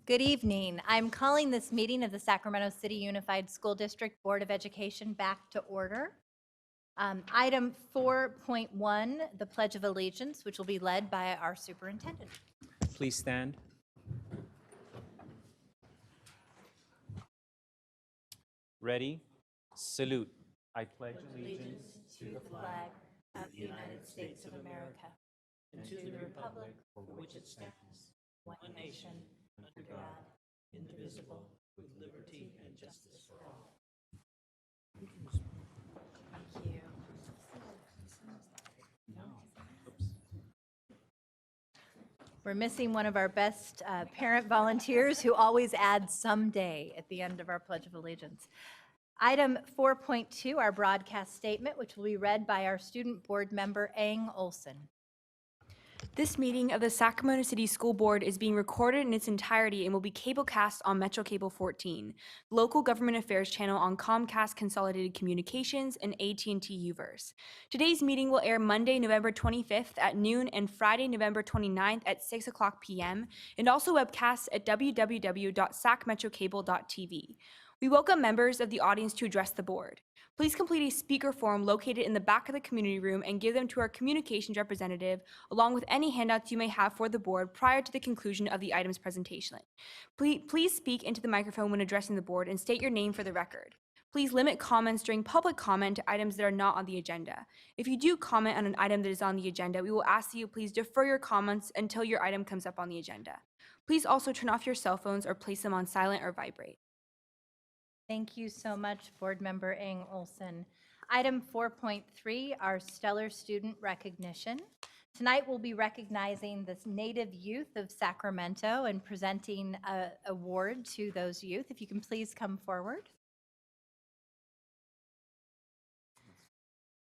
Good evening. I'm calling this meeting of the Sacramento City Unified School District Board of Education back to order. Item 4.1, the Pledge of Allegiance, which will be led by our superintendent. Please stand. Ready? Salute. I pledge allegiance To the flag of the United States of America and to the republic for which it stands, one nation, under God, indivisible, with liberty and justice for all. Thank you. We're missing one of our best parent volunteers who always adds someday at the end of our Pledge of Allegiance. Item 4.2, our broadcast statement, which will be read by our student board member, Ang Olson. This meeting of the Sacramento City School Board is being recorded in its entirety and will be cablecast on Metro Cable 14, local government affairs channel on Comcast Consolidated Communications and AT&T Uverse. Today's meeting will air Monday, November 25th at noon and Friday, November 29th at 6 o'clock p.m. and also webcast at www.sacmetrocable.tv. We welcome members of the audience to address the board. Please complete a speaker form located in the back of the community room and give them to our communications representative, along with any handouts you may have for the board prior to the conclusion of the item's presentation. Please speak into the microphone when addressing the board and state your name for the record. Please limit comments during public comment to items that are not on the agenda. If you do comment on an item that is on the agenda, we will ask that you please defer your comments until your item comes up on the agenda. Please also turn off your cell phones or place them on silent or vibrate. Thank you so much, Board Member Ang Olson. Item 4.3, our stellar student recognition. Tonight we'll be recognizing the Native youth of Sacramento and presenting an award to those youth. If you can please come forward.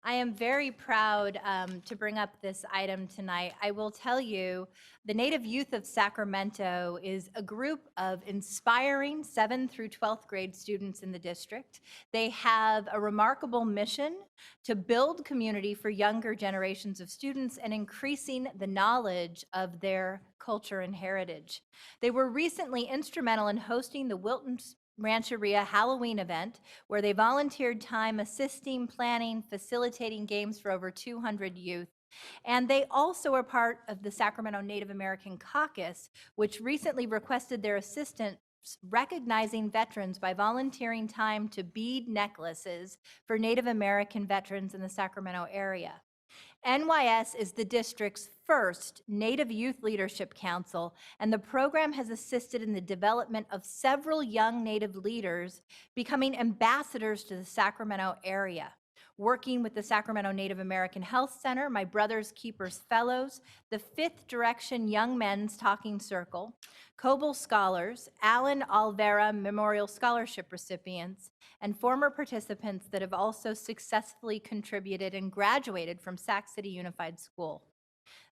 I am very proud to bring up this item tonight. I will tell you, the Native Youth of Sacramento is a group of inspiring 7th through 12th grade students in the district. They have a remarkable mission to build community for younger generations of students and increasing the knowledge of their culture and heritage. They were recently instrumental in hosting the Wilton Rancheria Halloween event, where they volunteered time assisting, planning, facilitating games for over 200 youth. And they also are part of the Sacramento Native American Caucus, which recently requested their assistance recognizing veterans by volunteering time to bead necklaces for Native American veterans in the Sacramento area. NYS is the district's first Native Youth Leadership Council, and the program has assisted in the development of several young Native leaders becoming ambassadors to the Sacramento area. Working with the Sacramento Native American Health Center, my Brothers Keepers Fellows, the Fifth Direction Young Men's Talking Circle, Coble Scholars, Alan Alvera Memorial Scholarship recipients, and former participants that have also successfully contributed and graduated from Sac City Unified School.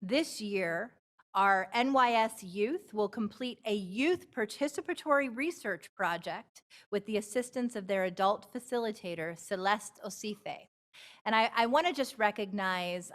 This year, our NYS youth will complete a youth participatory research project with the assistance of their adult facilitator, Celeste Osife. And I want to just recognize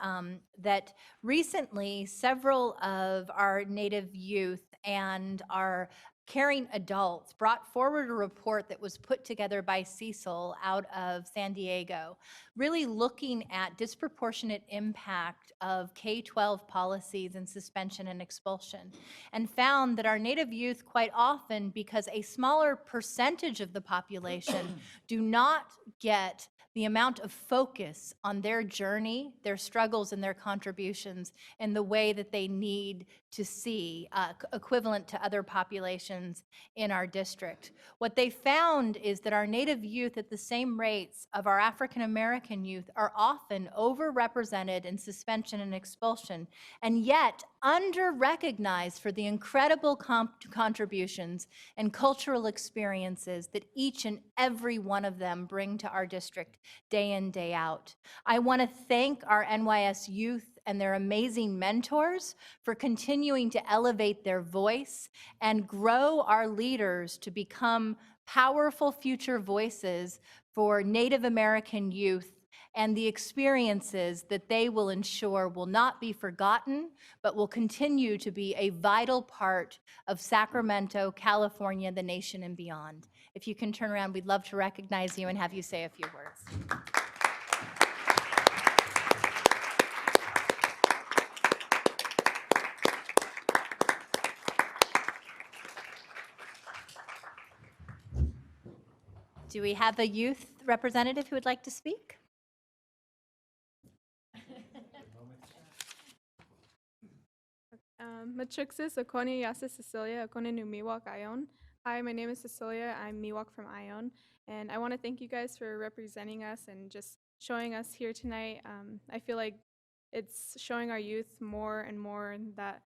that recently several of our Native youth and our caring adults brought forward a report that was put together by Cecil out of San Diego, really looking at disproportionate impact of K-12 policies and suspension and expulsion, and found that our Native youth quite often, because a smaller percentage of the population do not get the amount of focus on their journey, their struggles, and their contributions in the way that they need to see equivalent to other populations in our district. What they found is that our Native youth at the same rates of our African American youth are often overrepresented in suspension and expulsion, and yet under-recognized for the incredible contributions and cultural experiences that each and every one of them bring to our district day in, day out. I want to thank our NYS youth and their amazing mentors for continuing to elevate their voice and grow our leaders to become powerful future voices for Native American youth and the experiences that they will ensure will not be forgotten, but will continue to be a vital part of Sacramento, California, the nation, and beyond. If you can turn around, we'd love to recognize you and have you say a few words. Do we have a youth representative who would like to speak? Matrixis Akoni Yasa Cecilia Akoni Nu Miwok Ion. Hi, my name is Cecilia. I'm Miwok from Ion, and I want to thank you guys for representing us and just showing us here tonight. I feel like it's showing our youth more and more that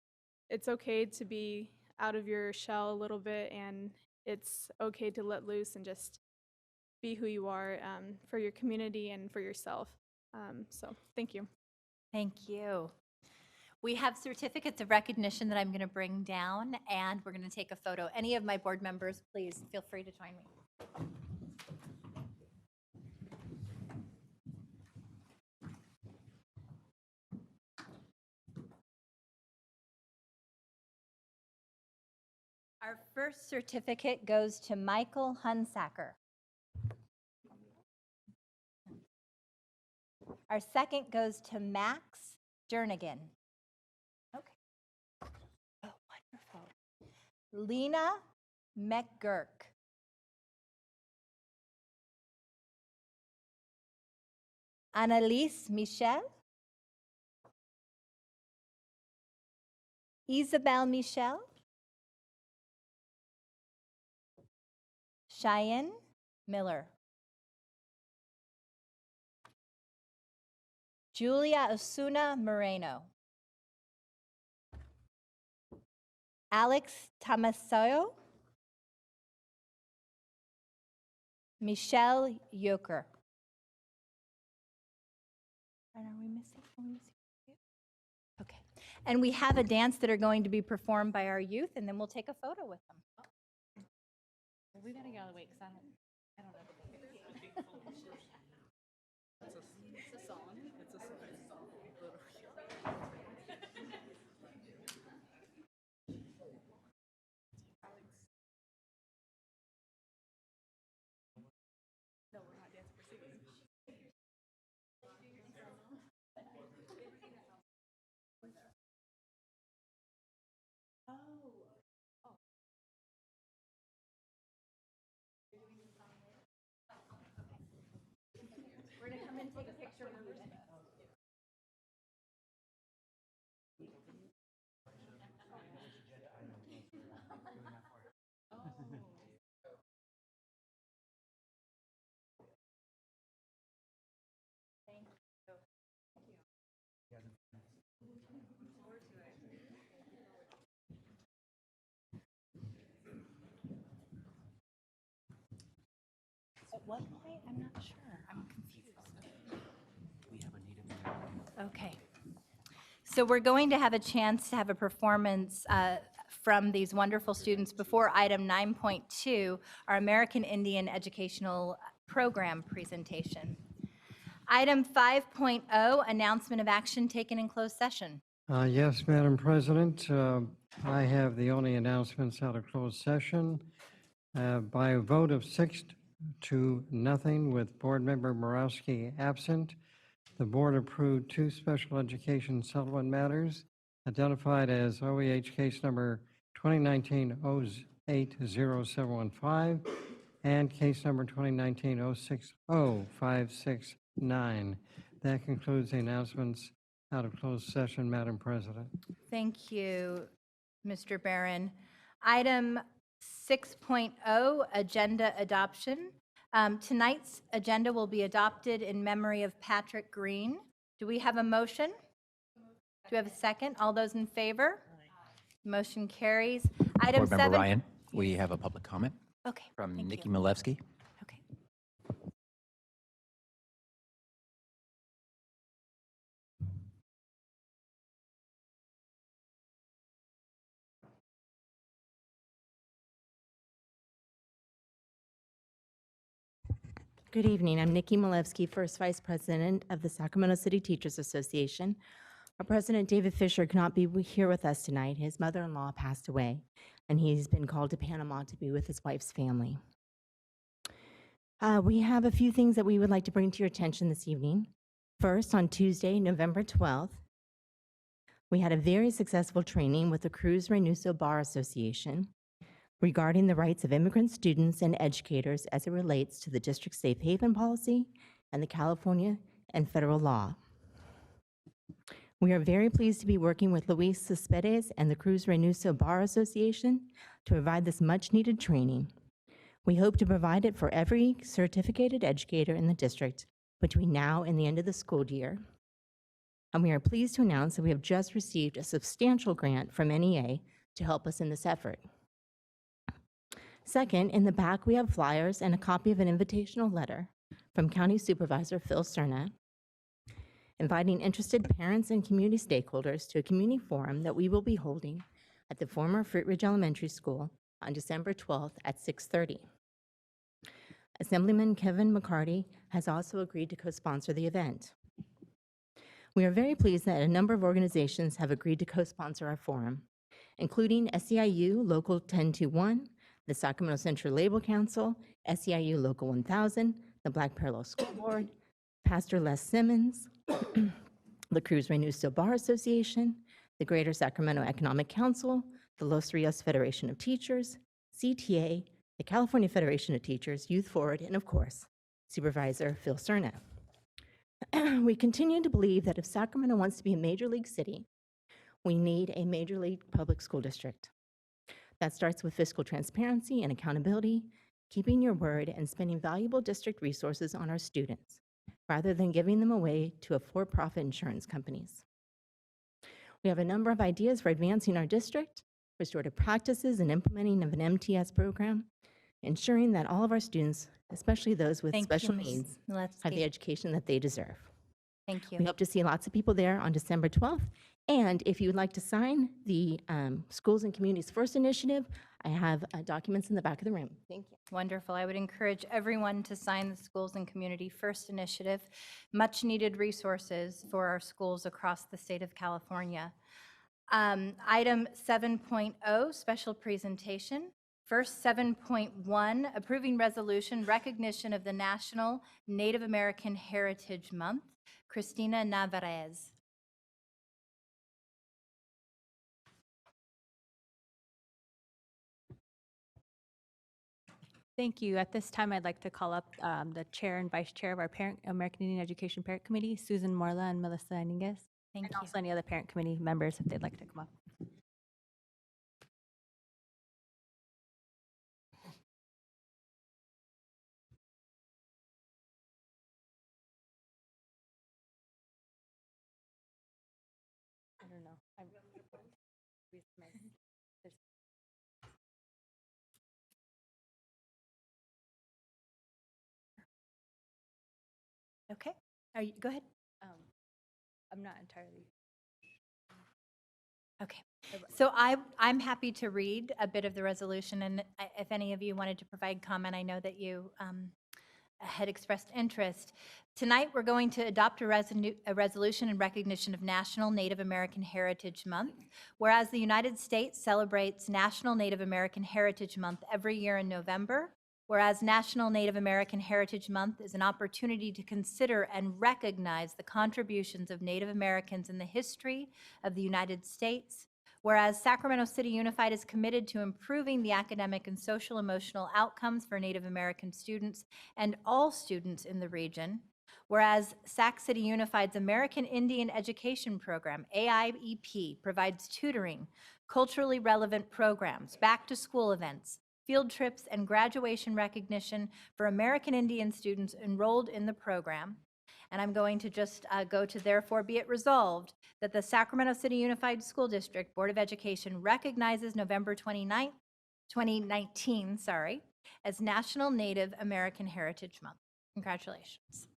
it's okay to be out of your shell a little bit, and it's okay to let loose and just be who you are for your community and for yourself. So thank you. Thank you. We have certificates of recognition that I'm going to bring down, and we're going to take a photo. Any of my board members, please feel free to join me. Our first certificate goes to Michael Hunsacker. Our second goes to Max Jernigan. Okay. Oh, wonderful. Lena McGurk. Annalise Michel. Isabel Michel. Cheyenne Miller. Julia Osuna Moreno. Alex Tamasoyo. Michelle Yoker. And are we missing? Okay. And we have a dance that are going to be performed by our youth, and then we'll take a photo with them. We gotta get out of the way because I don't know. It's a song. It's a song. No, we're not dancing. We're singing. We're going to come and take a picture with you. At what point? I'm not sure. I'm confused. Okay. So we're going to have a chance to have a performance from these wonderful students before item 9.2, our American Indian Educational Program presentation. Item 5.0, announcement of action taken in closed session. Yes, Madam President, I have the only announcements out of closed session. By a vote of 6-0 with Board Member Borowski absent, the board approved 2 special education settlement matters identified as OEH case number 2019-080715 and case number 2019-060569. That concludes the announcements out of closed session, Madam President. Thank you, Mr. Barron. Item 6.0, agenda adoption. Tonight's agenda will be adopted in memory of Patrick Green. Do we have a motion? Do we have a second? All those in favor? Motion carries. Item Board Member 7. Ryan, we have a public comment Okay. from thank Nikki you. Milewski. Okay. Good evening. I'm Nikki Malevsky, First Vice President of the Sacramento City Teachers Association. Our President, David Fisher, cannot be here with us tonight. His mother-in-law passed away, and he's been called to Panama to be with his wife's family. We have a few things that we would like to bring to your attention this evening. First, on Tuesday, November 12th, we had a very successful training with the Cruz Reynoso Bar Association regarding the rights of immigrant students and educators as it relates to the district safe haven policy and the California and federal law. We are very pleased to be working with Luis Cespedes and the Cruz Reynoso Bar Association to provide this much-needed training. We hope to provide it for every certificated educator in the district between now and the end of the school year. And we are pleased to announce that we have just received a substantial grant from NEA to help us in this effort. Second, in the back, we have flyers and a copy of an invitational letter from County Supervisor Phil Cerna, inviting interested parents and community stakeholders to a community forum that we will be holding at the former Fruit Ridge Elementary School on December 12th at 6:30. Assemblyman Kevin McCarty has also agreed to co-sponsor the event. We are very pleased that a number of organizations have agreed to co-sponsor our forum, including SEIU Local 1021, the Sacramento Central Labor Council, SEIU Local 1000, the Black Parallel School Board, Pastor Les Simmons, the Cruz Reynoso Bar Association, the Greater Sacramento Economic Council, the Los Rios Federation of Teachers, CTA, the California Federation of Teachers, Youth Forward, and of course, Supervisor Phil Cerna. We continue to believe that if Sacramento wants to be a major league city, we need a major league public school district. That starts with fiscal transparency and accountability, keeping your word, and spending valuable district resources on our students, rather than giving them away to for-profit insurance companies. We have a number of ideas for advancing our district, restorative practices, and implementing of an MTS program, ensuring that all of our students, especially those with Thank special you, Ms. needs, have the Malevsky. education that they deserve. Thank We you. hope to see lots of people there on December 12th. And if you would like to sign the Schools and Communities First Initiative, I have documents in the back of the room. Thank you. Wonderful. I would encourage everyone to sign the Schools and Community First Initiative, much-needed resources for our schools across the state of California. Item 7.0, special presentation. First, 7.1, approving resolution, recognition of the National Native American Heritage Month. Christina Navarez. Thank you. At this time, I'd like to call up the chair and vice chair of our American Indian Education Parent Committee, Susan Morla and Melissa Iniguez, Thank and you. also any other parent committee members if they'd like to come up. I don't know. Okay. Go ahead. I'm not entirely. Okay. So I'm happy to read a bit of the resolution, and if any of you wanted to provide comment, I know that you had expressed interest. Tonight, we're going to adopt a resolution in recognition of National Native American Heritage Month. Whereas the United States celebrates National Native American Heritage Month every year in November, whereas National Native American Heritage Month is an opportunity to consider and recognize the contributions of Native Americans in the history of the United States, whereas Sacramento City Unified is committed to improving the academic and social emotional outcomes for Native American students and all students in the region, whereas Sac City Unified's American Indian Education Program, AIEP, provides tutoring, culturally relevant programs, back-to-school events, field trips, and graduation recognition for American Indian students enrolled in the program. And I'm going to just go to therefore be it resolved that the Sacramento City Unified School District Board of Education recognizes November 29th, 2019, as National Native American Heritage Month. Congratulations.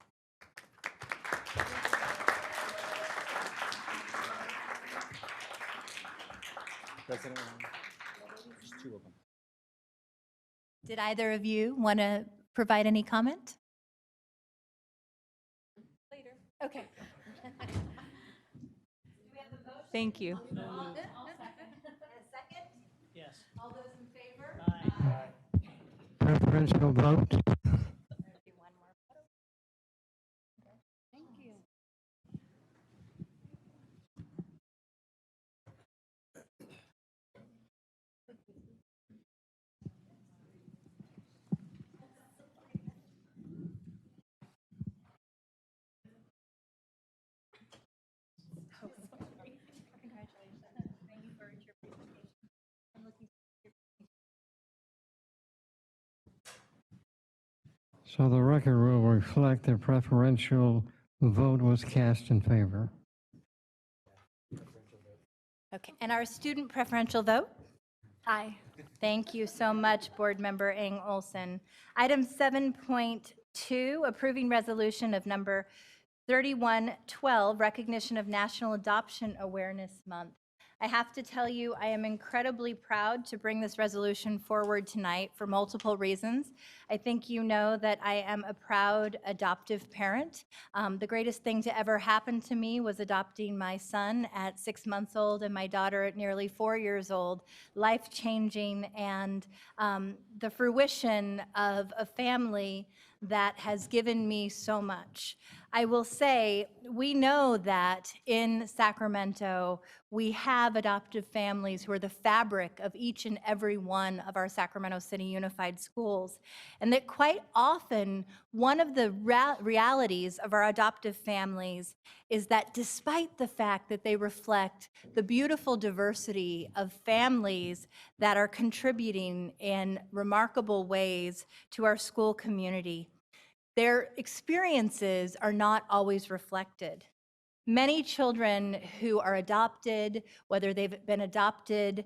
President, there's two of them. Did either of you want to provide any comment? Thank you. And a second? Yes. All those in favor? Preferential vote. Do one more photo. Thank you. Congratulations. Thank you for your presentation. I'm looking So the record will reflect the preferential vote was cast in favor. Okay, and our student preferential vote? Aye. Thank you so much, Board Member Ing Olson. Item 7.2, approving resolution of number 3112, recognition of National Adoption Awareness Month. I have to tell you, I am incredibly proud to bring this resolution forward tonight for multiple reasons. I think you know that I am a proud adoptive parent. The greatest thing to ever happen to me was adopting my son at 6 months old and my daughter at nearly 4 years old. Life-changing, and the fruition of a family that has given me so much. I will say, we know that in Sacramento, we have adoptive families who are the fabric of each and every one of our Sacramento City Unified Schools, and that quite often, one of the realities of our adoptive families is that despite the fact that they reflect the beautiful diversity of families that are contributing in remarkable ways to our school community, their experiences are not always reflected. Many children who are adopted, whether they've been adopted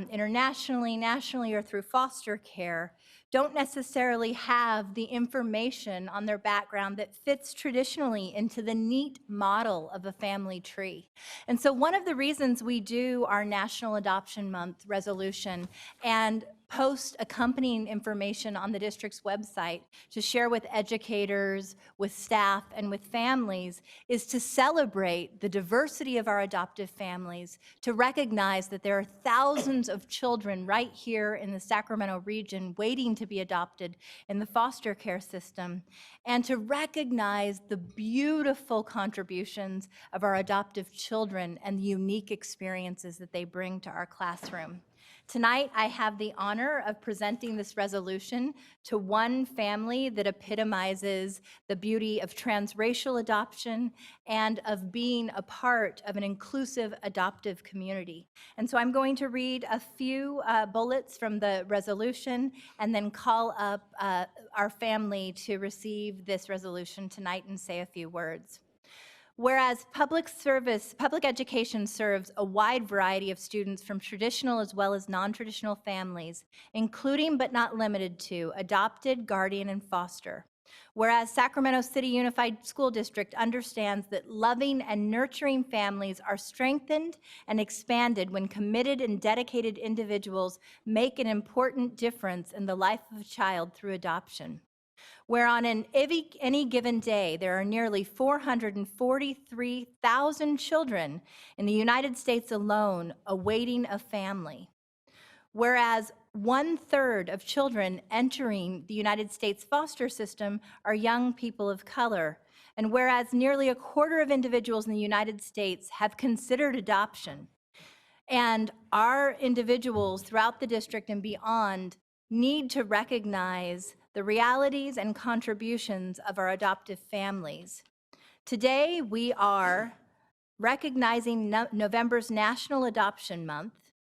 internationally, nationally, or through foster care, don't necessarily have the information on their background that fits traditionally into the neat model of a family tree. And so one of the reasons we do our National Adoption Month resolution and post accompanying information on the district's website to share with educators, with staff, and with families is to celebrate the diversity of our adoptive families, to recognize that there are thousands of children right here in the Sacramento region waiting to be adopted in the foster care system, and to recognize the beautiful contributions of our adoptive children and the unique experiences that they bring to our classroom. Tonight, I have the honor of presenting this resolution to one family that epitomizes the beauty of transracial adoption and of being a part of an inclusive adoptive community. And so I'm going to read a few bullets from the resolution and then call up our family to receive this resolution tonight and say a few words. Whereas public education serves a wide variety of students from traditional as well as non-traditional families, including but not limited to adopted, guardian, and foster. Whereas Sacramento City Unified School District understands that loving and nurturing families are strengthened and expanded when committed and dedicated individuals make an important difference in the life of a child through adoption. Where on any given day, there are nearly 443,000 children in the United States alone awaiting a family. Whereas 1/3 of children entering the United States foster system are young people of color. And whereas nearly 1/4 of individuals in the United States have considered adoption, and our individuals throughout the district and beyond need to recognize the realities and contributions of our adoptive families. Today, we are recognizing November's National Adoption Month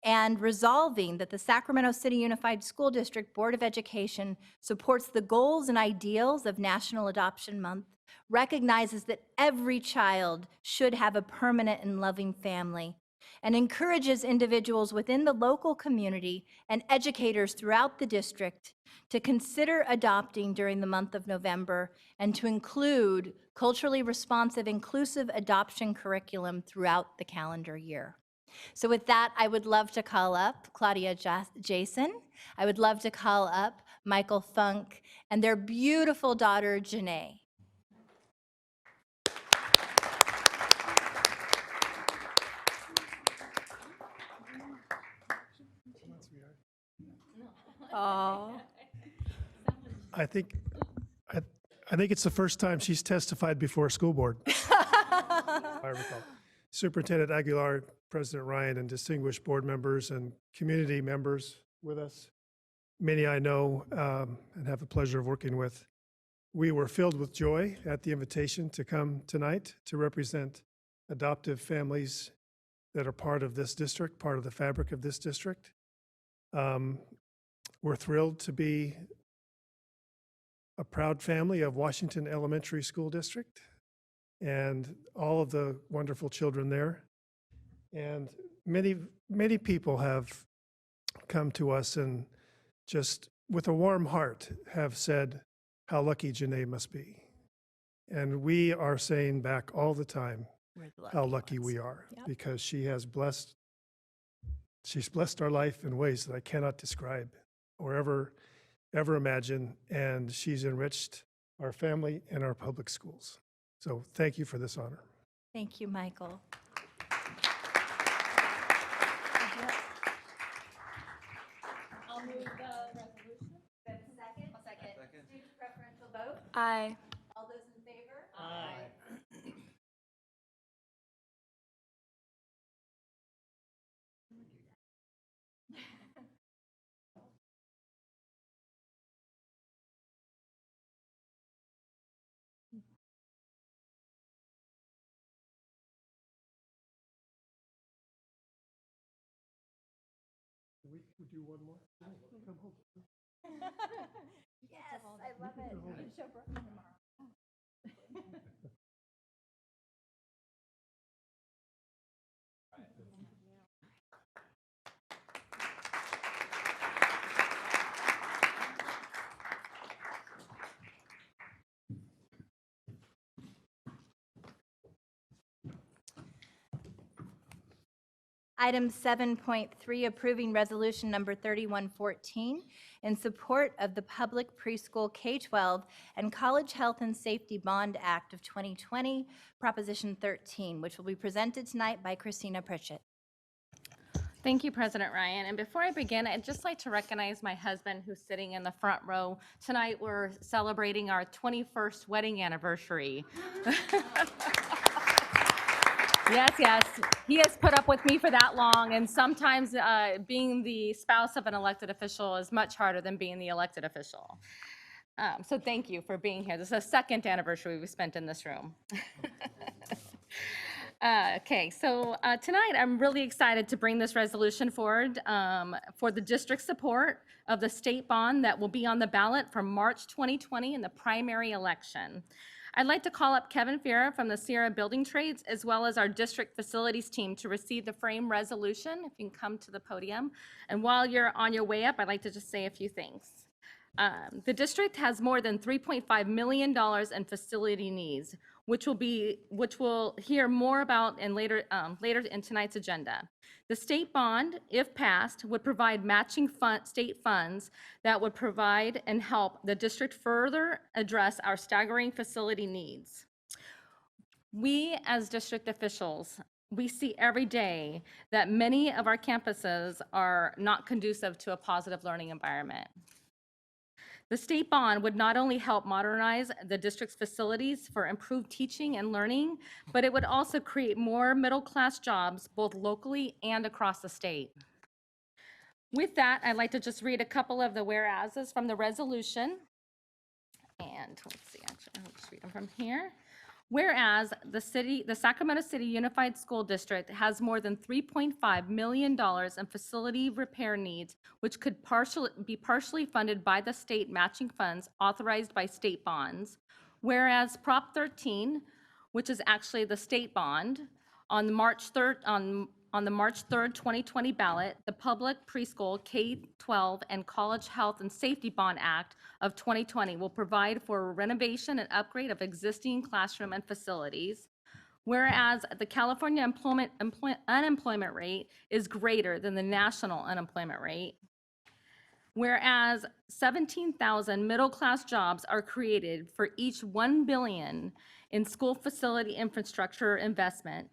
and resolving that the Sacramento City Unified School District Board of Education supports the goals and ideals of National Adoption Month, recognizes that every child should have a permanent and loving family, and encourages individuals within the local community and educators throughout the district to consider adopting during the month of November and to include culturally responsive, inclusive adoption curriculum throughout the calendar year. So with that, I would love to call up Claudia Jason. I would love to call up Michael Funk and their beautiful daughter, Janae. Oh. I think, I, I think it's the first time she's testified before a school board, if I recall. Superintendent Aguilar, President Ryan, and distinguished board members and community members with us, many I know and have the pleasure of working with. We were filled with joy at the invitation to come tonight to represent adoptive families that are part of this district, part of the fabric of this district. We're thrilled to be a proud family of Washington Elementary School District and all of the wonderful children there. And many, many people have come to us and just with a warm heart have said how lucky Janae must be. And we are saying back all the time how lucky we are, because she has she's blessed our life in ways that I cannot describe or ever imagine, and she's enriched our family and our public schools. So thank you for this honor. Thank you, Michael. I'll move the resolution. Second? Second. Student preferential vote? Aye. All those in favor? Aye. We do one more? Come hold it. Yes, I love it. You can show Brooklyn tomorrow. Item 7.3, approving resolution number 3114 in support of the Public Preschool K-12 and College Health and Safety Bond Act of 2020, Proposition 13, which will be presented tonight by Christina Pritchett. Thank you, President Ryan. And before I begin, I'd just like to recognize my husband who's sitting in the front row. Tonight, we're celebrating our 21st wedding anniversary. Yes, yes. He has put up with me for that long, and sometimes being the spouse of an elected official is much harder than being the elected official. So thank you for being here. This is the second anniversary we've spent in this room. Okay, so tonight I'm really excited to bring this resolution forward for the district support of the state bond that will be on the ballot for March 2020 in the primary election. I'd like to call up Kevin Fiera from the Sierra Building Trades, as well as our district facilities team, to receive the frame resolution. If you can come to the podium. And while you're on your way up, I'd like to just say a few things. The district has more than $3.5 million in facility needs, which we'll hear more about in later in tonight's agenda. The state bond, if passed, would provide matching state funds that would provide and help the district further address our staggering facility needs. We, as district officials, we see every day that many of our campuses are not conducive to a positive learning environment. The state bond would not only help modernize the district's facilities for improved teaching and learning, but it would also create more middle-class jobs both locally and across the state. With that, I'd like to just read a couple of the whereases from the resolution. And let's see, actually, I'll just read them from here. Whereas the Sacramento City Unified School District has more than $3.5 million in facility repair needs, which could be partially funded by the state matching funds authorized by state bonds. Whereas Prop 13, which is actually the state bond, on the March 3rd, 2020 ballot, the Public Preschool, K-12, and College Health and Safety Bond Act of 2020 will provide for renovation and upgrade of existing classroom and facilities. Whereas the California unemployment rate is greater than the national unemployment rate. Whereas 17,000 middle-class jobs are created for each $1 billion in school facility infrastructure investment.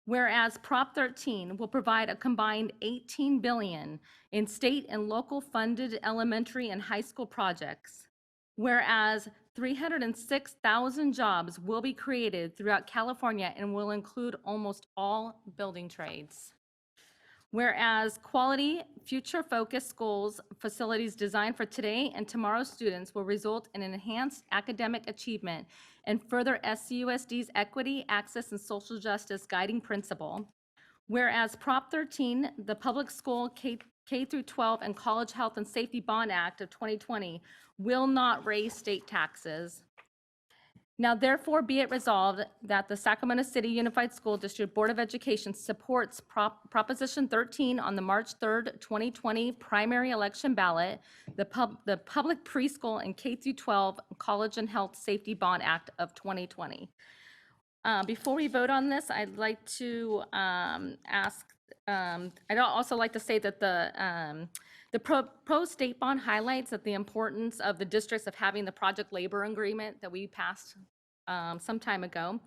Whereas Prop 13 will provide a combined $18 billion in state and local funded elementary and high school projects. Whereas 306,000 jobs will be created throughout California and will include almost all building trades. Whereas quality, future-focused schools, facilities designed for today and tomorrow's students will result in enhanced academic achievement and further SCUSD's equity, access, and social justice guiding principle. Whereas Prop 13, the Public School K through 12 and College Health and Safety Bond Act of 2020 will not raise state taxes. Now therefore be it resolved that the Sacramento City Unified School District Board of Education supports Proposition 13 on the March 3rd, 2020 primary election ballot, the Public Preschool and K through 12 College and Health Safety Bond Act of 2020. Before we vote on this, I'd like to I'd also like to say that the proposed state bond highlights that the importance of the districts of having the project labor agreement that we passed some time ago.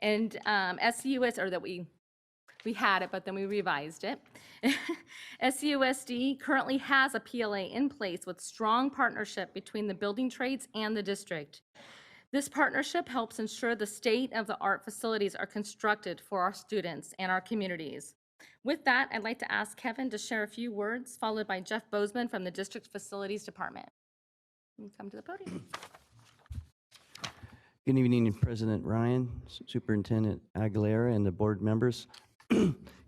And SCUS, or that we had it, but then we revised it. SCUSD currently has a PLA in place with strong partnership between the building trades and the district. This partnership helps ensure the state-of-the-art facilities are constructed for our students and our communities. With that, I'd like to ask Kevin to share a few words, followed by Jeff Bozeman from the District Facilities Department. You can come to the podium. Good evening, President Ryan, Superintendent Aguilera, and the board members.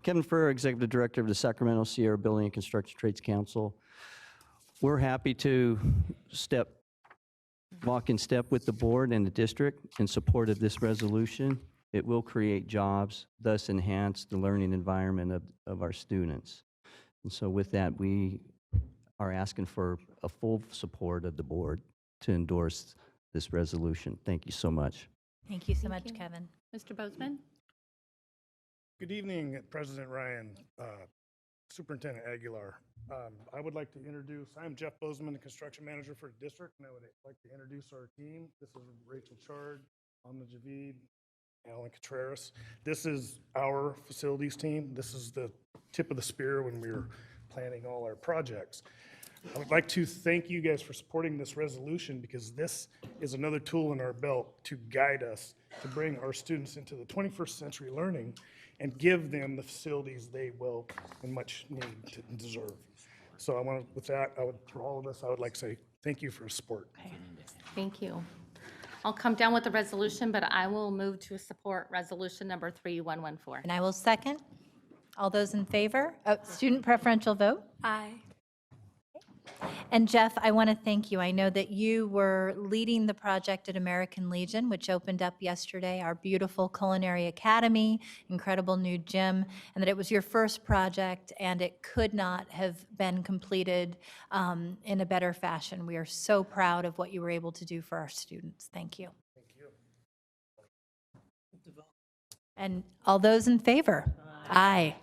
Kevin Furr, Executive Director of the Sacramento Sierra Building and Construction Trades Council. We're happy to walk in step with the board and the district in support of this resolution. It will create jobs, thus enhance the learning environment of our students. And so with that, we are asking for a full support of the board to endorse this resolution. Thank you so much. Thank you so much, Kevin. Mr. Bozeman? Good evening, President Ryan, Superintendent Aguilar. I would like to introduce, I'm Jeff Bozeman, the construction manager for the district, and I would like to introduce our team. This is Rachel Chard, Amna Javid, Alan Contreras. This is our facilities team. This is the tip of the spear when we're planning all our projects. I would like to thank you guys for supporting this resolution, because this is another tool in our belt to guide us to bring our students into the 21st century learning and give them the facilities they will and much need to deserve. So I want to, with that, for all of us, I would like to say thank you for your support. Thank you. I'll come down with the resolution, but I will move to support resolution number 3114. And I will second. All those in favor? Oh, student preferential vote? Aye. And Jeff, I want to thank you. I know that you were leading the project at American Legion, which opened up yesterday, our beautiful culinary academy, incredible new gym, and that it was your first project, and it could not have been completed in a better fashion. We are so proud of what you were able to do for our students. Thank you. Thank you. And all those in favor? Aye.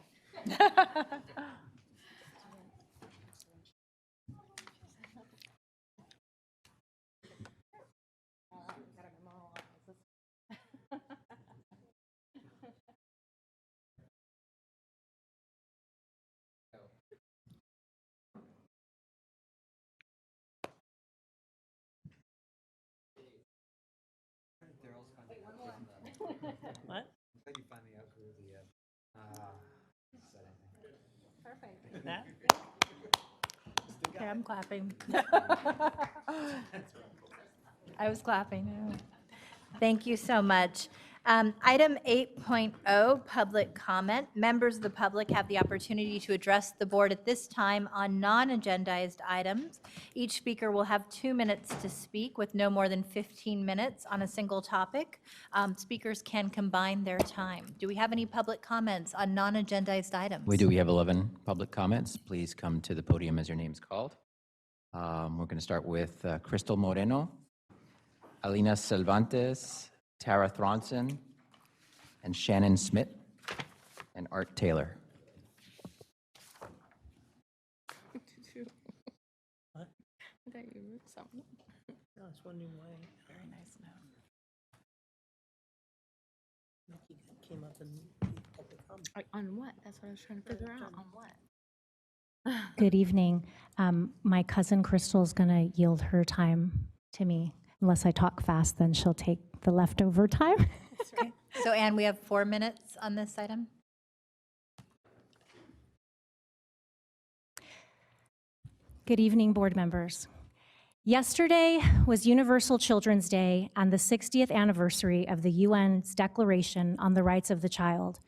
What? Perfect. That? Okay, I'm clapping. I was clapping. Thank you so much. Item 8.0, public comment. Members of the public have the opportunity to address the board at this time on non-agendized items. Each speaker will have 2 minutes to speak with no more than 15 minutes on a single topic. Speakers can combine their time. Do we have any public comments on non-agendized items? We do. We have 11 public comments. Please come to the podium as your name's called. We're going to start with Crystal Moreno, Alina Cervantes, Tara Thronson, and Shannon Smith, and Art Taylor. I thought you wrote something. No, it's wondering why Very nice note. Nikki came up and On what? That's what I was trying to figure out. On what? Good evening. My cousin Crystal's going to yield her time to me. Unless I talk fast, then she'll take the leftover time. Okay. So Anne, we have 4 minutes on this item. Good evening, board members. Yesterday was Universal Children's Day and the 60th anniversary of the UN's Declaration on the Rights of the Child.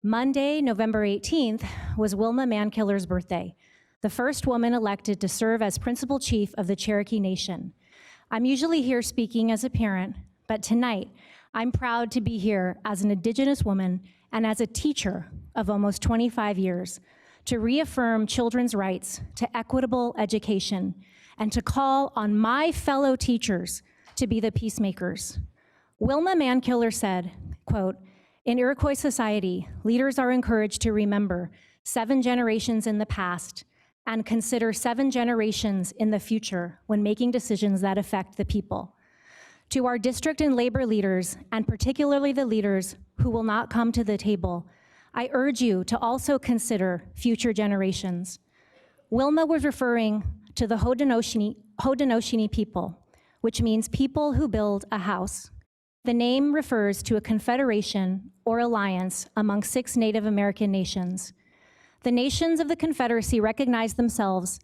Monday, November 18th, was Wilma Mankiller's birthday, the first woman elected to serve as principal chief of the Cherokee Nation. I'm usually here speaking as a parent, but tonight, I'm proud to be here as an Indigenous woman and as a teacher of almost 25 years to reaffirm children's rights to equitable education and to call on my fellow teachers to be the peacemakers. Wilma Mankiller said, quote, "In Iroquois society, leaders are encouraged to remember 7 generations in the past and consider 7 generations in the future when making decisions that affect the people. To our district and labor leaders, and particularly the leaders who will not come to the table, I urge you to also consider future generations." Wilma was referring to the Haudenosaunee people, which means people who build a house. The name refers to a confederation or alliance among 6 Native American nations. The nations of the Confederacy recognize themselves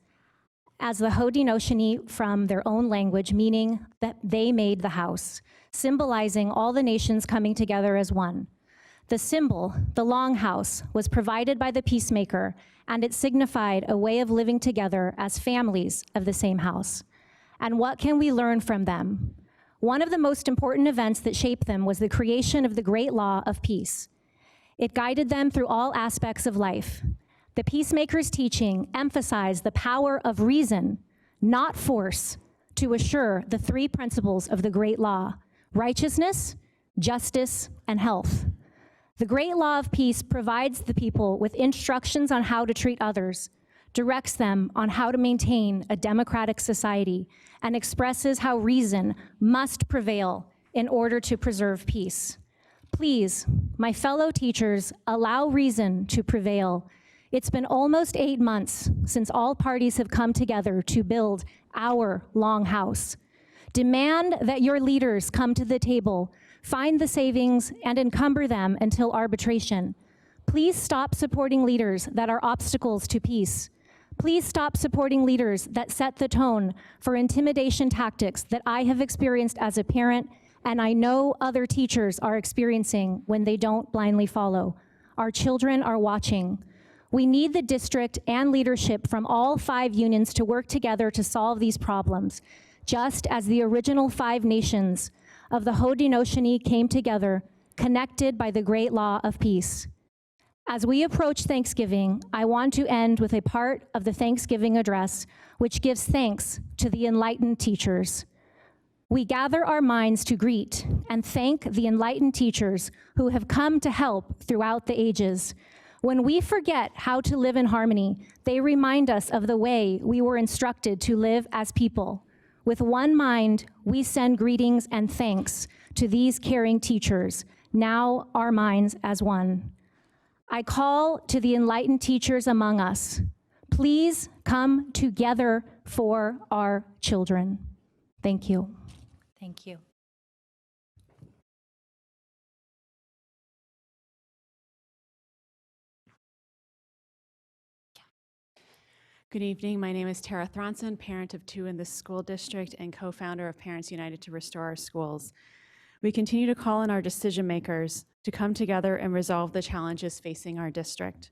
as the Haudenosaunee from their own language, meaning that they made the house, symbolizing all the nations coming together as one. The symbol, the longhouse, was provided by the peacemaker, and it signified a way of living together as families of the same house. And what can we learn from them? One of the most important events that shaped them was the creation of the Great Law of Peace. It guided them through all aspects of life. The peacemaker's teaching emphasized the power of reason, not force, to assure the 3 principles of the Great Law: righteousness, justice, and health. The Great Law of Peace provides the people with instructions on how to treat others, directs them on how to maintain a democratic society, and expresses how reason must prevail in order to preserve peace. Please, my fellow teachers, allow reason to prevail. It's been almost 8 months since all parties have come together to build our longhouse. Demand that your leaders come to the table, find the savings, and encumber them until arbitration. Please stop supporting leaders that are obstacles to peace. Please stop supporting leaders that set the tone for intimidation tactics that I have experienced as a parent, and I know other teachers are experiencing when they don't blindly follow. Our children are watching. We need the district and leadership from all 5 unions to work together to solve these problems, just as the original 5 nations of the Haudenosaunee came together, connected by the Great Law of Peace. As we approach Thanksgiving, I want to end with a part of the Thanksgiving address which gives thanks to the enlightened teachers. We gather our minds to greet and thank the enlightened teachers who have come to help throughout the ages. When we forget how to live in harmony, they remind us of the way we were instructed to live as people. With one mind, we send greetings and thanks to these caring teachers, now our minds as one. I call to the enlightened teachers among us, please come together for our children. Thank you. Thank you. Good evening. My name is Tara Thronson, parent of 2 in this school district and co-founder of Parents United to Restore Our Schools. We continue to call on our decision makers to come together and resolve the challenges facing our district.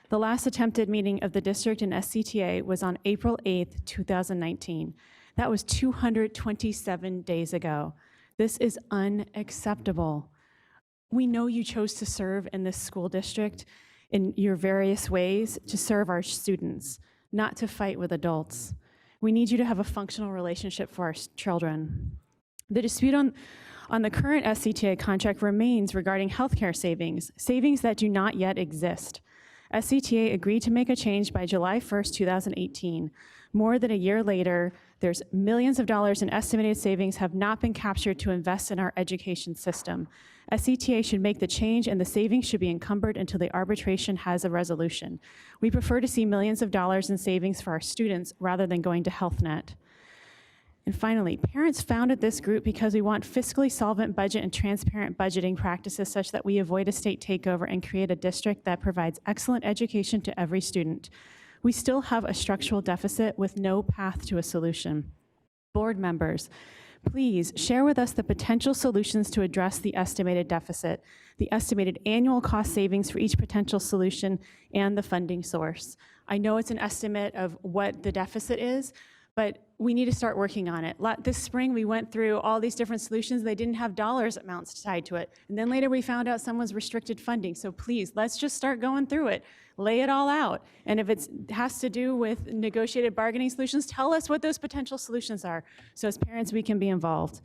The last attempted meeting of the district and SCTA was on April 8th, 2019. That was 227 days ago. This is unacceptable. We know you chose to serve in this school district in your various ways to serve our students, not to fight with adults. We need you to have a functional relationship for our children. The dispute on the current SCTA contract remains regarding healthcare savings that do not yet exist. SCTA agreed to make a change by July 1st, 2018. More than a year later, There's millions of dollars in estimated savings have not been captured to invest in our education system. SETA should make the change and the savings should be encumbered until the arbitration has a resolution. We prefer to see millions of dollars in savings for our students rather than going to HealthNet. And finally, parents founded this group because we want fiscally solvent budget and transparent budgeting practices such that we avoid a state takeover and create a district that provides excellent education to every student. We still have a structural deficit with no path to a solution. Board members, please share with us the potential solutions to address the estimated deficit, the estimated annual cost savings for each potential solution, and the funding source. I know it's an estimate of what the deficit is, but we need to start working on it. This spring, we went through all these different solutions. They didn't have dollars amounts tied to it. And then later we found out some was restricted funding. So please, let's just start going through it. Lay it all out. And if it has to do with negotiated bargaining solutions, tell us what those potential solutions are. So as parents, we can be involved.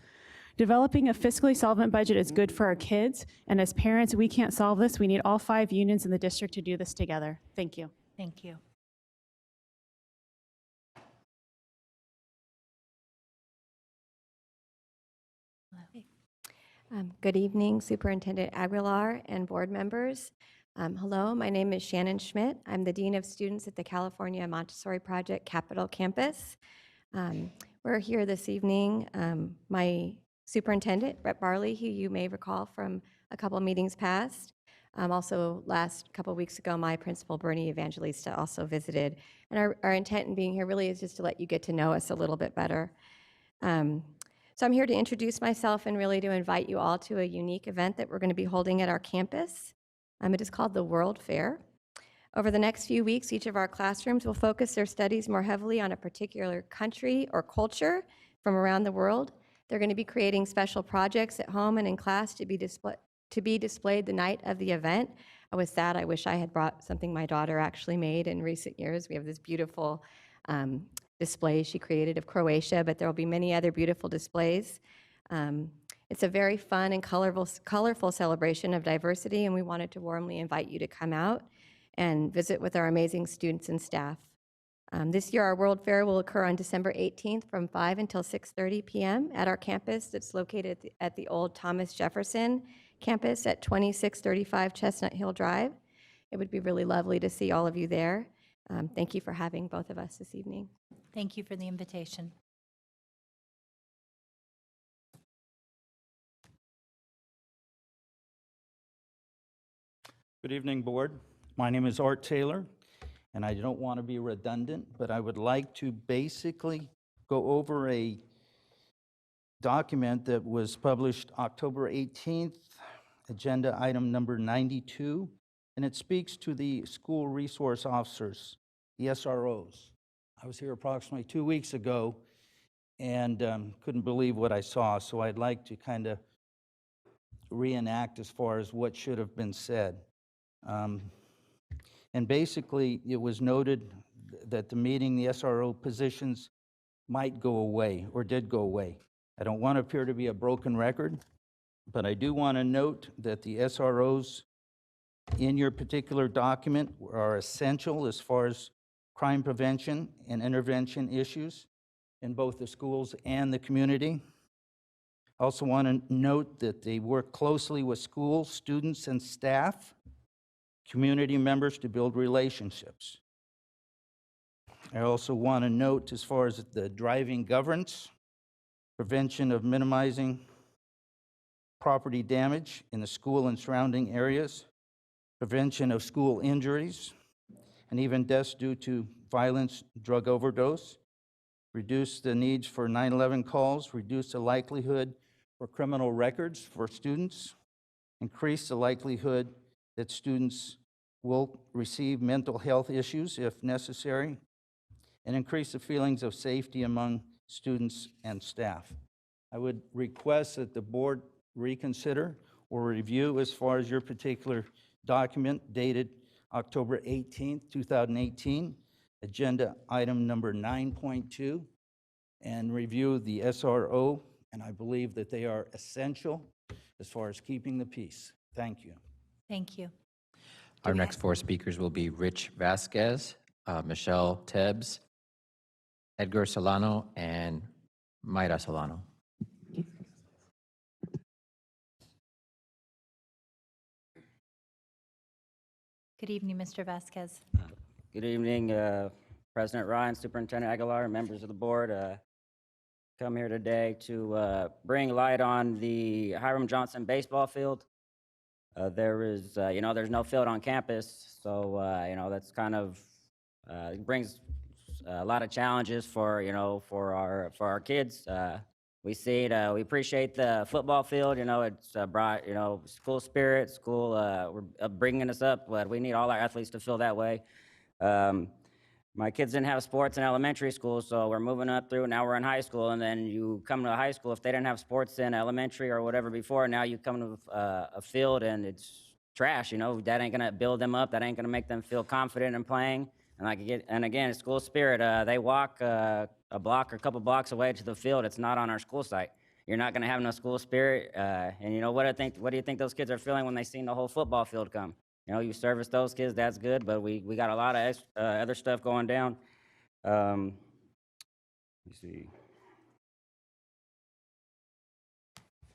Developing a fiscally solvent budget is good for our kids. And as parents, we can't solve this. We need all 5 unions in the district to do this together. Thank you. Thank you. Good evening, Superintendent Aguilar and board members. Hello, my name is Shannon Schmidt. I'm the Dean of Students at the California Montessori Project Capitol Campus. We're here this evening. My superintendent, Brett Barley, who you may recall from a couple of meetings past. Also, last couple of weeks ago, my principal, Bernie Evangelista, also visited. And our intent in being here really is just to let you get to know us a little bit better. So I'm here to introduce myself and really to invite you all to a unique event that we're going to be holding at our campus. It is called the World Fair. Over the next few weeks, each of our classrooms will focus their studies more heavily on a particular country or culture from around the world. They're going to be creating special projects at home and in class to be displayed the night of the event. I was sad. I wish I had brought something my daughter actually made in recent years. We have this beautiful display she created of Croatia, but there will be many other beautiful displays. It's a very fun and colorful celebration of diversity, and we wanted to warmly invite you to come out and visit with our amazing students and staff. This year, our World Fair will occur on December 18th from 5 until 6:30 p.m. at our campus that's located at the old Thomas Jefferson campus at 2635 Chestnut Hill Drive. It would be really lovely to see all of you there. Thank you for having both of us this evening. Thank you for the invitation. Good evening, Board. My name is Art Taylor, and I don't want to be redundant, but I would like to basically go over a document that was published October 18th, agenda item number 92, and it speaks to the school resource officers, the SROs. I was here approximately 2 weeks ago and couldn't believe what I saw, so I'd like to kind of reenact as far as what should have been said. And basically, it was noted that the meeting, the SRO positions might go away or did go away. I don't want to appear to be a broken record, but I do want to note that the SROs in your particular document are essential as far as crime prevention and intervention issues in both the schools and the community. I also want to note that they work closely with schools, students, and staff, community members to build relationships. I also want to note as far as the driving governance, prevention of minimizing property damage in the school and surrounding areas, prevention of school injuries, and even deaths due to violence, drug overdose, reduce the needs for 911 calls, reduce the likelihood for criminal records for students, increase the likelihood that students will receive mental health issues if necessary, and increase the feelings of safety among students and staff. I would request that the board reconsider or review as far as your particular document dated October 18th, 2018, agenda item number 9.2, and review the SRO, and I believe that they are essential as far as keeping the peace. Thank you. Thank you. Our next 4 speakers will be Rich Vasquez, Michelle Tebbs, Edgar Solano and Mayra Solano. Good evening, Mr. Vasquez. Good evening, President Ryan, Superintendent Aguilar, members of the board. Come here today to bring light on the Hiram Johnson baseball field. There is, there's no field on campus, so, that's kind of, it brings a lot of challenges for, for our kids. We see it, we appreciate the football field, it's brought, school spirit, school, we're bringing us up, but we need all our athletes to feel that way. My kids didn't have sports in elementary school, so we're moving up through, now we're in high school, and then you come to high school, if they didn't have sports in elementary or whatever before, now you come to a field and it's trash, that ain't gonna build them up, that ain't gonna make them feel confident in playing. And again, school spirit, they walk a block or a couple blocks away to the field, it's not on our school site. You're not gonna have no school spirit, and what do you think those kids are feeling when they seen the whole football field come? You service those kids, that's good, but we got a lot of other stuff going down. Let me see.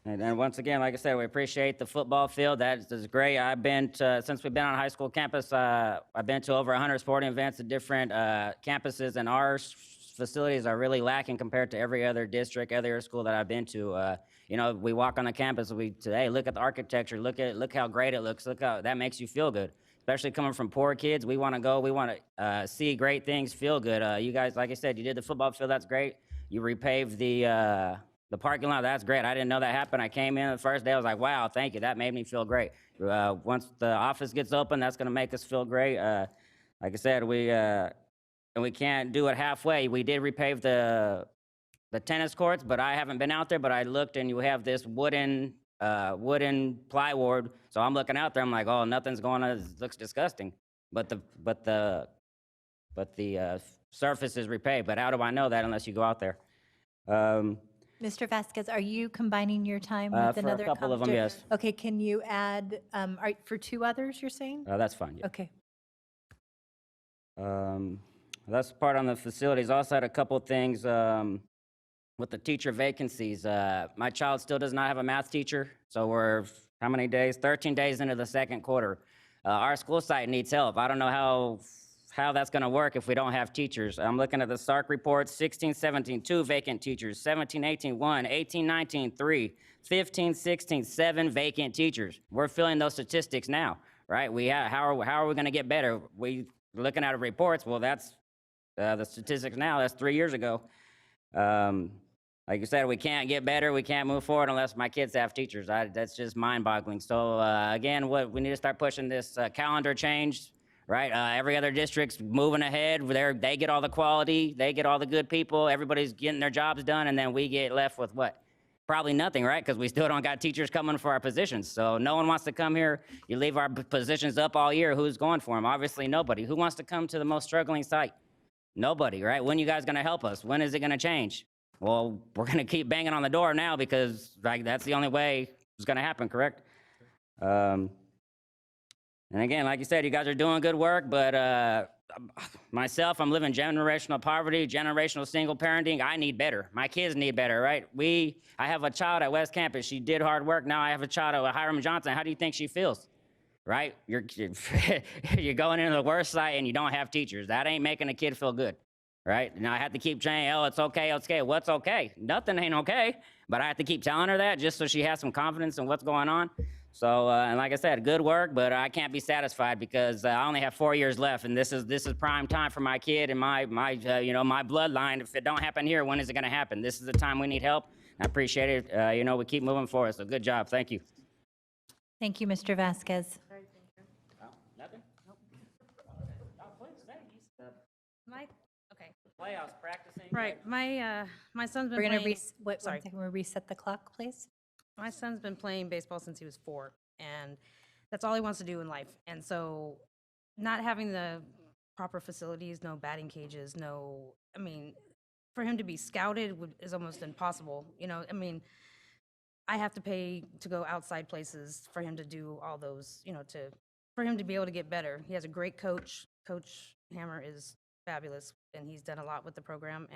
And then once again, like I said, we appreciate the football field. That is great. I've been to, since we've been on high school campus, I've been to over 100 sporting events at different campuses, and our facilities are really lacking compared to every other district, every other school that I've been to. We walk on the campus, hey, look at the architecture, look how great it looks, look how, that makes you feel good. Especially coming from poor kids, we want to go, we want to see great things, feel good. You guys, like I said, you did the football field, that's great. You repaved the parking lot, that's great. I didn't know that happened. I came in the first day, I was like, wow, thank you, that made me feel great. Once the office gets open, that's gonna make us feel great. Like I said, and we can't do it halfway. We did repave the tennis courts, but I haven't been out there, but I looked and you have this wooden plywood. So I'm looking out there, I'm like, oh, nothing's going on, it looks disgusting. But the surface is repaved, but how do I know that unless you go out there? Mr. Vasquez, are you combining your time with For another a couple of them, commenter? yes. Okay, can you add, for 2 others, you're saying? That's fine, yeah. Okay. That's part on the facilities. Also had a couple things with the teacher vacancies. My child still does not have a math teacher, so we're, how many days? 13 days into the second quarter. Our school site needs help. I don't know how that's gonna work if we don't have teachers. I'm looking at the SARC reports, 16, 17, 2 vacant teachers, 17, 18, 1, 18, 19, 3, 15, 16, 7 vacant teachers. We're filling those statistics now, right? How are we gonna get better? Looking at the reports, well, that's the statistics now, that's 3 years ago. Like you said, we can't get better, we can't move forward unless my kids have teachers. That's just mind-boggling. So again, we need to start pushing this calendar change, right? Every other district's moving ahead. They get all the quality, they get all the good people, everybody's getting their jobs done, and then we get left with what? Probably nothing, right? Because we still don't got teachers coming for our positions. So no one wants to come here. You leave our positions up all year. Who's going for them? Obviously nobody. Who wants to come to the most struggling site? Nobody, right? When you guys gonna help us? When is it gonna change? Well, we're gonna keep banging on the door now because that's the only way it's gonna happen, correct? And again, like you said, you guys are doing good work, but myself, I'm living generational poverty, generational single parenting. I need better. My kids need better, right? I have a child at West Campus. She did hard work. Now I have a child at Hiram Johnson. How do you think she feels? Right? You're going into the worst site and you don't have teachers. That ain't making a kid feel good, right? Now I have to keep saying, oh, it's okay, it's okay. What's okay? Nothing ain't okay, but I have to keep telling her that just so she has some confidence in what's going on. So, and like I said, good work, but I can't be satisfied because I only have 4 years left, and this is prime time for my kid and my bloodline. If it don't happen here, when is it gonna happen? This is the time we need help. I appreciate it. We keep moving forward, so good job, thank you. Thank you, Mr. Vasquez. Nothing? Mike? Okay. Playoffs practicing. Right. My son's been We're gonna playing. one Sorry. second, we'll reset the clock, please. My son's been playing baseball since he was 4, and that's all he wants to do in life. And so, not having the proper facilities, no batting cages, for him to be scouted is almost impossible. I have to pay to go outside places for him to do all those, for him to be able to get better. He has a great coach. Coach Hammer is fabulous, and he's done a lot with the program,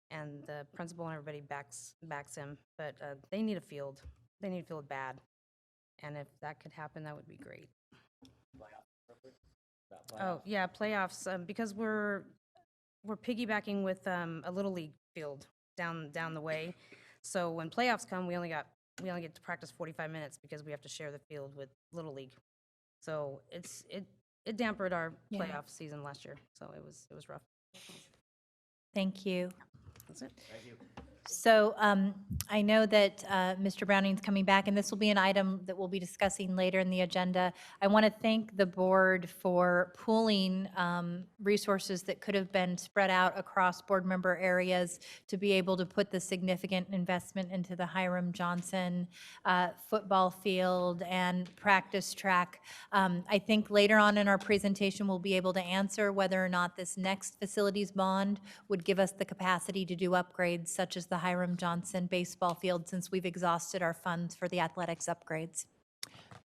and the principal and everybody backs him. But they need a field. They need a field bad, and if that could happen, that would be great. Oh yeah, playoffs, because we're piggybacking with a little league field down the way. So when playoffs come, we only get to practice 45 minutes because we have to share the field with little league. So it dampened our Yeah. playoff season last year. So it was rough. Thank you. That's it. Thank you. So I know that Mr. Browning's coming back, and this will be an item that we'll be discussing later in the agenda. I want to thank the board for pooling resources that could have been spread out across board member areas to be able to put the significant investment into the Hiram Johnson football field and practice track. I think later on in our presentation, we'll be able to answer whether or not this next facilities bond would give us the capacity to do upgrades such as the Hiram Johnson baseball field, since we've exhausted our funds for the athletics upgrades.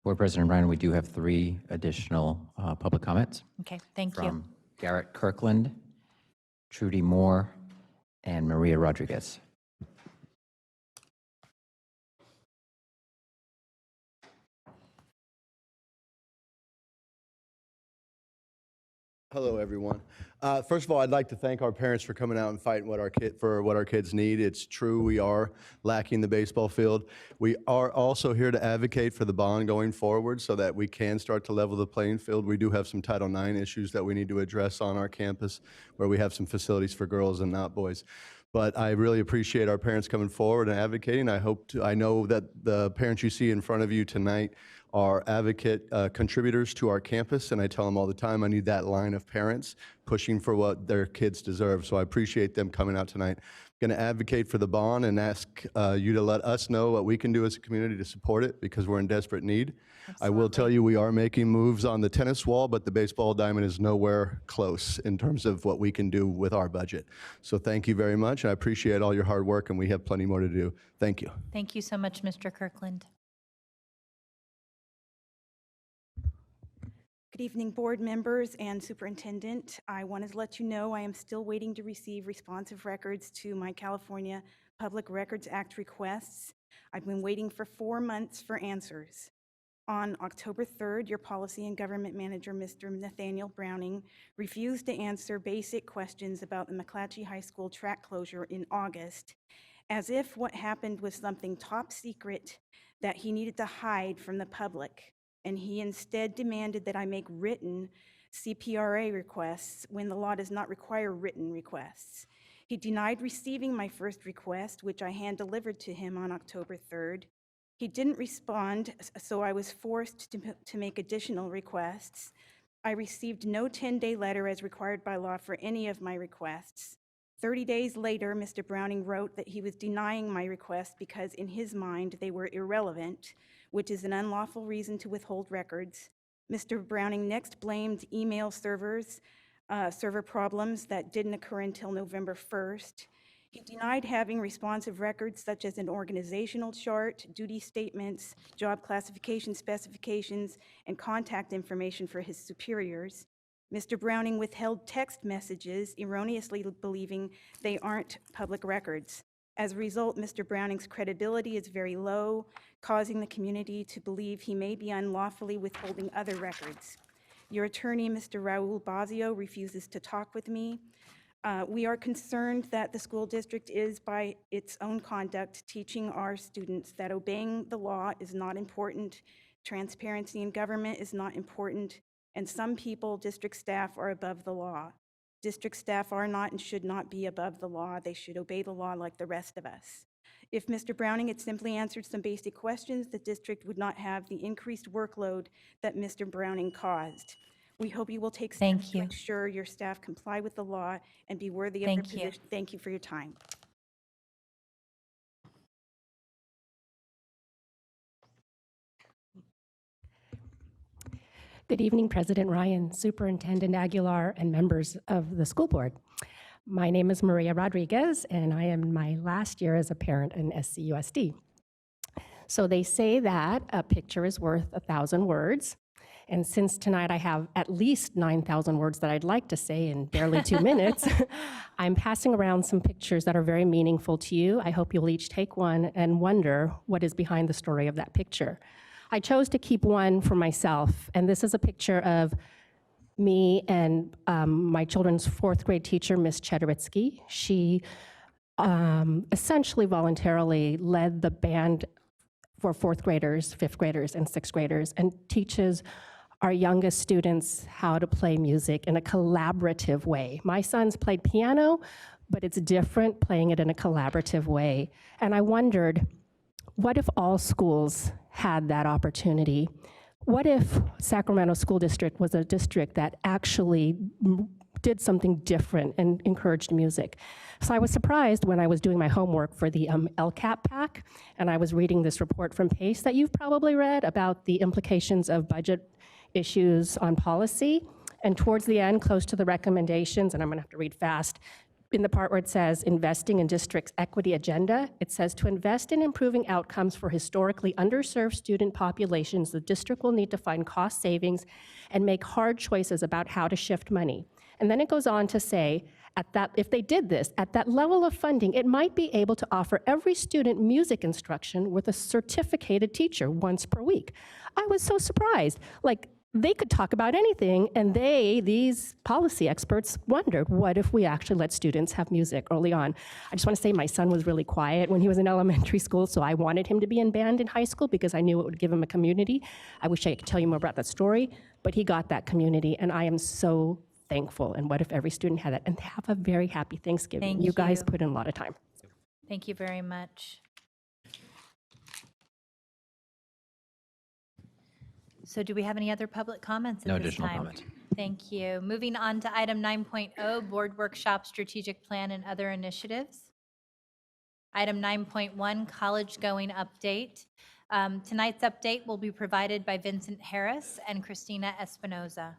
Board President Ryan, we do have 3 additional public comments. Okay, thank you. From Garrett Kirkland, Trudy Moore, and Maria Rodriguez. Hello, everyone. First of all, I'd like to thank our parents for coming out and fighting for what our kids need. It's true, we are lacking the baseball field. We are also here to advocate for the bond going forward so that we can start to level the playing field. We do have some Title IX issues that we need to address on our campus where we have some facilities for girls and not boys. But I really appreciate our parents coming forward and advocating. I know that the parents you see in front of you tonight are advocate contributors to our campus, and I tell them all the time, I need that line of parents pushing for what their kids deserve. So I appreciate them coming out tonight. I'm going to advocate for the bond and ask you to let us know what we can do as a community to support it, because we're in desperate need. I will tell you we are making moves on the tennis wall, but the baseball diamond is nowhere close in terms of what we can do with our budget. So thank you very much. I appreciate all your hard work, and we have plenty more to do. Thank you. Thank you so much, Mr. Kirkland. Good evening, board members and superintendent. I wanted to let you know I am still waiting to receive responsive records to my California Public Records Act requests. I've been waiting for 4 months for answers. On October 3rd, your policy and government manager, Mr. Nathaniel Browning, refused to answer basic questions about the McClatchy High School track closure in August, as if what happened was something top secret that he needed to hide from the public. And he instead demanded that I make written CPRA requests when the law does not require written requests. He denied receiving my first request, which I hand-delivered to him on October 3rd. He didn't respond, so I was forced to make additional requests. I received no 10-day letter as required by law for any of my requests. 30 days later, Mr. Browning wrote that he was denying my request because in his mind they were irrelevant, which is an unlawful reason to withhold records. Mr. Browning next blamed email server problems that didn't occur until November 1st. He denied having responsive records such as an organizational chart, duty statements, job classification specifications, and contact information for his superiors. Mr. Browning withheld text messages, erroneously believing they aren't public records. As a result, Mr. Browning's credibility is very low, causing the community to believe he may be unlawfully withholding other records. Your attorney, Mr. Raul Bazio, refuses to talk with me. We are concerned that the school district is, by its own conduct, teaching our students that obeying the law is not important, transparency in government is not important, and some people, district staff, are above the law. District staff are not and should not be above the law. They should obey the law like the rest of us. If Mr. Browning had simply answered some basic questions, the district would not have the increased workload that Mr. Browning caused. We hope you will take steps to ensure your staff comply with the law and be worthy of your position. Thank you for your time. Good evening, President Ryan, Superintendent Aguilar, and members of the school board. My name is Maria Rodriguez, and I am in my last year as a parent in SCUSD. So they say that a picture is worth 1,000 words, And since tonight I have at least 9,000 words that I'd like to say in barely 2 minutes, I'm passing around some pictures that are very meaningful to you. I hope you'll each take one and wonder what is behind the story of that picture. I chose to keep one for myself, and this is a picture of me and my children's 4th grade teacher, Miss Chedoritsky. She essentially voluntarily led the band for 4th graders, 5th graders, and 6th graders, and teaches our youngest students how to play music in a collaborative way. My sons played piano, but it's different playing it in a collaborative way. And I wondered, what if all schools had that opportunity? What if Sacramento School District was a district that actually did something different and encouraged music? So I was surprised when I was doing my homework for the LCAP pack, and I was reading this report from PACE that you've probably read about the implications of budget issues on policy. And towards the end, close to the recommendations, and I'm gonna have to read fast, in the part where it says investing in district's equity agenda, it says to invest in improving outcomes for historically underserved student populations, the district will need to find cost savings and make hard choices about how to shift money. And then it goes on to say, if they did this, at that level of funding, it might be able to offer every student music instruction with a certificated teacher once per week. I was so surprised. Like, they could talk about anything, and these policy experts, wondered, what if we actually let students have music early on? I just want to say my son was really quiet when he was in elementary school, so I wanted him to be in band in high school because I knew it would give him a community. I wish I could tell you more about that story, but he got that community, and I am so thankful. And what if every student had that? And have a very happy Thanksgiving. Thank You guys you. put in a lot of time. Thank you very much. So do we have any other public comments No at this additional time? comments. Thank you. Moving on to item 9.0, board workshop, strategic plan, and other initiatives. Item 9.1, college going update. Tonight's update will be provided by Vincent Harris and Christina Espinoza.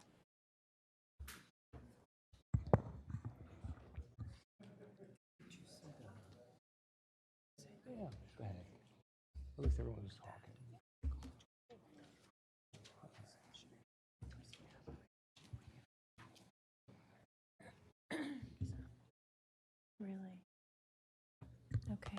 At least everyone was talking. Really? Okay.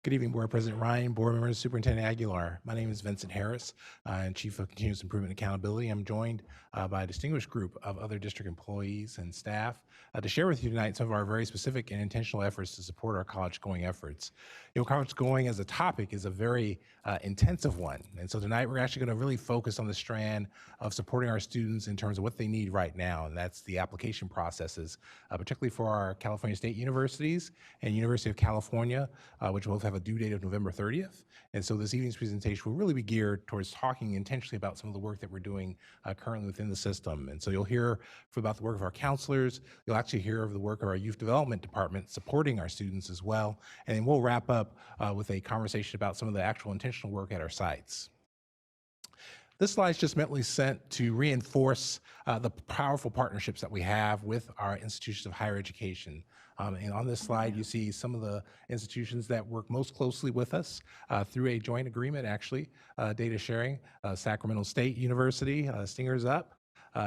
Good evening, Board President Ryan, Board members, Superintendent Aguilar. My name is Vincent Harris, and Chief of Continuous Improvement and Accountability. I'm joined by a distinguished group of other district employees and staff to share with you tonight some of our very specific and intentional efforts to support our college-going efforts. You know, college-going as a topic is a very intensive one, and so tonight we're actually going to really focus on the strand of supporting our students in terms of what they need right now, and that's the application processes, particularly for our California State Universities and University of California, which both have a due date of November 30th. And so this evening's presentation will really be geared towards talking intentionally about some of the work that we're doing currently within the system. And so you'll hear about the work of our counselors. You'll actually hear of the work of our youth development department supporting our students as well. And then we'll wrap up with a conversation about some of the actual intentional work at our sites. This slide is just mentally sent to reinforce the powerful partnerships that we have with our institutions of higher education. And on this slide, you see some of the institutions that work most closely with us through a joint agreement, actually, data sharing. Sacramento State University, Stingers Up,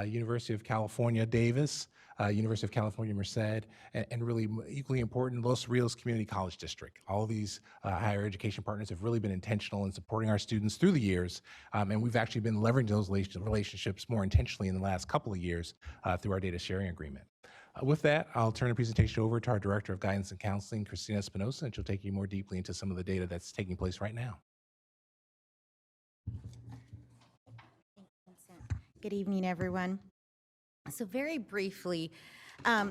University of California, Davis, University of California, Merced, and really equally important, Los Rios Community College District. All of these higher education partners have really been intentional in supporting our students through the years, and we've actually been leveraging those relationships more intentionally in the last couple of years through our data sharing agreement. With that, I'll turn the presentation over to our Director of Guidance and Counseling, Christina Espinoza, and she'll take you more deeply into some of the data that's taking place right now. Good evening, everyone. So very briefly,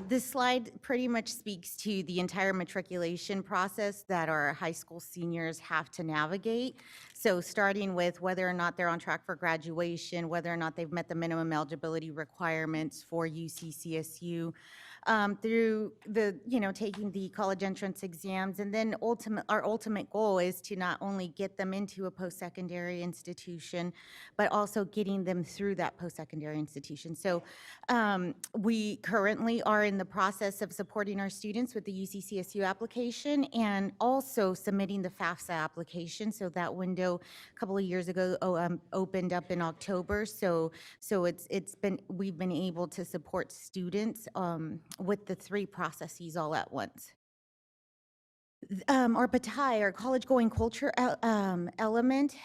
this slide pretty much speaks to the entire matriculation process that our high school seniors have to navigate. So starting with whether or not they're on track for graduation, whether or not they've met the minimum eligibility requirements for UC-CSU, through the, taking the college entrance exams. And then our ultimate goal is to not only get them into a post-secondary institution, but also getting them through that post-secondary institution. So we currently are in the process of supporting our students with the UCCSU application and also submitting the FAFSA application. So that window a couple of years ago opened up in October. So we've been able to support students with the 3 processes all at once. Our PATI, our college-going culture element,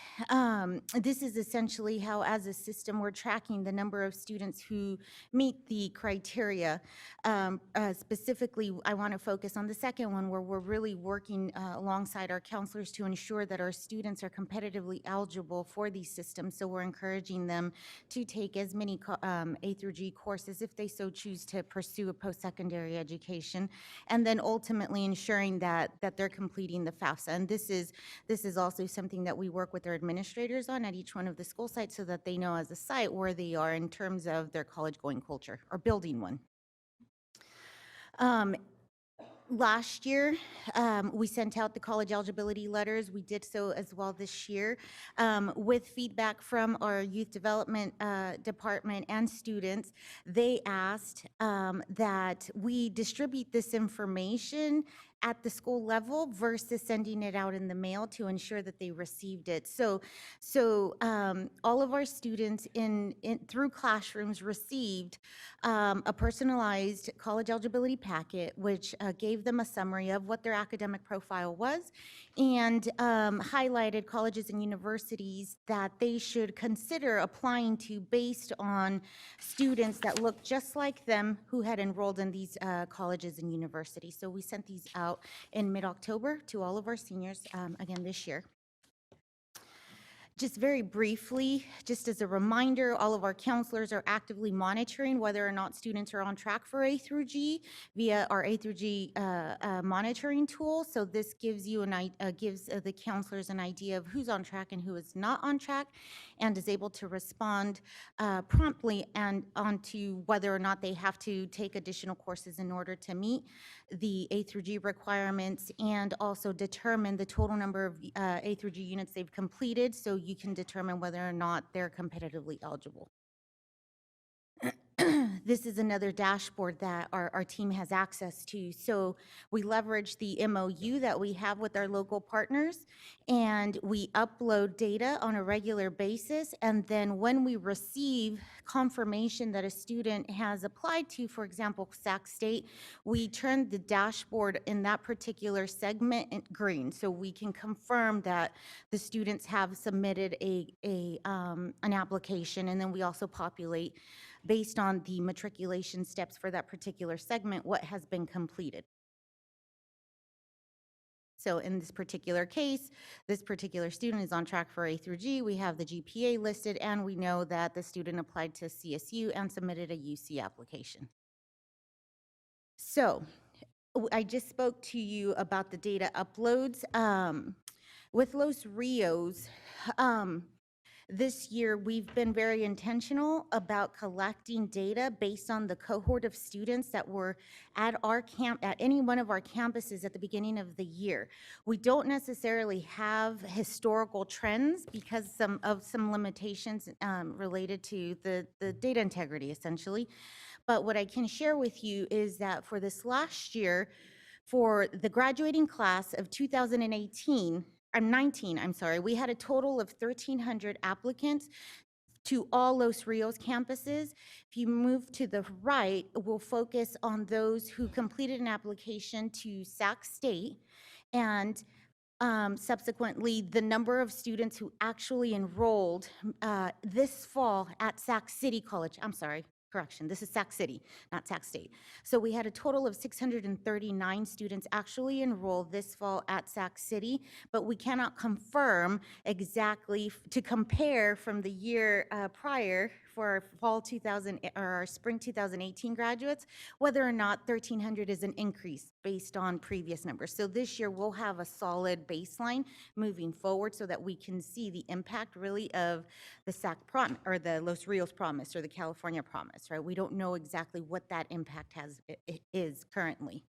this is essentially how, as a system, we're tracking the number of students who meet the criteria. Specifically, I want to focus on the second one, where we're really working alongside our counselors to ensure that our students are competitively eligible for these systems. So we're encouraging them to take as many A through G courses if they so choose to pursue a post-secondary education, and then ultimately ensuring that they're completing the FAFSA. And this is also something that we work with our administrators on at each one of the school sites so that they know as a site where they are in terms of their college-going culture or building one. Last year, we sent out the college eligibility letters. We did so as well this year with feedback from our youth development department and students. They asked that we distribute this information at the school level versus sending it out in the mail to ensure that they received it. So all of our students through classrooms received a personalized college eligibility packet, which gave them a summary of what their academic profile was and highlighted colleges and universities that they should consider applying to based on students that look just like them who had enrolled in these colleges and universities. So we sent these out in mid-October to all of our seniors again this year. Just very briefly, just as a reminder, all of our counselors are actively monitoring whether or not students are on track for A through G via our A through G monitoring tool. So this gives you gives the counselors an idea of who's on track and who is not on track, and is able to respond promptly and onto whether or not they have to take additional courses in order to meet the A through G requirements, and also determine the total number of A through G units they've completed, so you can determine whether or not they're competitively eligible. This is another dashboard that our team has access to. So we leverage the MOU that we have with our local partners, and we upload data on a regular basis. And then when we receive confirmation that a student has applied to, for example, Sac State, we turn the dashboard in that particular segment in green, so we can confirm that the students have submitted an application. And then we also populate, based on the matriculation steps for that particular segment, what has been completed. So in this particular case, this particular student is on track for A through G. We have the GPA listed, and we know that the student applied to CSU and submitted a UC application. So I just spoke to you about the data uploads. With Los Rios, this year, we've been very intentional about collecting data based on the cohort of students that were at any one of our campuses at the beginning of the year. We don't necessarily have historical trends because of some limitations related to the data integrity, essentially. But what I can share with you is that for this last year, for the graduating class of 2019, we had a total of 1,300 applicants to all Los Rios campuses. If you move to the right, we'll focus on those who completed an application to Sac State, and subsequently the number of students who actually enrolled this fall at Sac City College. Correction, this is Sac City, not Sac State. So we had a total of 639 students actually enroll this fall at Sac City, but we cannot confirm exactly to compare from the year prior for our spring 2018 graduates, whether or not 1,300 is an increase based on previous numbers. So this year we'll have a solid baseline moving forward so that we can see the impact really of the SAC or the Los Rios Promise or the California Promise. process, right? We don't know exactly what that impact is currently.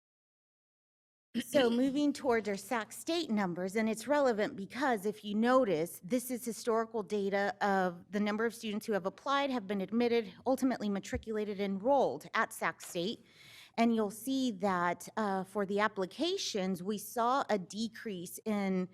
So moving towards our Sac State numbers, and it's relevant because if you notice, this is historical data of the number of students who have applied, have been admitted, ultimately matriculated, enrolled at Sac State. And you'll see that for the applications, we saw a decrease in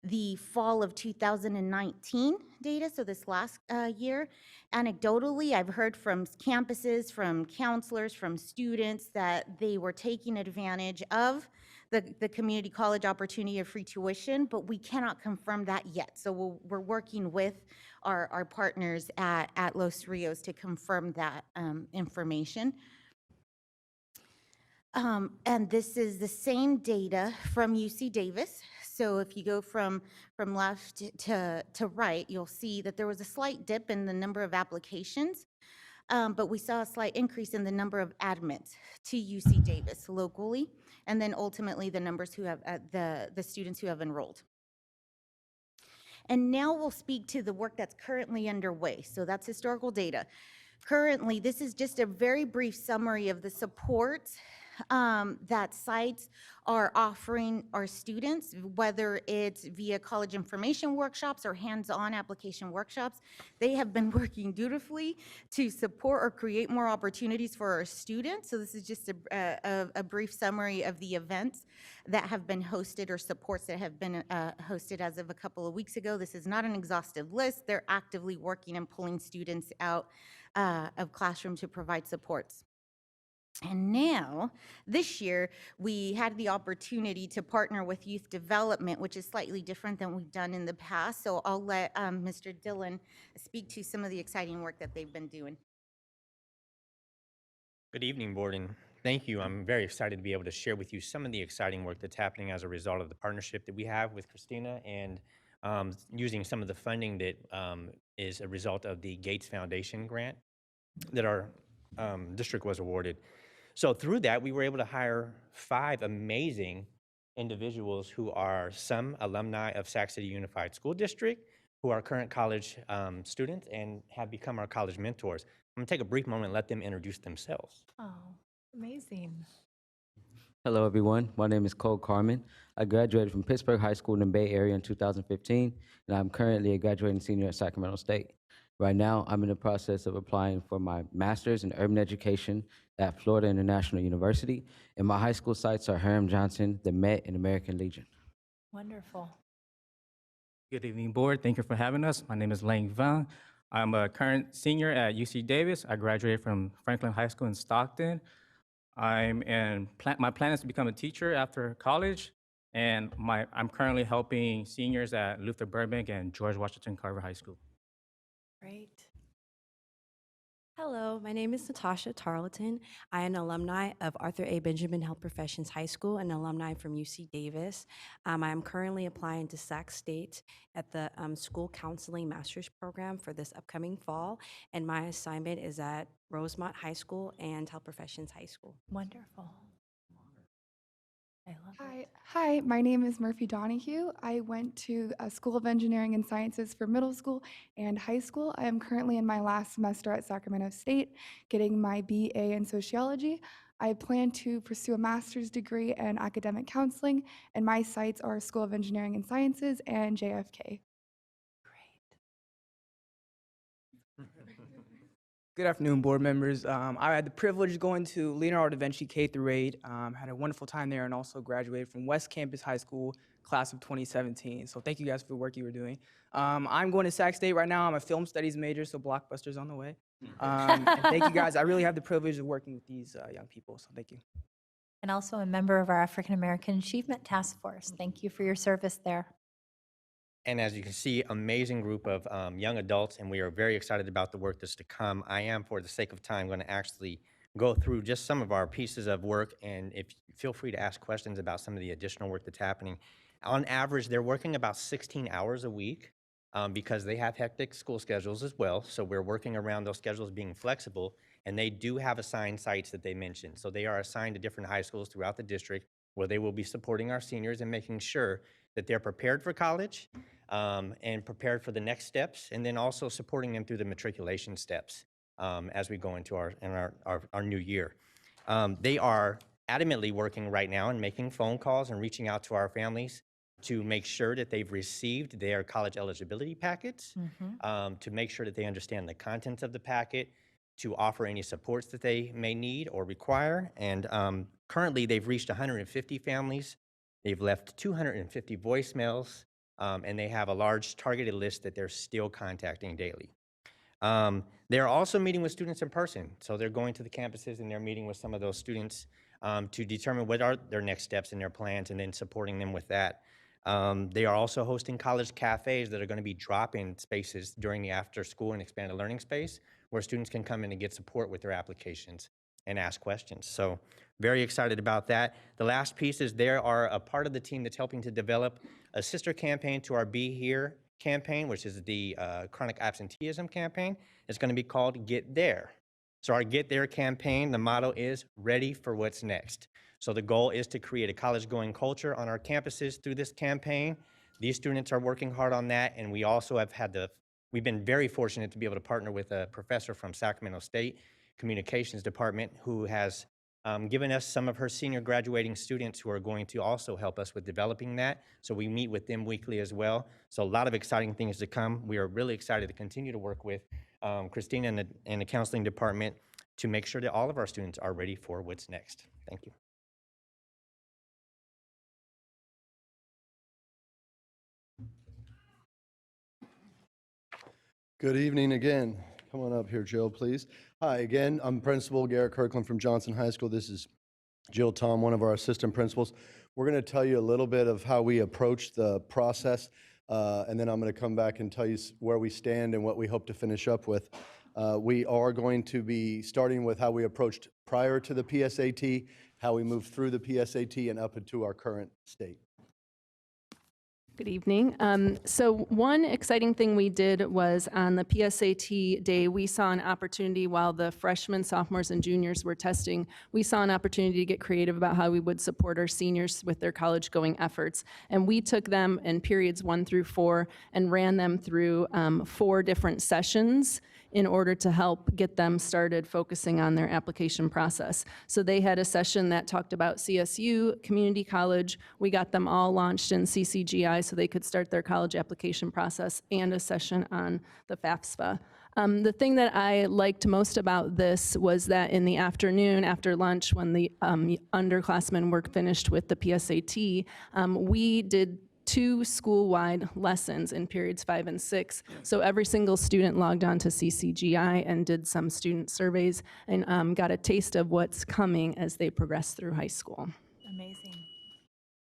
the fall of 2019 data, so this last year. Anecdotally, I've heard from campuses, from counselors, from students that they were taking advantage of the community college opportunity of free tuition, but we cannot confirm that yet. So we're working with our partners at Los Rios to confirm that information. And this is the same data from UC Davis. So if you go from left to right, you'll see that there was a slight dip in the number of applications, but we saw a slight increase in the number of admits to UC Davis locally, and then ultimately the numbers who have, the students who have enrolled. And now we'll speak to the work that's currently underway. So that's historical data. Currently, this is just a very brief summary of the supports that sites are offering our students, whether it's via college information workshops or hands-on application workshops. They have been working dutifully to support or create more opportunities for our students. So this is just a brief summary of the events that have been hosted or supports that have been hosted as of a couple of weeks ago. This is not an exhaustive list. They're actively working and pulling students out of classroom to provide supports. And now, this year, we had the opportunity to partner with youth development, which is slightly different than we've done in the past. So I'll let Mr. Dillon speak to some of the exciting work that they've been doing. Good evening, board, and thank you. I'm very excited to be able to share with you some of the exciting work that's happening as a result of the partnership that we have with Christina and using some of the funding that is a result of the Gates Foundation grant that our district was awarded. So through that, we were able to hire 5 amazing individuals who are some alumni of Sac City Unified School District, who are current college students and have become our college mentors. I'm gonna take a brief moment and let them introduce themselves. Oh, amazing. Hello, everyone. My name is Cole Carmen. I graduated from Pittsburgh High School in the Bay Area in 2015, and I'm currently a graduating senior at Sacramento State. Right now, I'm in the process of applying for my master's in urban education at Florida International University, and my high school sites are Hiram Johnson, the Met, and American Legion. Wonderful. Good evening, board. Thank you for having us. My name is Lang Vang. I'm a current senior at UC Davis. I graduated from Franklin High School in Stockton. My plan is to become a teacher after college, and I'm currently helping seniors at Luther Burbank and George Washington Carver High School. Great. Hello, my name is Natasha Tarleton. I am an alumni of Arthur A. Benjamin Health Professions High School and an alumni from UC Davis. I am currently applying to Sac State at the School Counseling Master's Program for this upcoming fall, and my assignment is at Rosemont High School and Health Professions High School. Wonderful. I love it. Hi, my name is Murphy Donahue. I went to a School of Engineering and Sciences for middle school and high school. I am currently in my last semester at Sacramento State, getting my BA in sociology. I plan to pursue a master's degree in academic counseling, and my sites are School of Engineering and Sciences and JFK. Good afternoon, board members. I had the privilege of going to Leonardo da Vinci K through 8, had a wonderful time there, and also graduated from West Campus High School, class of 2017. So thank you guys for the work you were doing. I'm going to Sac State right now. I'm a film studies major, so Blockbuster's on the way. And thank you guys. I really have the privilege of working with these young people, so thank you. And also a member of our African American Achievement Task Force. Thank you for your service there. And as you can see, amazing group of young adults, and we are very excited about the work that's to come. I am, for the sake of time, going to actually go through just some of our pieces of work, and feel free to ask questions about some of the additional work that's happening. On average, they're working about 16 hours a week because they have hectic school schedules as well. So we're working around those schedules being flexible, and they do have assigned sites that they mentioned. So they are assigned to different high schools throughout the district where they will be supporting our seniors and making sure that they're prepared for college and prepared for the next steps, and then also supporting them through the matriculation steps. as we go into our new year. They are adamantly working right now and making phone calls and reaching out to our families to make sure that they've received their college eligibility packets, to make sure that they understand the contents of the packet, to offer any supports that they may need or require. And currently, they've reached 150 families. They've left 250 voicemails, and they have a large targeted list that they're still contacting daily. They're also meeting with students in person. So they're going to the campuses and they're meeting with some of those students to determine what are their next steps and their plans, and then supporting them with that. They are also hosting college cafes that are going to be drop-in spaces during the after-school and expanded learning space, where students can come in and get support with their applications and ask questions. So very excited about that. The last piece is they are a part of the team that's helping to develop a sister campaign to our Be Here campaign, which is the chronic absenteeism campaign. It's going to be called Get There. So our Get There campaign, the motto is ready for what's next. So the goal is to create a college-going culture on our campuses through this campaign. These students are working hard on that, and we also have we've been very fortunate to be able to partner with a professor from Sacramento State Communications Department who has given us some of her senior graduating students who are going to also help us with developing that. So we meet with them weekly as well. So a lot of exciting things to come. We are really excited to continue to work with Christina and the counseling department to make sure that all of our students are ready for what's next. Thank you. Good evening again. Come on up here, Jill, please. Hi again. I'm Principal Garrett Kirkland from Johnson High School. This is Jill Tom, one of our assistant principals. We're going to tell you a little bit of how we approach the process, and then I'm going to come back and tell you where we stand and what we hope to finish up with. We are going to be starting with how we approached prior to the PSAT, how we moved through the PSAT, and up into our current state. Good evening. So one exciting thing we did was on the PSAT day, we saw an opportunity while the freshmen, sophomores, and juniors were testing. We saw an opportunity to get creative about how we would support our seniors with their college-going efforts. And we took them in periods 1 through 4 and ran them through 4 different sessions in order to help get them started focusing on their application process. So they had a session that talked about CSU, community college. We got them all launched in CCGI so they could start their college application process, and a session on the FAFSA. The thing that I liked most about this was that in the afternoon, after lunch, when the underclassmen were finished with the PSAT, we did 2 school-wide lessons in periods 5 and 6. So every single student logged on to CCGI and did some student surveys and got a taste of what's coming as they progress through high school. Amazing.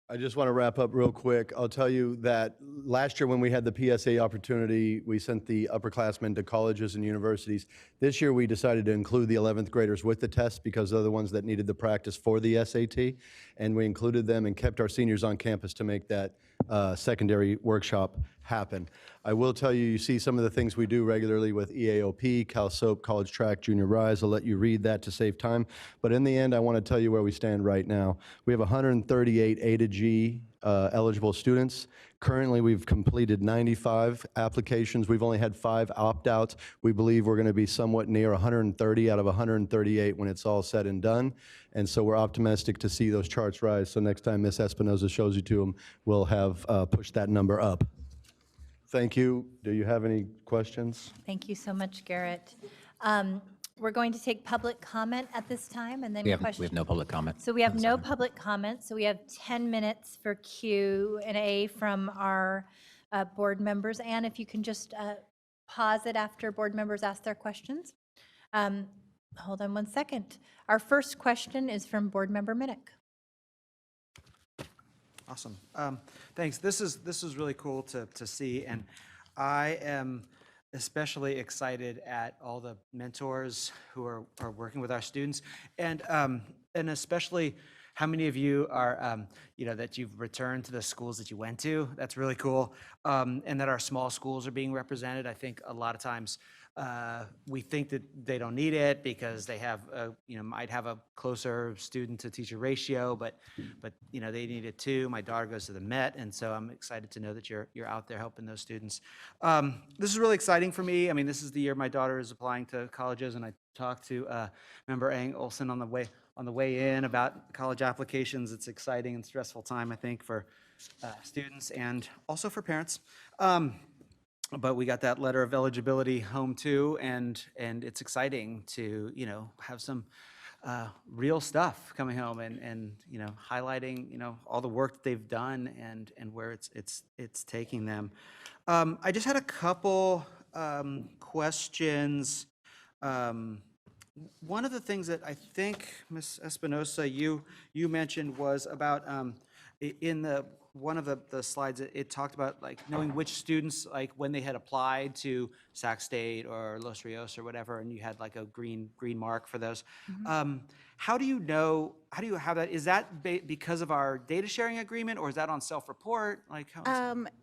I just want to wrap up real quick. I'll tell you that last year when we had the PSA opportunity, we sent the upperclassmen to colleges and universities. This year we decided to include the 11th graders with the test because they're the ones that needed the practice for the SAT. And we included them and kept our seniors on campus to make that secondary workshop happen. I will tell you, you see some of the things we do regularly with EAOP, CalSOAP, College Track, Junior Rise. I'll let you read that to save time. But in the end, I want to tell you where we stand right now. We have 138 A to G eligible students. Currently, we've completed 95 applications. We've only had 5 opt-outs. We believe we're going to be somewhat near 130 out of 138 when it's all said and done. And so we're optimistic to see those charts rise. So next time Ms. Espinoza shows you to them, we'll have pushed that number up. Thank you. Do you have any questions? Thank you so much, Garrett. We're going to take public comment at this time, and then We have questions. no public comment. So we have no public comment, so we have 10 minutes for Q&A from our board members. And if you can just pause it after board members ask their questions. Hold on one second. Our first question is from board member Minnick. Awesome. Thanks. This is really cool to see, and I am especially excited at all the mentors who are working with our students, and especially how many of you are, that you've returned to the schools that you went to? That's really cool. And that our small schools are being represented. I think a lot of times we think that they don't need it because they have, might have a closer student to teacher ratio, but they need it too. My daughter goes to the Met, and so I'm excited to know that you're out there helping those students. This is really exciting for me. I mean, this is the year my daughter is applying to colleges, and I talked to Member Ang Olson on the way in about college applications. It's exciting and stressful time, I think, for students and also for parents. But we got that letter of eligibility home too, and it's exciting to have some real stuff coming home and highlighting all the work that they've done and where it's taking them. I just had a couple questions. One of the things that I think Ms. Espinosa you mentioned was about in one of the slides, it talked about like knowing which students, like when they had applied to Sac State or Los Rios or whatever, and you had like a green mark for those. How do you have that? Is that because of our data sharing agreement, or is that on self-report? Like,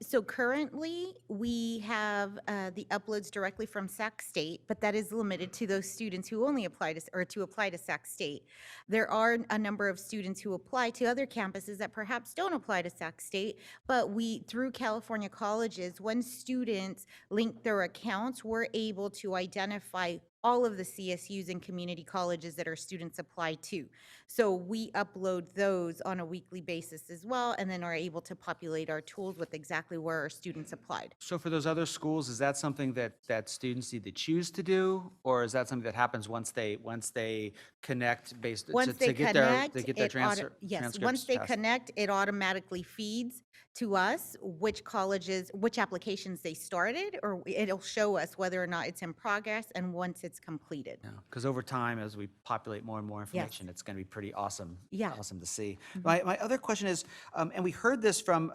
So currently, we have the uploads directly from Sac State, but that is limited to those students who only apply to Sac State. There are a number of students who apply to other campuses that perhaps don't apply to Sac State, but through California colleges, when students link their accounts, we're able to identify all of the CSUs and community colleges that our students apply to. So we upload those on a weekly basis as well, and then are able to populate our tools with exactly where our students applied. so for those other schools, is that something that students need to choose to do, or is that something that happens once they connect based Once to they get connect, their yes, transcripts once they passed? connect, it automatically feeds to us which colleges, which applications they started, or it'll show us whether or not it's in progress and once it's completed. Because over time, as we populate more and more information, it's going to be pretty awesome. Yeah. Awesome to see. My other question is, and we heard this from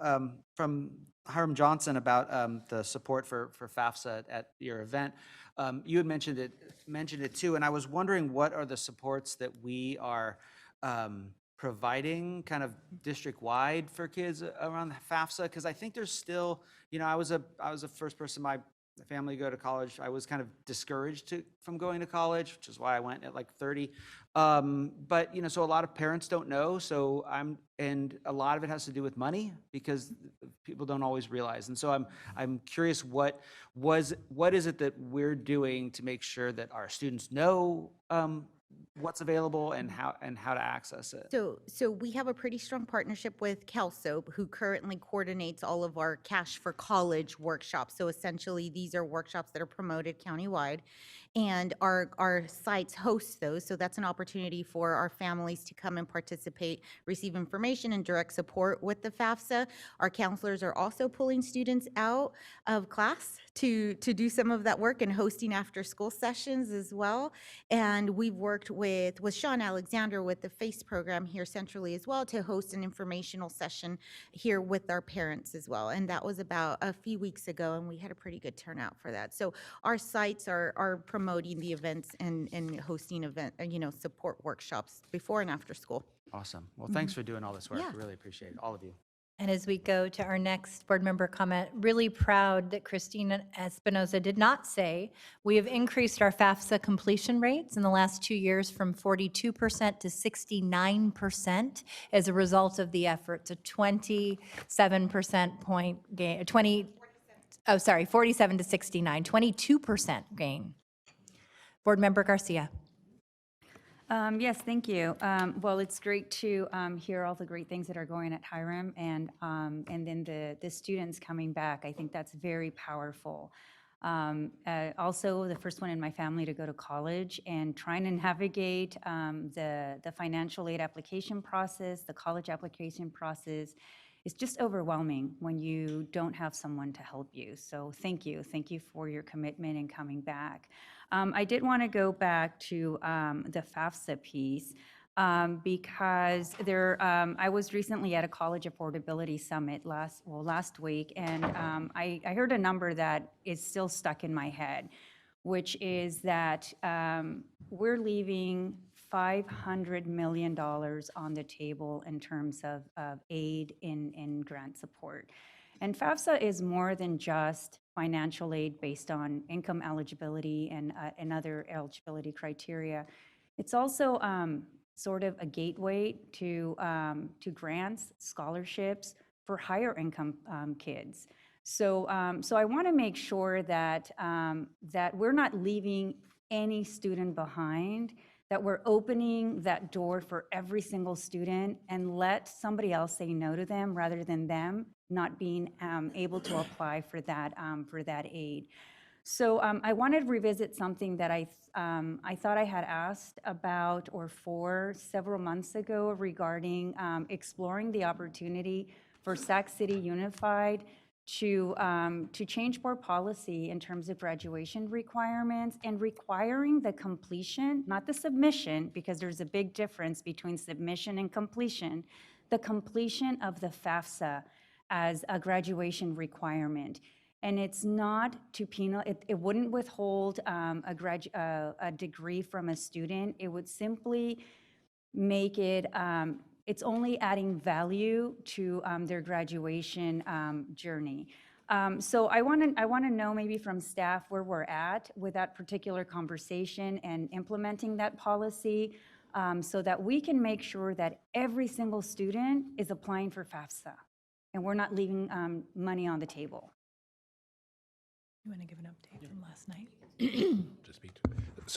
Hiram Johnson about the support for FAFSA at your event. You had mentioned it too, and I was wondering what are the supports that we are providing kind of district-wide for kids around FAFSA? Because I think there's still, I was the first person in my family to go to college. I was kind of discouraged from going to college, which is why I went at like 30. But so a lot of parents don't know. So and a lot of it has to do with money because people don't always realize. And so I'm curious what is it that we're doing to make sure that our students know what's available and how to access it. So we have a pretty strong partnership with CalSoap, who currently coordinates all of our Cash for College workshops. So essentially, these are workshops that are promoted countywide, and our sites host those. So that's an opportunity for our families to come and participate, receive information and direct support with the FAFSA. Our counselors are also pulling students out of class to do some of that work and hosting after school sessions as well. And we've worked with Sean Alexander with the FACE program here centrally as well to host an informational session here with our parents as well. And that was about a few weeks ago, and we had a pretty good turnout for that. So our sites are promoting the events and hosting support workshops before and after school. Awesome. Well, thanks for doing all this work. Yeah. I really appreciate it, all of you. And as we go to our next board member comment, really proud that Christina Espinosa did not say, we have increased our FAFSA completion rates in the last 2 years from 42% to 69% as a result of the effort, to 27% point gain, 47 to 69, 22% gain. Board Member Garcia. Yes, thank you. Well, it's great to hear all the great things that are going at Hiram, and then the students coming back. I think that's very powerful. Also, the first one in my family to go to college, and trying to navigate the financial aid application process, the college application process, is just overwhelming when you don't have someone to help you. So thank you for your commitment and coming back. I did want to go back to the FAFSA piece because I was recently at a college affordability summit last week, and I heard a number that is still stuck in my head, which is that we're leaving $500 million on the table in terms of aid in grant support. And FAFSA is more than just financial aid based on income eligibility and other eligibility criteria. It's also sort of a gateway to grants, scholarships for higher income kids. So I want to make sure that that we're not leaving any student behind, that we're opening that door for every single student and let somebody else say no to them rather than them not being able to apply for that aid. So I wanted to revisit something that I thought I had asked about or for several months ago regarding exploring the opportunity for Sac City Unified to change board policy in terms of graduation requirements and requiring the completion, not the submission, because there's a big difference between submission and completion, the completion of the FAFSA as a graduation requirement. And it's not to it wouldn't withhold a degree from a student. It would simply make it, it's only adding value to their graduation journey. So I want to know maybe from staff where we're at with that particular conversation and implementing that policy so that we can make sure that every single student is applying for FAFSA and we're not leaving money on the table. You want to give an update from last night? To speak to.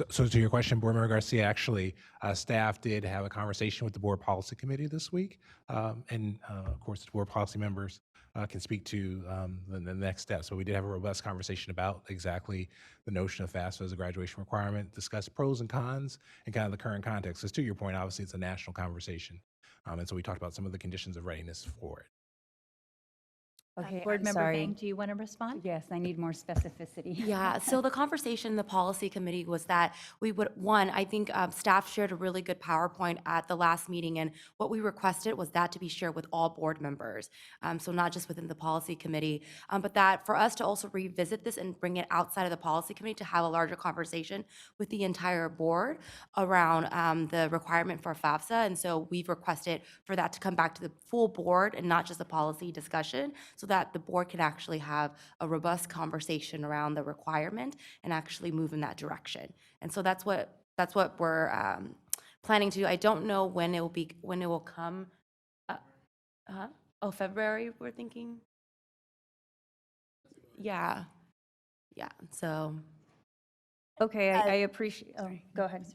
So to your question, Board Member Garcia, actually, staff did have a conversation with the Board Policy Committee this week. And of course, the Board Policy members can speak to the next steps. So we did have a robust conversation about exactly the notion of FAFSA as a graduation requirement, discuss pros and cons and kind of the current context. Because to your point, obviously, it's a national conversation. And so we talked about some of the conditions of readiness for it. Okay, Board I'm Member sorry. Vang, do you want to respond? Yes, I need more specificity. Yeah, so the conversation in the policy committee was that we would, one, I think staff shared a really good PowerPoint at the last meeting, and what we requested was that to be shared with all board members. So not just within the policy committee, but that for us to also revisit this and bring it outside of the policy committee to have a larger conversation with the entire board around the requirement for FAFSA. And so we've requested for that to come back to the full board and not just a policy discussion, so that the board can actually have a robust conversation around the requirement and actually move in that direction. And so that's what we're planning to do. I don't know when it will come. Oh, February, we're thinking? Yeah. Yeah, so. Okay, I appreciate, go ahead.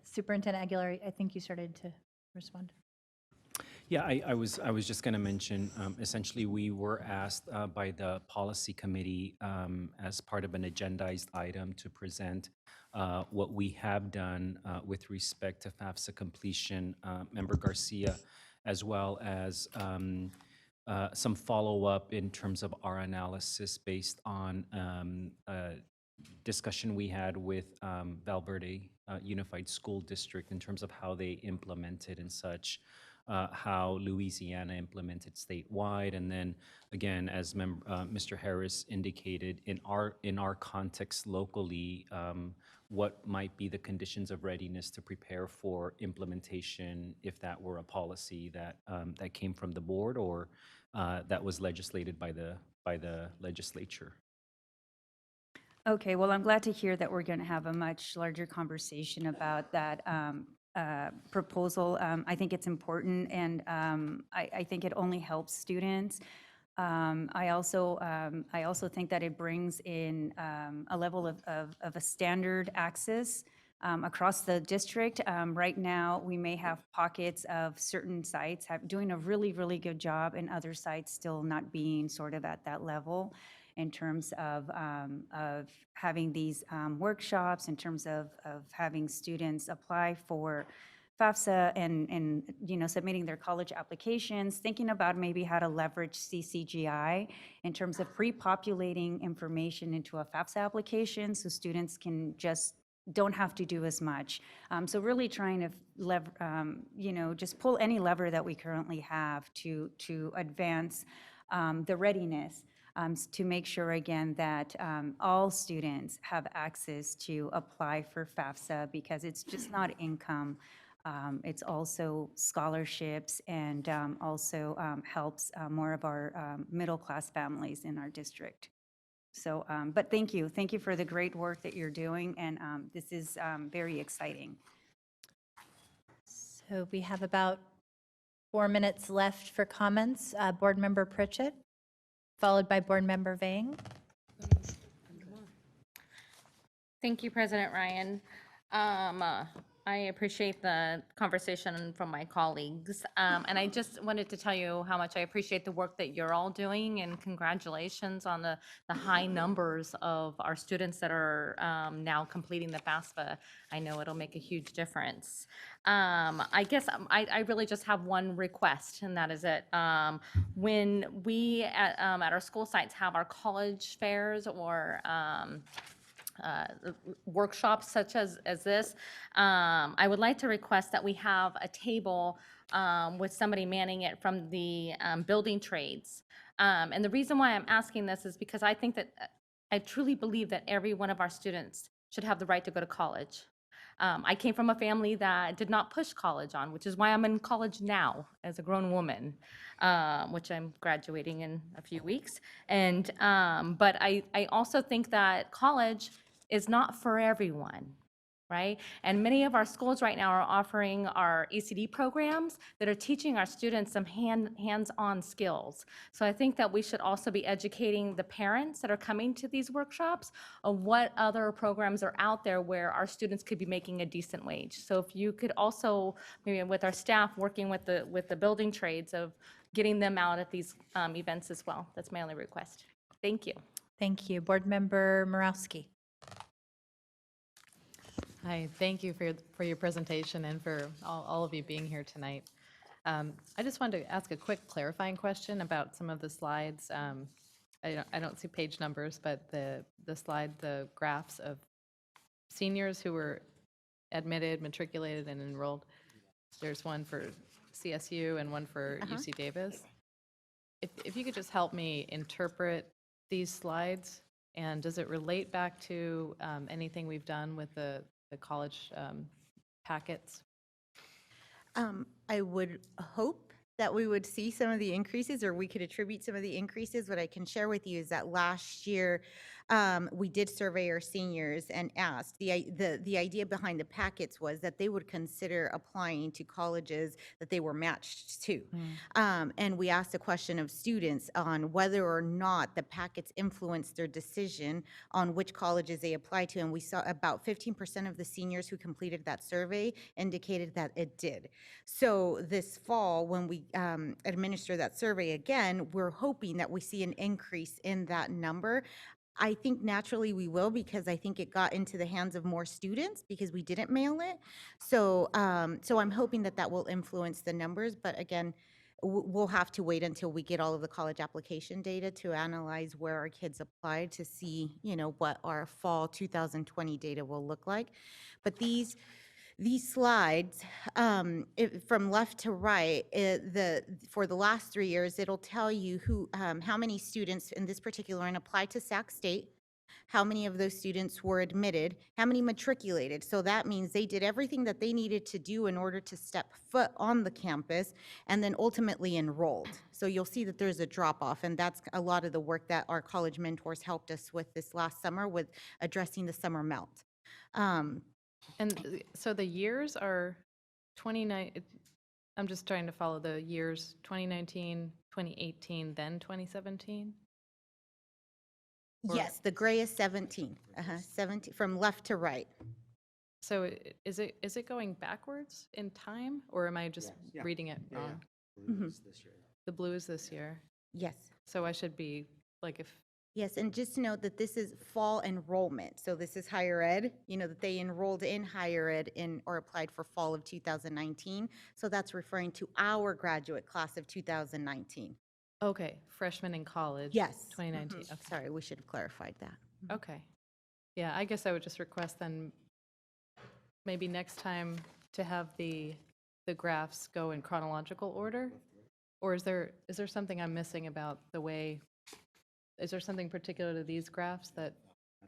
Superintendent Aguilar, I think you started to respond. Yeah, I was just going to mention, essentially, we were asked by the policy committee as part of an agendized item to present what we have done with respect to FAFSA completion, Member Garcia, as well as some follow-up in terms of our analysis based on discussion we had with Valverde Unified School District in terms of how they implemented and such. How Louisiana implemented statewide, and then again, as Mr. Harris indicated, in our context locally, what might be the conditions of readiness to prepare for implementation if that were a policy that that came from the board or that was legislated by the legislature. Okay, well, I'm glad to hear that we're going to have a much larger conversation about that proposal. I think it's important, and I think it only helps students. I also think that it brings in a level of a standard access across the district. Right now, we may have pockets of certain sites doing a really, really good job, and other sites still not being sort of at that level in terms of having these workshops, in terms of having students apply for FAFSA and submitting their college applications, thinking about maybe how to leverage CCGI in terms of pre-populating information into a FAFSA application so students can don't have to do as much. So really trying to just pull any lever that we currently have to advance the readiness. To make sure, again, that all students have access to apply for FAFSA, because it's just not income It's also scholarships and also helps more of our middle-class families in our district. So, but thank you. Thank you for the great work that you're doing, and this is very exciting. So we have about 4 minutes left for comments. Board Member Pritchett, followed by Board Member Vang. Thank you, President Ryan. I appreciate the conversation from my colleagues. And I just wanted to tell you how much I appreciate the work that you're all doing, and congratulations on the high numbers of our students that are now completing the FAFSA. I know it'll make a huge difference. I guess I really just have one request, and that is it. When we at our school sites have our college fairs or workshops such as this, I would like to request that we have a table with somebody manning it from the building trades. And the reason why I'm asking this is because I think that I truly believe that every one of our students should have the right to go to college. I came from a family that did not push college on, which is why I'm in college now as a grown woman, which I'm graduating in a few weeks. And but I also think that college is not for everyone, right? And many of our schools right now are offering our ECD programs that are teaching our students some hands-on skills. So I think that we should also be educating the parents that are coming to these workshops of what other programs are out there where our students could be making a decent wage. So if you could also, maybe with our staff, working with the building trades of getting them out at these events as well. That's my only request. Thank you. Thank you. Board Member Morawski. Hi, thank you for your presentation and for all of you being here tonight. I just wanted to ask a quick clarifying question about some of the slides. I don't see page numbers, but the slide, the graphs of seniors who were admitted, matriculated, and enrolled. There's one for CSU and one for UC Davis. If you could just help me interpret these slides, and does it relate back to anything we've done with the college packets? I would hope that we would see some of the increases, or we could attribute some of the increases. What I can share with you is that last year, we did survey our seniors and asked, the idea behind the packets was that they would consider applying to colleges that they were matched to. And we asked a question of students on whether or not the packets influenced their decision on which colleges they apply to. And we saw about 15% of the seniors who completed that survey indicated that it did. So this fall, when we administer that survey again, we're hoping that we see an increase in that number. I think naturally we will, because I think it got into the hands of more students because we didn't mail it. So, so I'm hoping that that will influence the numbers. But again, we'll have to wait until we get all of the college application data to analyze where our kids applied to see, you know, what our fall 2020 data will look like. But these slides, from left to right, for the last 3 years, it'll tell you who, how many students in this particular one applied to Sac State, how many of those students were admitted, how many matriculated. So that means they did everything that they needed to do in order to step foot on the campus, and then ultimately enrolled. So you'll see that there's a drop off, and that's a lot of the work that our college mentors helped us with this last summer with addressing the summer melt. And so the years are 29, I'm just trying to follow the years, 2019, 2018, then 2017? Yes, the gray is 17, 17 from left to right. So is it going backwards in time, or am I just reading it wrong? The blue is this year? Yes. So I should be, like, if... Yes, and just note that this is fall enrollment. So this is higher ed, you know, that they enrolled in higher ed or applied for fall of 2019. So that's referring to our graduate class of 2019. Okay, freshman in college. Yes. 2019. Okay. Sorry, we should have clarified that. Okay. Yeah, I guess I would just request then maybe next time to have the graphs go in chronological order? Or is there something I'm missing about the way, is there something particular to these graphs that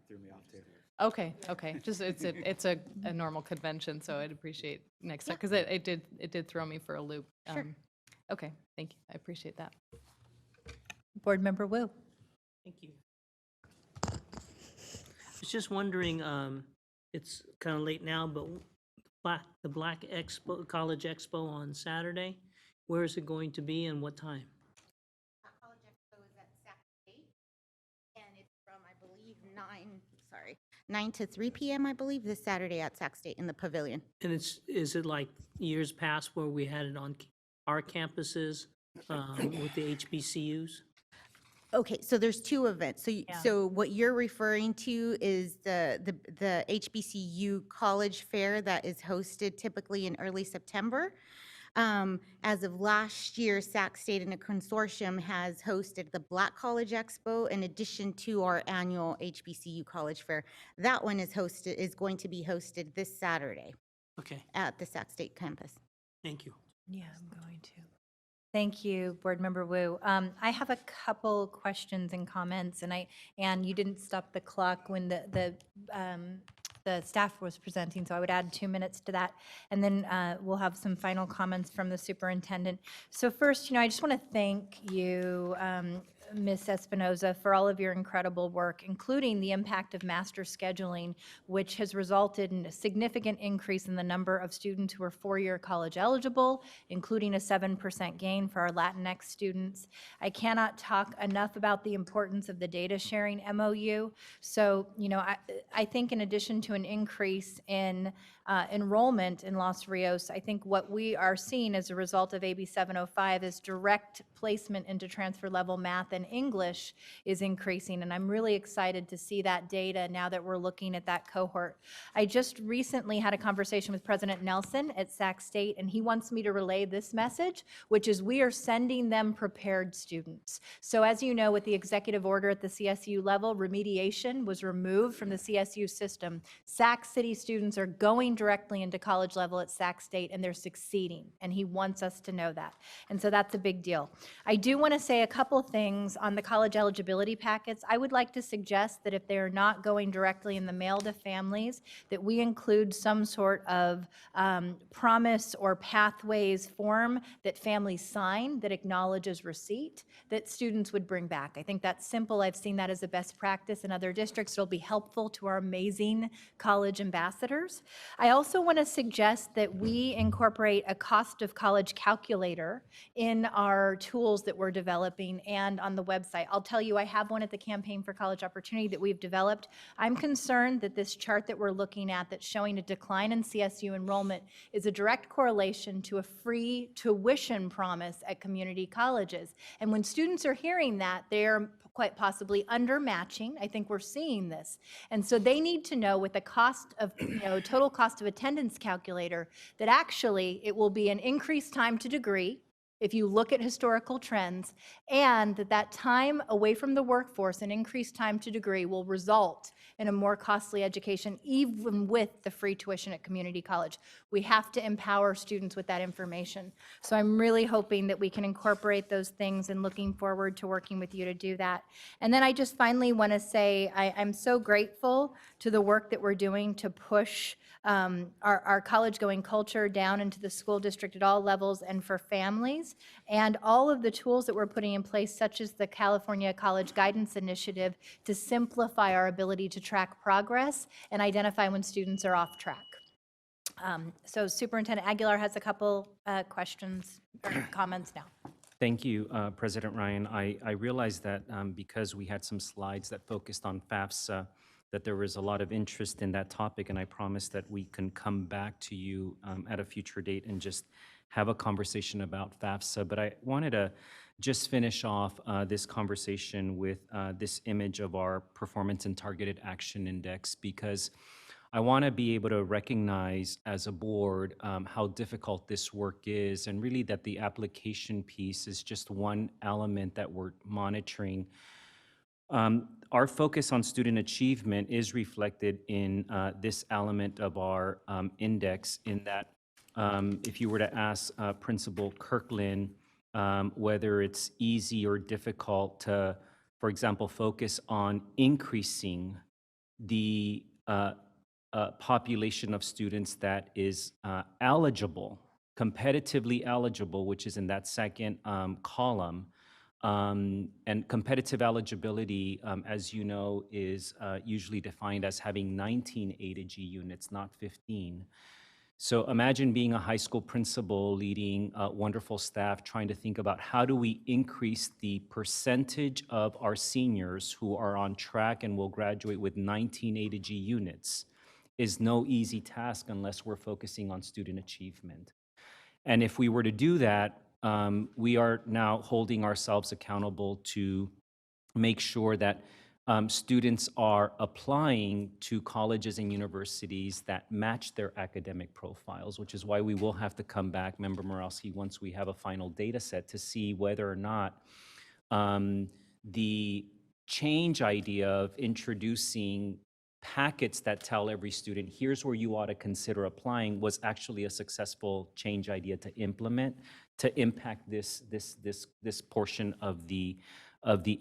threw me off too. Okay, okay. Just it's a normal convention, so I'd appreciate next time because it did throw me for a loop. Sure. Okay, thank you. I appreciate that. Board Member Wu. Thank you. I was just wondering, it's kind of late now, but the Black Expo, College Expo on Saturday, where is it going to be and what time? College Expo is at Sac State, and it's from, I believe, 9 to 3 p.m., I believe, this Saturday at Sac State in the pavilion. And is it like years past where we had it on our campuses with the HBCUs? Okay, so there's two events. So what you're referring to is the HBCU College Fair that is hosted typically in early September. As of last year, Sac State and a consortium has hosted the Black College Expo in addition to our annual HBCU College Fair. That one is going to be hosted this Saturday. Okay. At the Sac State campus. Thank you. Yeah, I'm going to. Thank you, Board Member Wu. I have a couple questions and comments, and you didn't stop the clock when the staff was presenting, so I would add 2 minutes to that, and then we'll have some final comments from the superintendent. So first, I just want to thank you, Ms. Espinoza, for all of your incredible work, including the impact of master scheduling, which has resulted in a significant increase in the number of students who are four-year college eligible, including a 7% gain for our Latinx students. I cannot talk enough about the importance of the data sharing MOU. So, I think in addition to an increase in enrollment in Los Rios, I think what we are seeing as a result of AB 705 is direct placement into transfer level math and English is increasing, and I'm really excited to see that data now that we're looking at that cohort. I just recently had a conversation with President Nelson at Sac State, and he wants me to relay this message, which is we are sending them prepared students. So as you know, with the executive order at the CSU level, remediation was removed from the CSU system. Sac City students are going directly into college level at Sac State, and they're succeeding, and he wants us to know that. And so that's a big deal. I do want to say a couple things on the college eligibility packets. I would like to suggest that if they are not going directly in the mail to families, that we include some sort of promise or pathways form that families sign that acknowledges receipt that students would bring back. I think that's simple. I've seen that as a best practice in other districts. It'll be helpful to our amazing college ambassadors. I also want to suggest that we incorporate a cost of college calculator in our tools that we're developing and on the website. I'll tell you, I have one at the Campaign for College Opportunity that we've developed. I'm concerned that this chart that we're looking at that's showing a decline in CSU enrollment is a direct correlation to a free tuition promise at community colleges. And when students are hearing that, they're quite possibly undermatching. I think we're seeing this. And so they need to know with the cost of, total cost of attendance calculator, that actually it will be an increased time to degree, if you look at historical trends, and that time away from the workforce and increased time to degree will result in a more costly education, even with the free tuition at community college. We have to empower students with that information. So I'm really hoping that we can incorporate those things and looking forward to working with you to do that. And then I just finally want to say I'm so grateful to the work that we're doing to push our college-going culture down into the school district at all levels and for families, and all of the tools that we're putting in place, such as the California College Guidance Initiative, to simplify our ability to track progress and identify when students are off track. So Superintendent Aguilar has a couple questions or comments now. Thank you, President Ryan. I realized that because we had some slides that focused on FAFSA, that there was a lot of interest in that topic, and I promised that we can come back to you at a future date and just have a conversation about FAFSA. But I wanted to just finish off this conversation with this image of our Performance and Targeted Action Index, because I want to be able to recognize as a board how difficult this work is, and really that the application piece is just one element that we're monitoring. Our focus on student achievement is reflected in this element of our index, in that if you were to ask Principal Kirkland whether it's easy or difficult to, for example, focus on increasing the population of students that is eligible, competitively eligible, which is in that second column. And competitive eligibility, as you know, is usually defined as having 19 A to G units, not 15. So imagine being a high school principal leading wonderful staff trying to think about how do we increase the percentage of our seniors who are on track and will graduate with 19 A to G units is no easy task unless we're focusing on student achievement. And if we were to do that, we are now holding ourselves accountable to make sure that students are applying to colleges and universities that match their academic profiles, which is why we will have to come back, Member Morowski, once we have a final data set to see whether or not the change idea of introducing packets that tell every student, here's where you ought to consider applying, was actually a successful change idea to implement, to impact this portion of the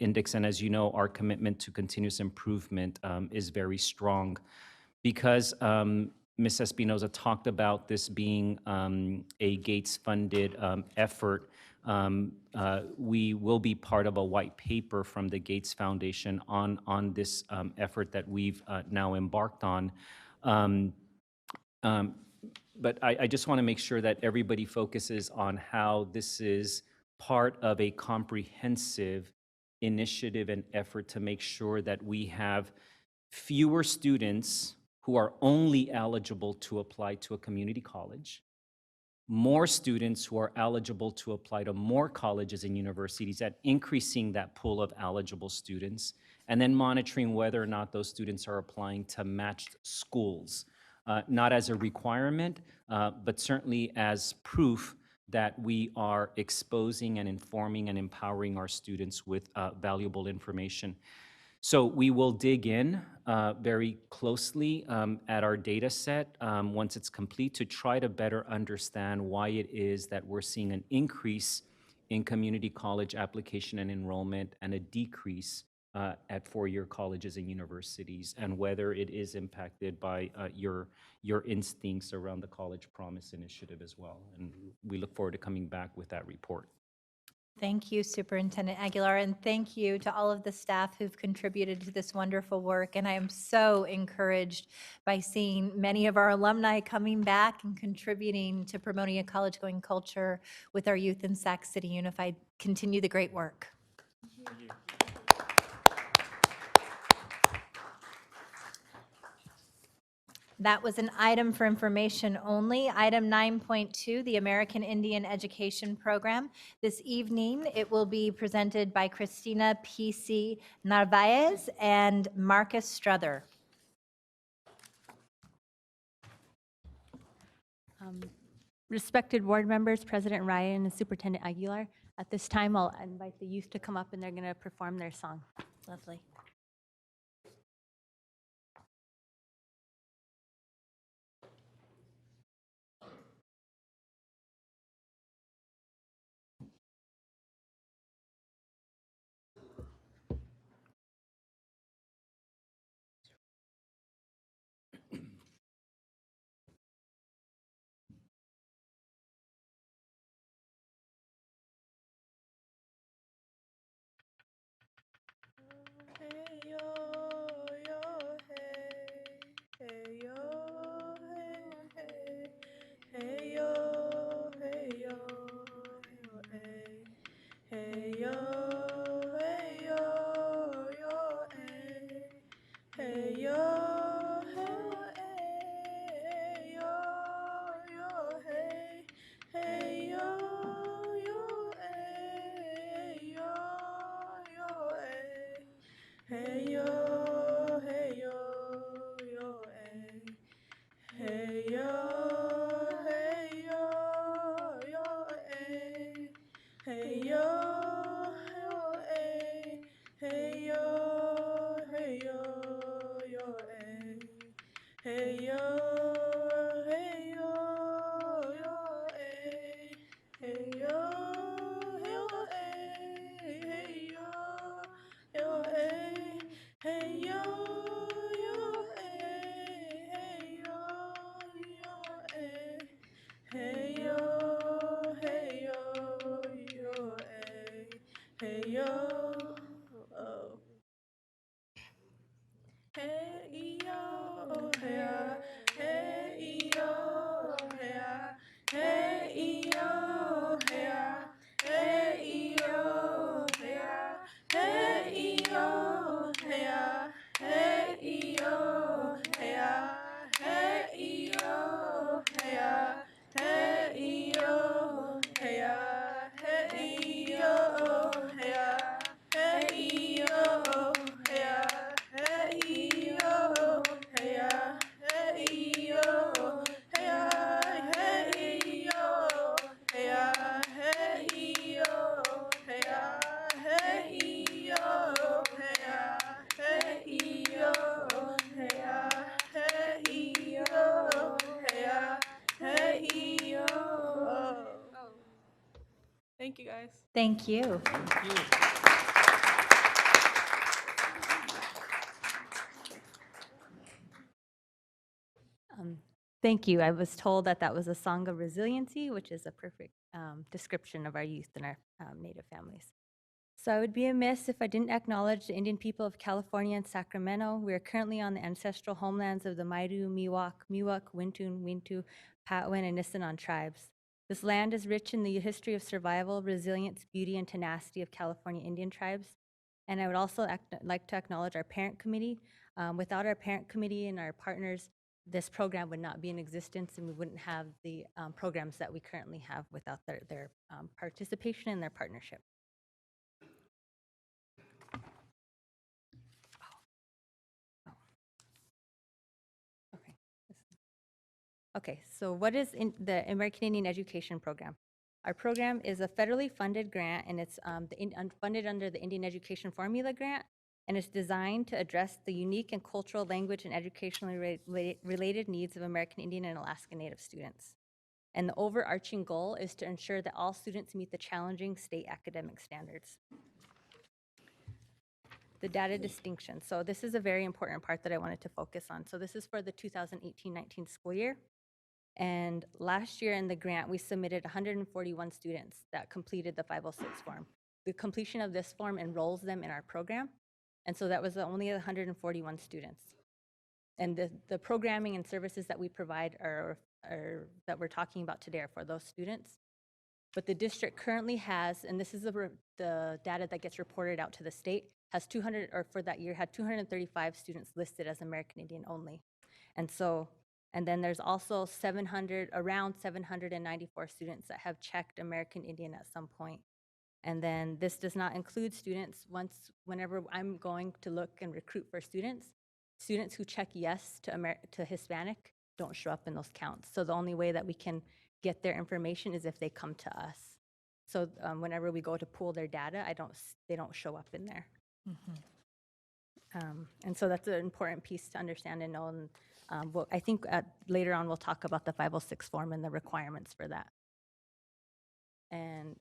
index. And as you know, our commitment to continuous improvement is very strong. Because Ms. Espinoza talked about this being a Gates-funded effort, we will be part of a white paper from the Gates Foundation on this effort that we've now embarked on. But I just want to make sure that everybody focuses on how this is part of a comprehensive initiative and effort to make sure that we have fewer students who are only eligible to apply to a community college, more students who are eligible to apply to more colleges and universities, at increasing that pool of eligible students, and then monitoring whether or not those students are applying to matched schools, not as a requirement, but certainly as proof that we are exposing and informing and empowering our students with valuable information. So we will dig in very closely at our data set once it's complete to try to better understand why it is that we're seeing an increase in community college application and enrollment and a decrease at four-year colleges and universities, and whether it is impacted by your instincts around the College Promise Initiative as well. And we look forward to coming back with that report. Thank you, Superintendent Aguilar, and thank you to all of the staff who've contributed to this wonderful work. And I am so encouraged by seeing many of our alumni coming back and contributing to promoting a college-going culture with our youth in Sac City Unified. Continue the great work. Thank you. That was an item for information only. Item 9.2, the American Indian Education Program. This evening, it will be presented by Christina P.C. Narvaez and Marcus Struther. Respected board members, President Ryan and Superintendent Aguilar, at this time I'll invite the youth to come up and they're going to perform their song. Lovely. Thank you, guys. Thank you. Thank you. I was told that that was a song of resiliency, which is a perfect description of our youth and our Native families. So I would be amiss if I didn't acknowledge the Indian people of California and Sacramento. We are currently on the ancestral homelands of the Maidu, Miwok, Wintun, Wintu, Patwin, and Nisenan tribes. This land is rich in the history of survival, resilience, beauty, and tenacity of California Indian tribes. And I would also like to acknowledge our parent committee. Without our parent committee and our partners, this program would not be in existence, and we wouldn't have the programs that we currently have without their participation and their partnership. Okay, so what is the American Indian Education Program? Our program is a federally funded grant, and it's funded under the Indian Education Formula Grant, and it's designed to address the unique and cultural, language, and educationally related needs of American Indian and Alaska Native students. And the overarching goal is to ensure that all students meet the challenging state academic standards. The data distinction. So this is a very important part that I wanted to focus on. So this is for the 2018-19 school year. And last year in the grant, we submitted 141 students that completed the 506 form. The completion of this form enrolls them in our program. And so that was only 141 students. And the programming and services that we provide are that we're talking about today are for those students. But the district currently has, and this is the data that gets reported out to the state, has 200, or for that year, had 235 students listed as American Indian only. And then there's also around 794 students that have checked American Indian at some point. And then this does not include students whenever I'm going to look and recruit for students who check yes to Hispanic don't show up in those counts. So the only way that we can get their information is if they come to us. So whenever we go to pull their data, they don't show up in there. And so that's an important piece to understand and know. And I think later on we'll talk about the 506 form and the requirements for that. And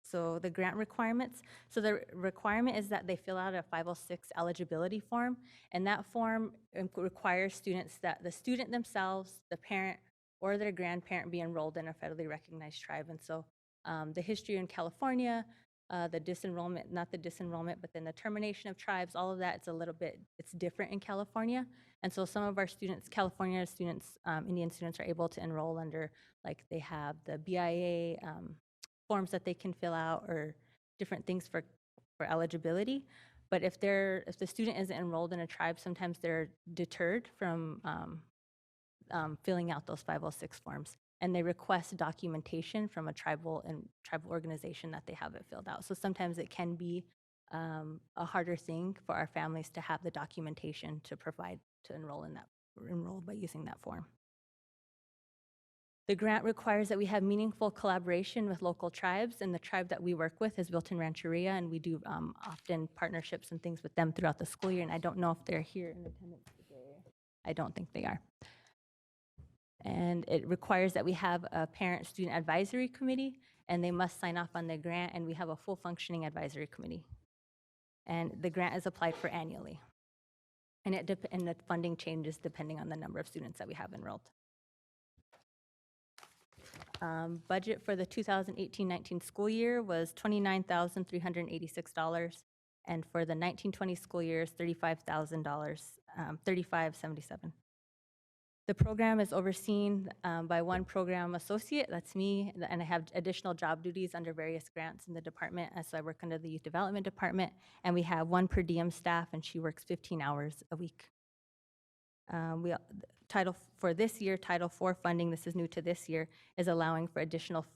so the grant requirements. So the requirement is that they fill out a 506 eligibility form, and that form requires students that the student themselves, the parent, or their grandparent be enrolled in a federally recognized tribe. And so the history in California, the disenrollment, not the disenrollment, but then the termination of tribes, all of that, it's different in California. And so some of our students, California students, Indian students are able to enroll under, like they have the BIA forms that they can fill out or different things for eligibility. But if the student isn't enrolled in a tribe, sometimes they're deterred from filling out those 506 forms. And they request documentation from a tribal organization that they have it filled out. So sometimes it can be a harder thing for our families to have the documentation to provide to enroll by using that form. The grant requires that we have meaningful collaboration with local tribes, and the tribe that we work with is built in Rancheria, and we do often partnerships and things with them throughout the school year, and I don't know if they're here in attendance today. I don't think they are. And it requires that we have a parent-student advisory committee, and they must sign off on the grant, and we have a full functioning advisory committee. And the grant is applied for annually. And the funding changes depending on the number of students that we have enrolled. Budget for the 2018-19 school year was $29,386, and for the 19-20 school year is $35,000, $35,77. The program is overseen by one program associate, that's me, and I have additional job duties under various grants in the department, as I work under the Youth Development Department, and we have one per diem staff, and she works 15 hours a week. For this year, Title IV funding, this is new to this year, is allowing for additional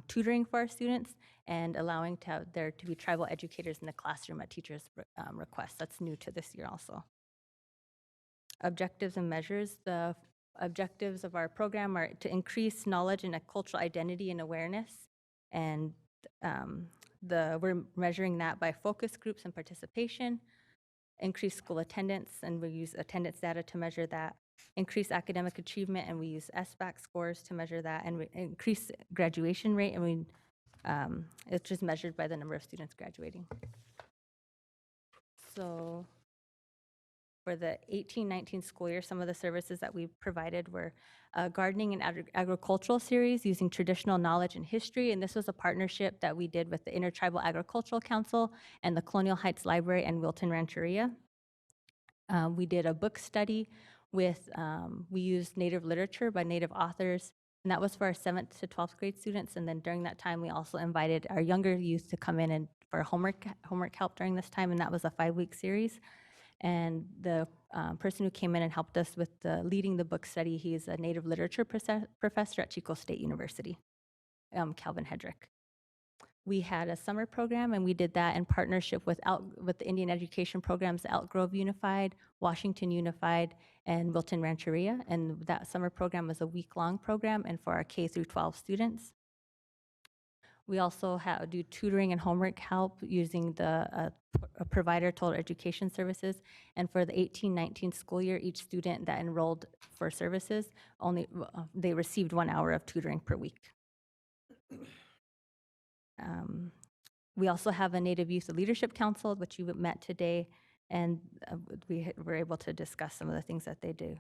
tutoring for our students and allowing there to be tribal educators in the classroom at teachers' request. That's new to this year also. Objectives and measures. The objectives of our program are to increase knowledge and cultural identity and awareness. And we're measuring that by focus groups and participation, increase school attendance, and we use attendance data to measure that. increase academic achievement, and we use SBAC scores to measure that, and increase graduation rate, and it's just measured by the number of students graduating. So for the 18-19 school year, some of the services that we provided were a gardening and agricultural series using traditional knowledge and history, and this was a partnership that we did with the Intertribal Agricultural Council and the Colonial Heights Library and Wilton Rancheria. We did a book study with, we used Native literature by Native authors, and that was for our 7th to 12th grade students, and then during that time, we also invited our younger youth to come in and for homework help during this time, and that was a 5-week series. And the person who came in and helped us with leading the book study, he's a Native literature professor at Chico State University, Calvin Hedrick. We had a summer program, and we did that in partnership with the Indian education programs, Elk Grove Unified, Washington Unified, and Wilton Rancheria. And that summer program was a week-long program, and for our K through 12 students. We also do tutoring and homework help using the provider Total Education Services. And for the 18-19 school year, each student that enrolled for services, they received 1 hour of tutoring per week. We also have a Native Youth Leadership Council, which you met today, and we were able to discuss some of the things that they do.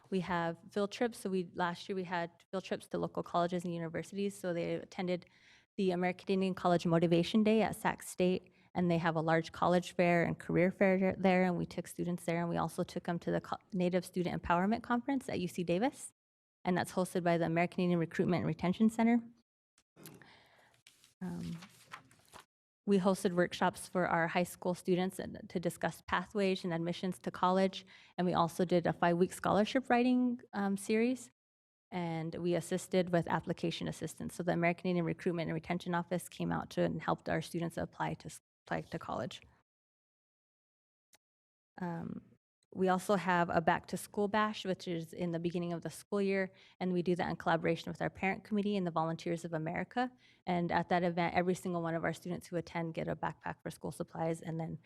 We have field trips. So last year we had field trips to local colleges and universities. So they attended the American Indian College Motivation Day at Sac State, and they have a large college fair and career fair there, and we took students there, and we also took them to the Native Student Empowerment Conference at UC Davis, and that's hosted by the American Indian Recruitment and Retention Center. We hosted workshops for our high school students to discuss pathways and admissions to college, and we also did a 5-week scholarship writing series, and we assisted with application assistance. So the American Indian Recruitment and Retention Office came out and helped our students apply to college. We also have a back to school bash, which is in the beginning of the school year, and we do that in collaboration with our parent committee and the Volunteers of America. And at that event, every single one of our students who attend get a backpack for school supplies, and then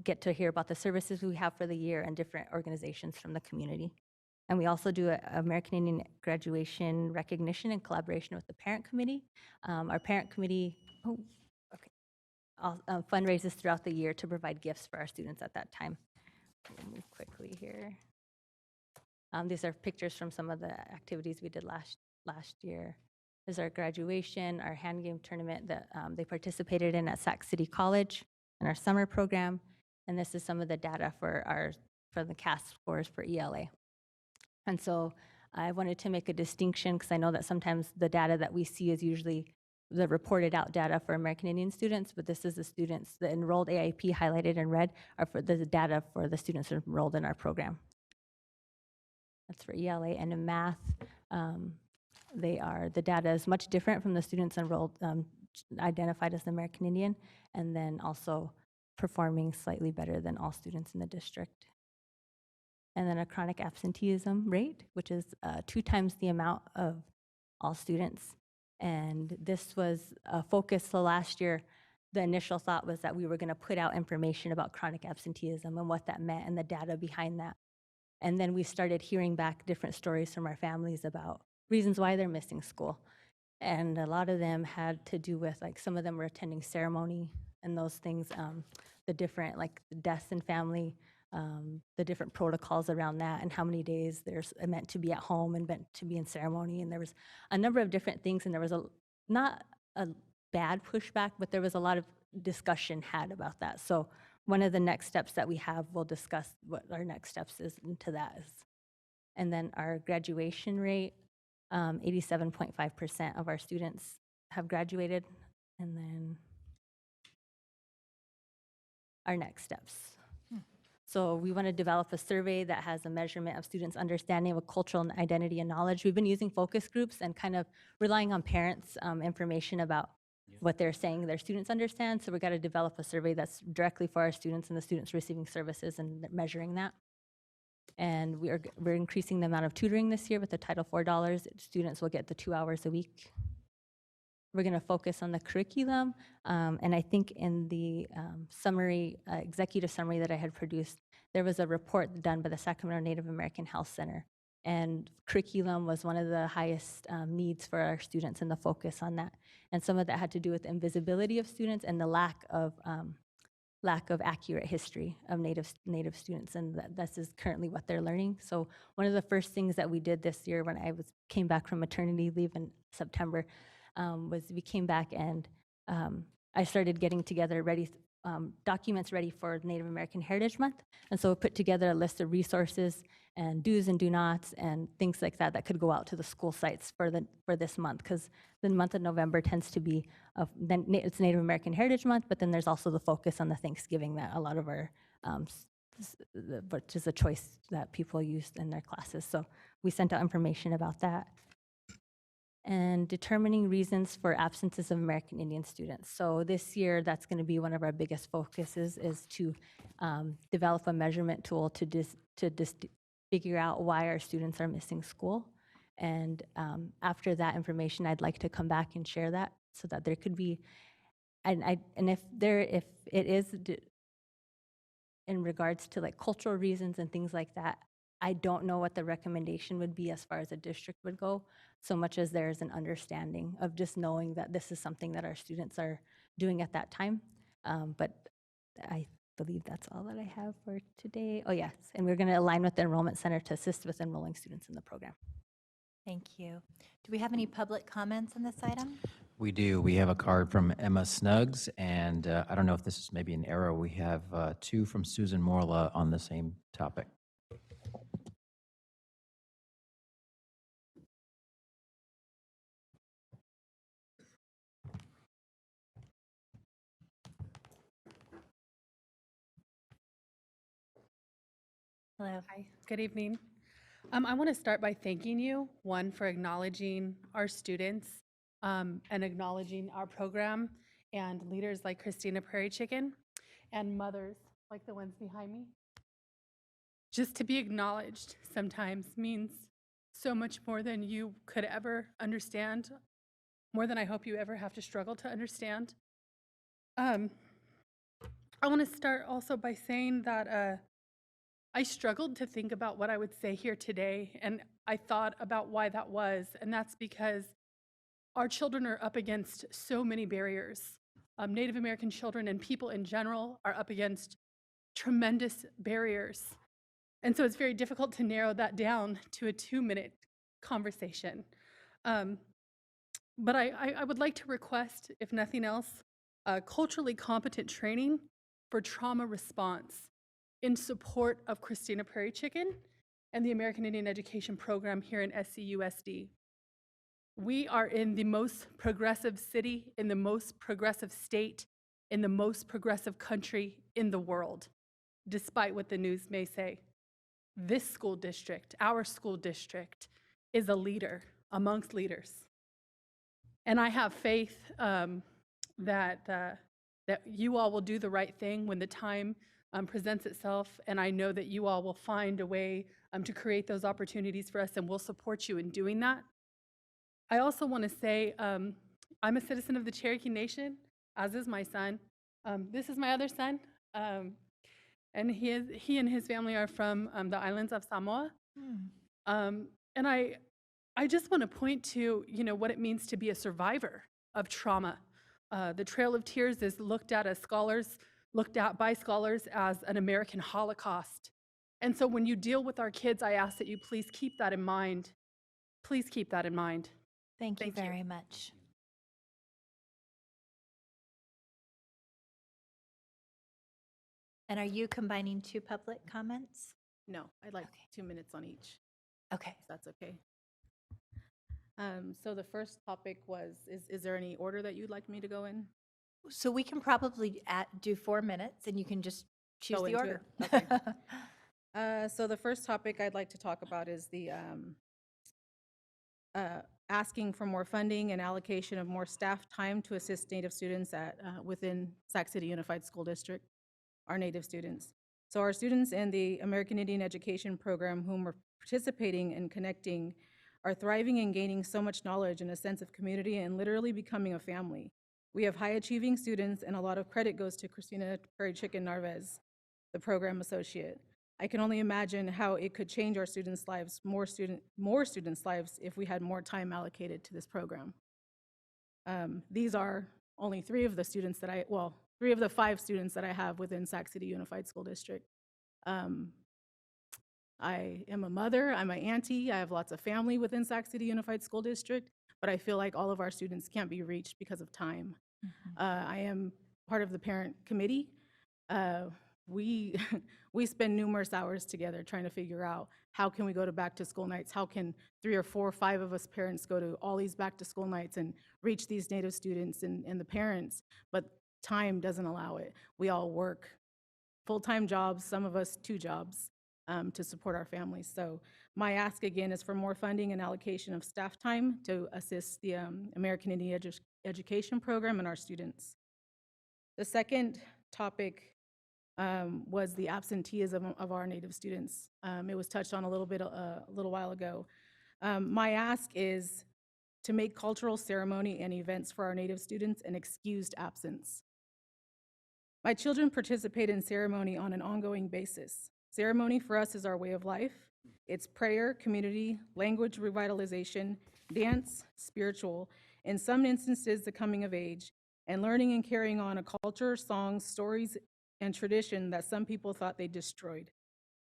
get to hear about the services we have for the year and different organizations from the community. And we also do an American Indian graduation recognition in collaboration with the parent committee. Our parent committee fundraises throughout the year to provide gifts for our students at that time. We'll move quickly here. These are pictures from some of the activities we did last year. This is our graduation, our hand game tournament that they participated in at Sac City College and our summer program. And this is some of the data for the CAS scores for ELA. And so I wanted to make a distinction because I know that sometimes the data that we see is usually the reported out data for American Indian students, but this is the students, the enrolled AIP highlighted in red are for the data for the students enrolled in our program. That's for ELA. And in math, the data is much different from the students enrolled, identified as American Indian, and then also performing slightly better than all students in the district. And then a chronic absenteeism rate, which is 2 times the amount of all students. And this was a focus. So last year, the initial thought was that we were going to put out information about chronic absenteeism and what that meant and the data behind that. And then we started hearing back different stories from our families about reasons why they're missing school. And a lot of them had to do with, like, some of them were attending ceremony and those things, the different, like, deaths in family, the different protocols around that and how many days there's meant to be at home and meant to be in ceremony. And there was a number of different things, and there was not a bad pushback, but there was a lot of discussion had about that. So one of the next steps that we have, we'll discuss what our next steps is into that is. And then our graduation rate, 87.5% of our students have graduated. And then our next steps. So we want to develop a survey that has a measurement of students' understanding of cultural and identity and knowledge. We've been using focus groups and kind of relying on parents' information about what they're saying their students understand. So we got to develop a survey that's directly for our students and the students receiving services and measuring that. And we're increasing the amount of tutoring this year with the Title IV dollars. Students will get the 2 hours a week. We're going to focus on the curriculum. And I think in the summary, executive summary that I had produced, there was a report done by the Sacramento Native American Health Center. And curriculum was one of the highest needs for our students and the focus on that. And some of that had to do with invisibility of students and the lack of accurate history of Native students, and this is currently what they're learning. So one of the first things that we did this year when I came back from maternity leave in September was we came back and I started getting together documents ready for Native American Heritage Month, and so we put together a list of resources and do's and do nots and things like that that could go out to the school sites for this month, because the month of November tends to be it's Native American Heritage Month, but then there's also the focus on the Thanksgiving that a lot of our which is a choice that people use in their classes. So we sent out information about that. And determining reasons for absences of American Indian students. So this year, that's going to be one of our biggest focuses, is to develop a measurement tool to figure out why our students are missing school. And after that information, I'd like to come back and share that so that there could be, and if it is in regards to like cultural reasons and things like that, I don't know what the recommendation would be as far as a district would go, so much as there's an understanding of just knowing that this is something that our students are doing at that time. But I believe that's all that I have for today. Oh yes, and we're gonna align with the Enrollment Center to assist with enrolling students in the program. Thank you. Do we have any public comments on this item? We do. We have a card from Emma Snuggs, and I don't know if this is maybe an error. We have two from Susan Morla on the same topic. Hello. Hi, good evening. I want to start by thanking you, one, for acknowledging our students and acknowledging our program and leaders like Christina Prairie Chicken and mothers like the ones behind me. Just to be acknowledged sometimes means so much more than you could ever understand, more than I hope you ever have to struggle to understand. I want to start also by saying that I struggled to think about what I would say here today, and I thought about why that was, and that's because our children are up against so many barriers. Native American children and people in general are up against tremendous barriers. And so it's very difficult to narrow that down to a 2-minute conversation. But I would like to request, if nothing else, culturally competent training for trauma response in support of Christina Prairie Chicken and the American Indian Education Program here in SCUSD. We are in the most progressive city, in the most progressive state, in the most progressive country in the world, despite what the news may say. This school district, our school district, is a leader amongst leaders. And I have faith that you all will do the right thing when the time presents itself, and I know that you all will find a way to create those opportunities for us, and we'll support you in doing that. I also want to say I'm a citizen of the Cherokee Nation, as is my son. This is my other son, and he and his family are from the islands of Samoa. And I just want to point to what it means to be a survivor of trauma. The Trail of Tears is looked at by scholars as an American Holocaust. And so when you deal with our kids, I ask that you please keep that in mind. Please keep that in mind. Thank you very much. And are you combining two public comments? No, I'd like 2 minutes on each. Okay. If that's okay. So the first topic was, is there any order that you'd like me to go in? So we can probably do 4 minutes, and you can just choose Go the into order. it? Okay. So the first topic I'd like to talk about is the asking for more funding and allocation of more staff time to assist Native students within Sac City Unified School District, our Native students. So our students in the American Indian Education Program whom are participating and connecting are thriving and gaining so much knowledge and a sense of community and literally becoming a family. We have high-achieving students, and a lot of credit goes to Christina Perry Chicken Narvez, the program associate. I can only imagine how it could change our students' lives, more students' lives, if we had more time allocated to this program. These are only three of the students that three of the 5 students that I have within Sac City Unified School District. I am a mother, I'm an auntie, I have lots of family within Sac City Unified School District, but I feel like all of our students can't be reached because of time. I am part of the parent committee. We we spend numerous hours together trying to figure out how can we go to back to school nights, how can 3 or 4 or 5 of us parents go to all these back to school nights and reach these Native students and the parents, but time doesn't allow it. We all work full-time jobs, some of us 2 jobs, to support our families. So my ask again is for more funding and allocation of staff time to assist the American Indian Education Program and our students. The second topic was the absenteeism of our Native students. It was touched on a little bit a little while ago. My ask is to make cultural ceremony and events for our Native students an excused absence. My children participate in ceremony on an ongoing basis. Ceremony for us is our way of life. It's prayer, community, language revitalization, dance, spiritual, in some instances the coming of age, and learning and carrying on a culture, songs, stories, and tradition that some people thought they destroyed.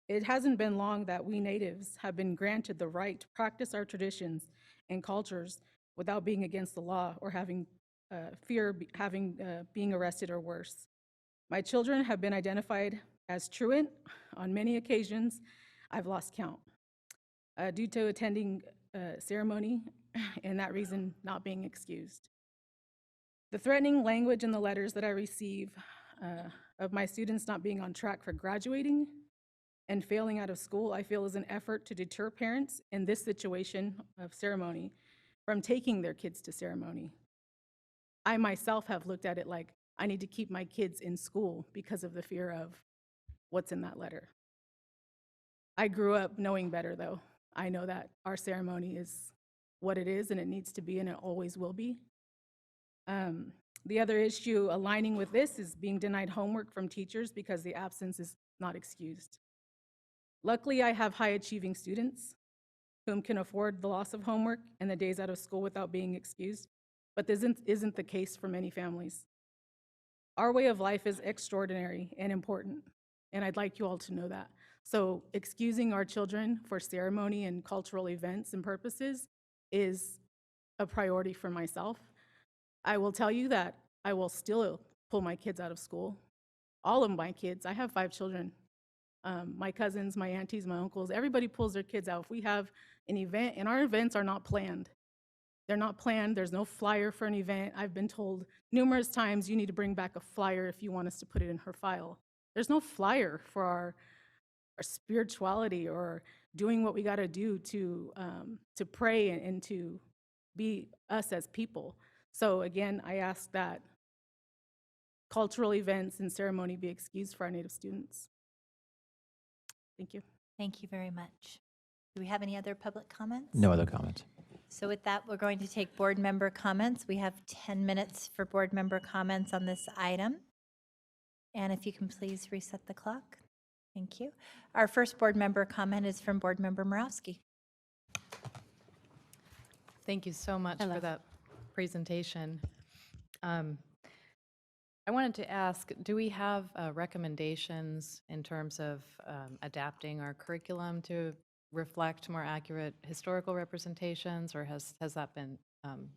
It hasn't been long that we natives have been granted the right to practice our traditions and cultures without being against the law or having fear of being arrested or worse. My children have been identified as truant on many occasions. I've lost count due to attending ceremony and that reason not being excused. The threatening language in the letters that I receive of my students not being on track for graduating and failing out of school, I feel is an effort to deter parents in this situation of ceremony from taking their kids to ceremony. I myself have looked at it like I need to keep my kids in school because of the fear of what's in that letter. I grew up knowing better, though. I know that our ceremony is what it is, and it needs to be, and it always will be. The other issue aligning with this is being denied homework from teachers because the absence is not excused. Luckily, I have high-achieving students whom can afford the loss of homework and the days out of school without being excused, but this isn't the case for many families. Our way of life is extraordinary and important, and I'd like you all to know that. So excusing our children for ceremony and cultural events and purposes is a priority for myself. I will tell you that I will still pull my kids out of school. All of my kids, I have 5 children. My cousins, my aunties, my uncles, everybody pulls their kids out. If we have an event, and our events are not planned. They're not planned, there's no flyer for an event. I've been told numerous times you need to bring back a flyer if you want us to put it in her file. There's no flyer for our spirituality or doing what we gotta do to pray and to be us as people. So again, I ask that cultural events and ceremony be excused for our Native students. Thank you. Thank you very much. Do we have any other public comments? No other comments. So with that, we're going to take board member comments. We have 10 minutes for board member comments on this item. And if you can please reset the clock. Thank you. Our first board member comment is from board member Morowski. Thank you so much for that presentation. I wanted to ask, do we have recommendations in terms of adapting our curriculum to reflect more accurate historical representations, or has that been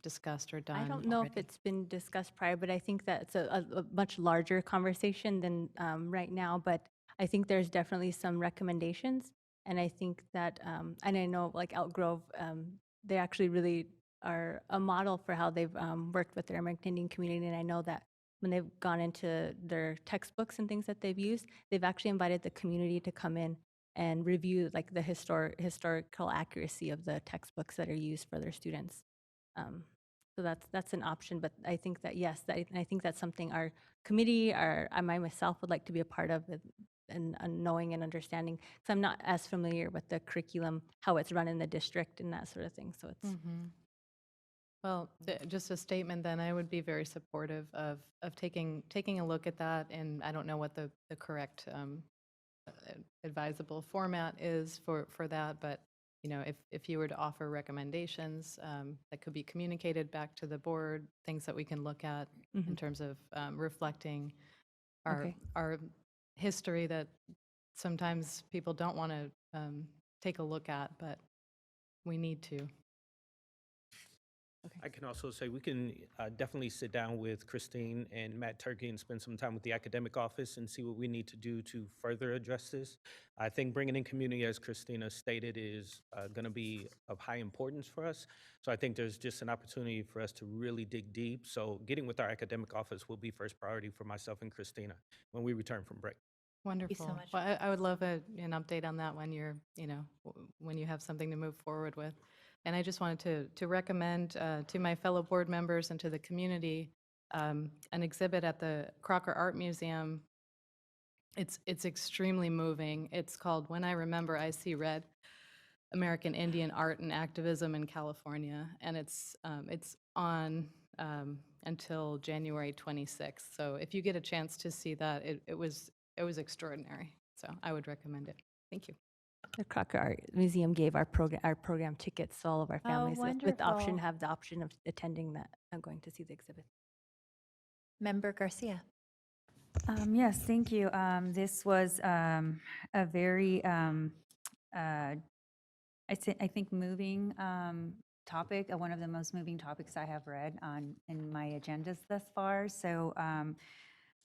discussed or done? I don't know if it's been discussed prior, but I think that's a much larger conversation than right now, but I think there's definitely some recommendations, and I think that, and I know like Elk Grove, they actually really are a model for how they've worked with their American Indian community, and I know that when they've gone into their textbooks and things that they've used, they've actually invited the community to come in and review like the historical accuracy of the textbooks that are used for their students. So that's an option, but I think that, yes, I think that's something our committee, I myself would like to be a part of, and knowing and understanding, because I'm not as familiar with the curriculum, how it's run in the district and that sort of thing. So it's Well, just a statement then, I would be very supportive of taking a look at that, and I don't know what the correct advisable format is for that, but, you know, if you were to offer recommendations that could be communicated back to the board, things that we can look at in terms of reflecting Okay. our history that sometimes people don't want to take a look at, but we need to. I can also say we can definitely sit down with Christine and Matt Turkey and spend some time with the academic office and see what we need to do to further address this. I think bringing in community, as Christina stated, is going to be of high importance for us. So I think there's just an opportunity for us to really dig deep. So getting with our academic office will be first priority for myself and Christina when we return from break. Wonderful. so much. Well, I would love an update on that when you're, when you have something to move forward with. And I just wanted to recommend to my fellow board members and to the community an exhibit at the Crocker Art Museum. It's extremely moving. It's called When I Remember, I See Red, American Indian Art and Activism in California. And it's on until January 26th. So if you get a chance to see that, it was extraordinary. So I would recommend it. Thank you. The Crocker Art Museum gave our program tickets to all of our families with the option, wonderful. have the option of attending that. I'm going to see the exhibit. Member Garcia. Yes, thank you. This was a very, I think, moving topic, one of the most moving topics I have read in my agendas thus far. So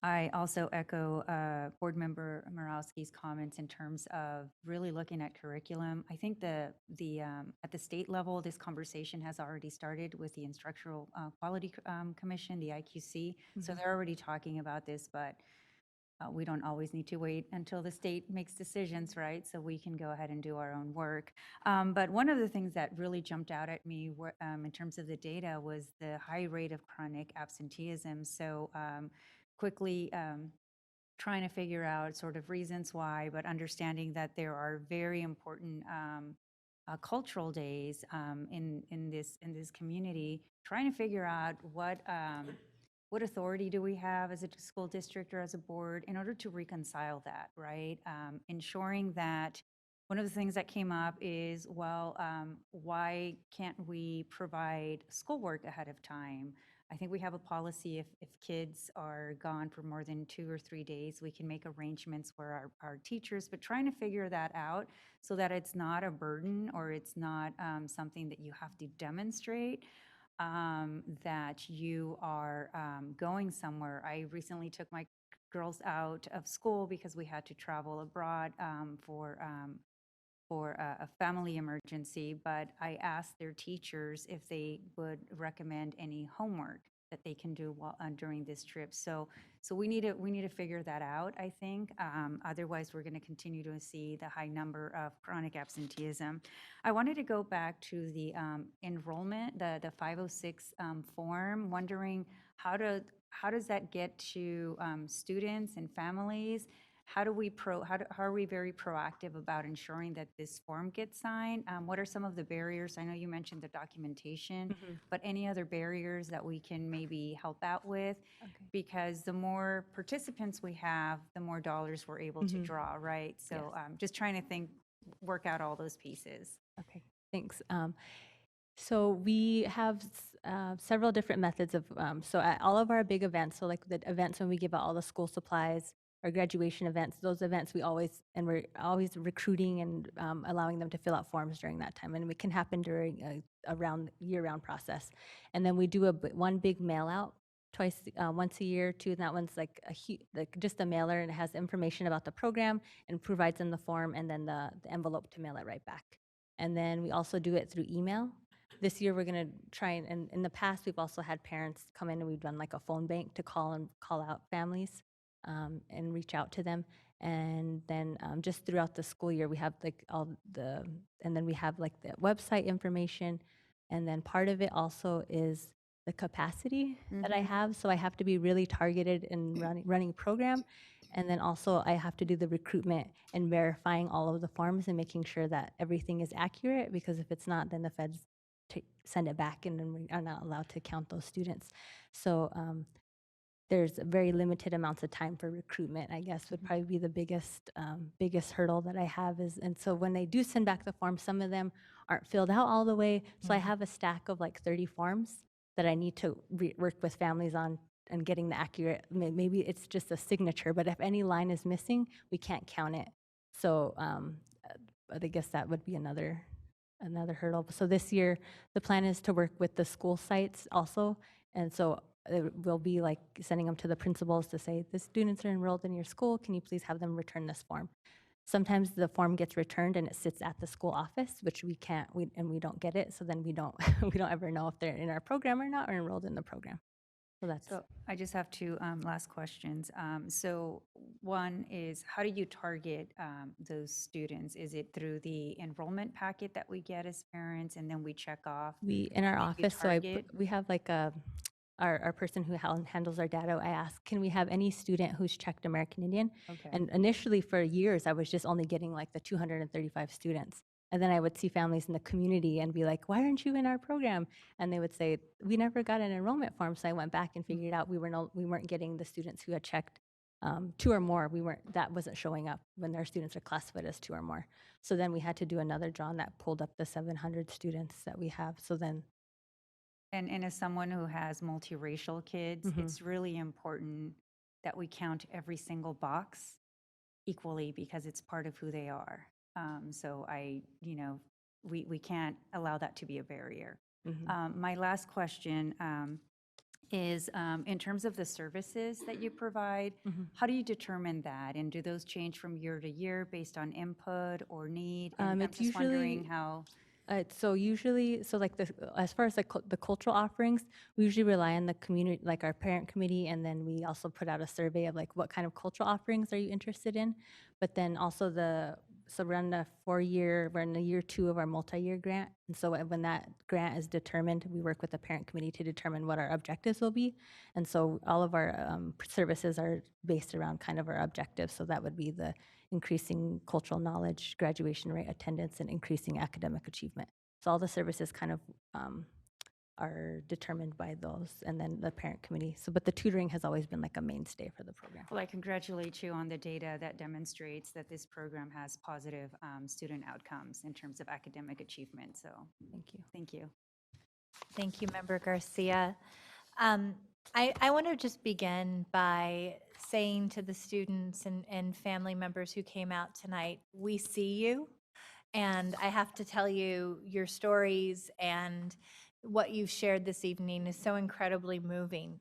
I also echo Board Member Morawski's comments in terms of really looking at curriculum. I think at the state level, this conversation has already started with the Instructional Quality Commission, the IQC. So they're already talking about this, but we don't always need to wait until the state makes decisions, right? So we can go ahead and do our own work. But one of the things that really jumped out at me in terms of the data was the high rate of chronic absenteeism. So quickly trying to figure out sort of reasons why, but understanding that there are very important cultural days in this community, trying to figure out what authority do we have as a school district or as a board in order to reconcile that, right? Ensuring that one of the things that came up is, well, why can't we provide schoolwork ahead of time? I think we have a policy if kids are gone for more than 2 or 3 days, we can make arrangements for our teachers, but trying to figure that out so that it's not a burden or it's not something that you have to demonstrate that you are going somewhere. I recently took my girls out of school because we had to travel abroad for a family emergency, but I asked their teachers if they would recommend any homework that they can do during this trip. So we need to figure that out, I think. Otherwise, we're going to continue to see the high number of chronic absenteeism. I wanted to go back to the enrollment, the 506 form, wondering how does that get to students and families? How are we very proactive about ensuring that this form gets signed? What are some of the barriers? I know you mentioned the documentation, but any other barriers that we can maybe help out with? Because the more participants we have, the more dollars we're able to draw, right? So just trying to work out all those pieces. Okay, thanks. So we have several different methods of, so at all of our big events, so like the events when we give out all the school supplies, our graduation events, those events we're always recruiting and allowing them to fill out forms during that time. And it can happen during a year-round process. And then we do one big mail out once a year too, and that one's like just a mailer, and it has information about the program and provides them the form and then the envelope to mail it right back. And then we also do it through email. This year, we're going to try and in the past, we've also had parents come in and we've done like a phone bank to call out families and reach out to them. And then just throughout the school year, we have like and then we have like the website information. And then part of it also is the capacity that I have. So I have to be really targeted in running program. And then also I have to do the recruitment and verifying all of the forms and making sure that everything is accurate, because if it's not, then the feds send it back and then we are not allowed to count those students. So there's very limited amounts of time for recruitment, I guess, would probably be the biggest hurdle that I have is, and so when they do send back the forms, some of them aren't filled out all the way. So I have a stack of like 30 forms that I need to work with families on and getting the accurate, maybe it's just a signature, but if any line is missing, we can't count it. So I guess that would be another hurdle. So this year, the plan is to work with the school sites also. And so we'll be like sending them to the principals to say, the students are enrolled in your school, can you please have them return this form? Sometimes the form gets returned and it sits at the school office, which we can't, and we don't get it. So then we don't ever know if they're in our program or not, or enrolled in the program. So that's. So I just have two last questions. So one is, how do you target those students? Is it through the enrollment packet that we get as parents and then we check off? We, in our who you office, target? we have like our person who handles our data. I asked, can we have any student who's checked American Indian? Okay. And initially for years, I was just only getting like the 235 students. And then I would see families in the community and be like, why aren't you in our program? And they would say, we never got an enrollment form. So I went back and figured out we weren't getting the students who had checked 2 or more. That wasn't showing up when their students are classified as 2 or more. So then we had to do another draw and that pulled up the 700 students that we have. So then. And as someone who has multiracial kids, it's really important that we count every single box equally because it's part of who they are. So we can't allow that to be a barrier. My last question is in terms of the services that you provide, how do you determine that? And do those change from year to year based on input or need? And I'm just wondering how. So usually, as far as the cultural offerings, we usually rely on the community, like our parent committee, and then we also put out a survey of like what kind of cultural offerings are you interested in. But then also we're in the year 2 of our multi-year grant, and so when that grant is determined, we work with the parent committee to determine what our objectives will be. And so all of our services are based around kind of our objectives. So that would be the increasing cultural knowledge, graduation rate, attendance, and increasing academic achievement. So all the services kind of are determined by those, and then the parent committee. So, but the tutoring has always been like a mainstay for the program. Well, I congratulate you on the data that demonstrates that this program has positive student outcomes in terms of academic achievement. So thank you. Thank you. Thank you, Member Garcia. I want to just begin by saying to the students and family members who came out tonight, we see you. And I have to tell you, your stories and what you've shared this evening is so incredibly moving.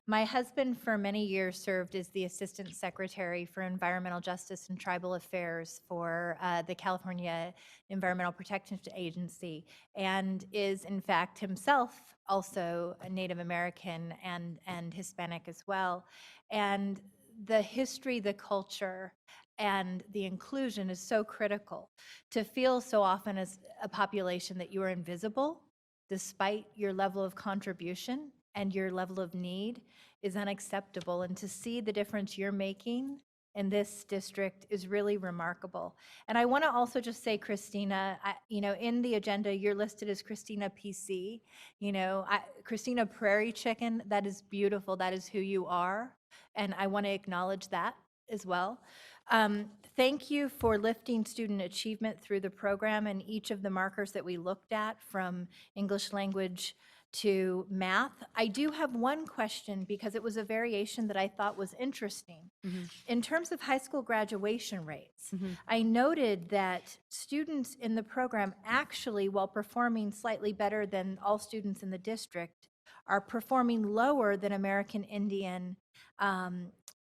My husband for many years served as the Assistant Secretary for Environmental Justice and Tribal Affairs for the California Environmental Protection Agency, and is in fact himself also a Native American and Hispanic as well. And the history, the culture, and the inclusion is so critical. To feel so often as a population that you are invisible despite your level of contribution and your level of need is unacceptable. And to see the difference you're making in this district is really remarkable. And I want to also just say, Christina, in the agenda, you're listed as Christina PC. Christina Prairie Chicken, that is beautiful. That is who you are. And I want to acknowledge that as well. Thank you for lifting student achievement through the program and each of the markers that we looked at, from English language to math. I do have one question because it was a variation that I thought was interesting. In terms of high school graduation rates, I noted that students in the program actually, while performing slightly better than all students in the district, are performing lower than American Indian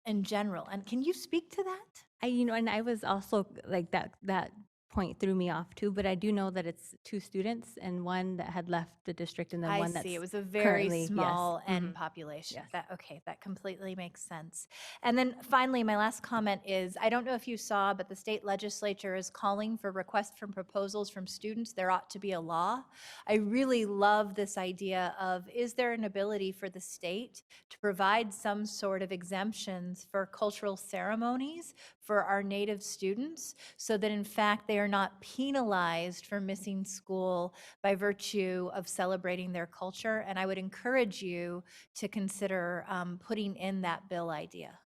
in general. And can you speak to that? And I was also like that point threw me off too, but I do know that it's 2 students and one that had left the district and then I one that's see. It was a very currently- yes. small N Mhm. population. Yes. Okay, that completely makes sense. And then finally, my last comment is, I don't know if you saw, but the state legislature is calling for requests from proposals from students. There ought to be a law. I really love this idea of, is there an ability for the state to provide some sort of exemptions for cultural ceremonies for our Native students, so that in fact they are not penalized for missing school by virtue of celebrating their culture. And I would encourage you to consider putting in that bill idea.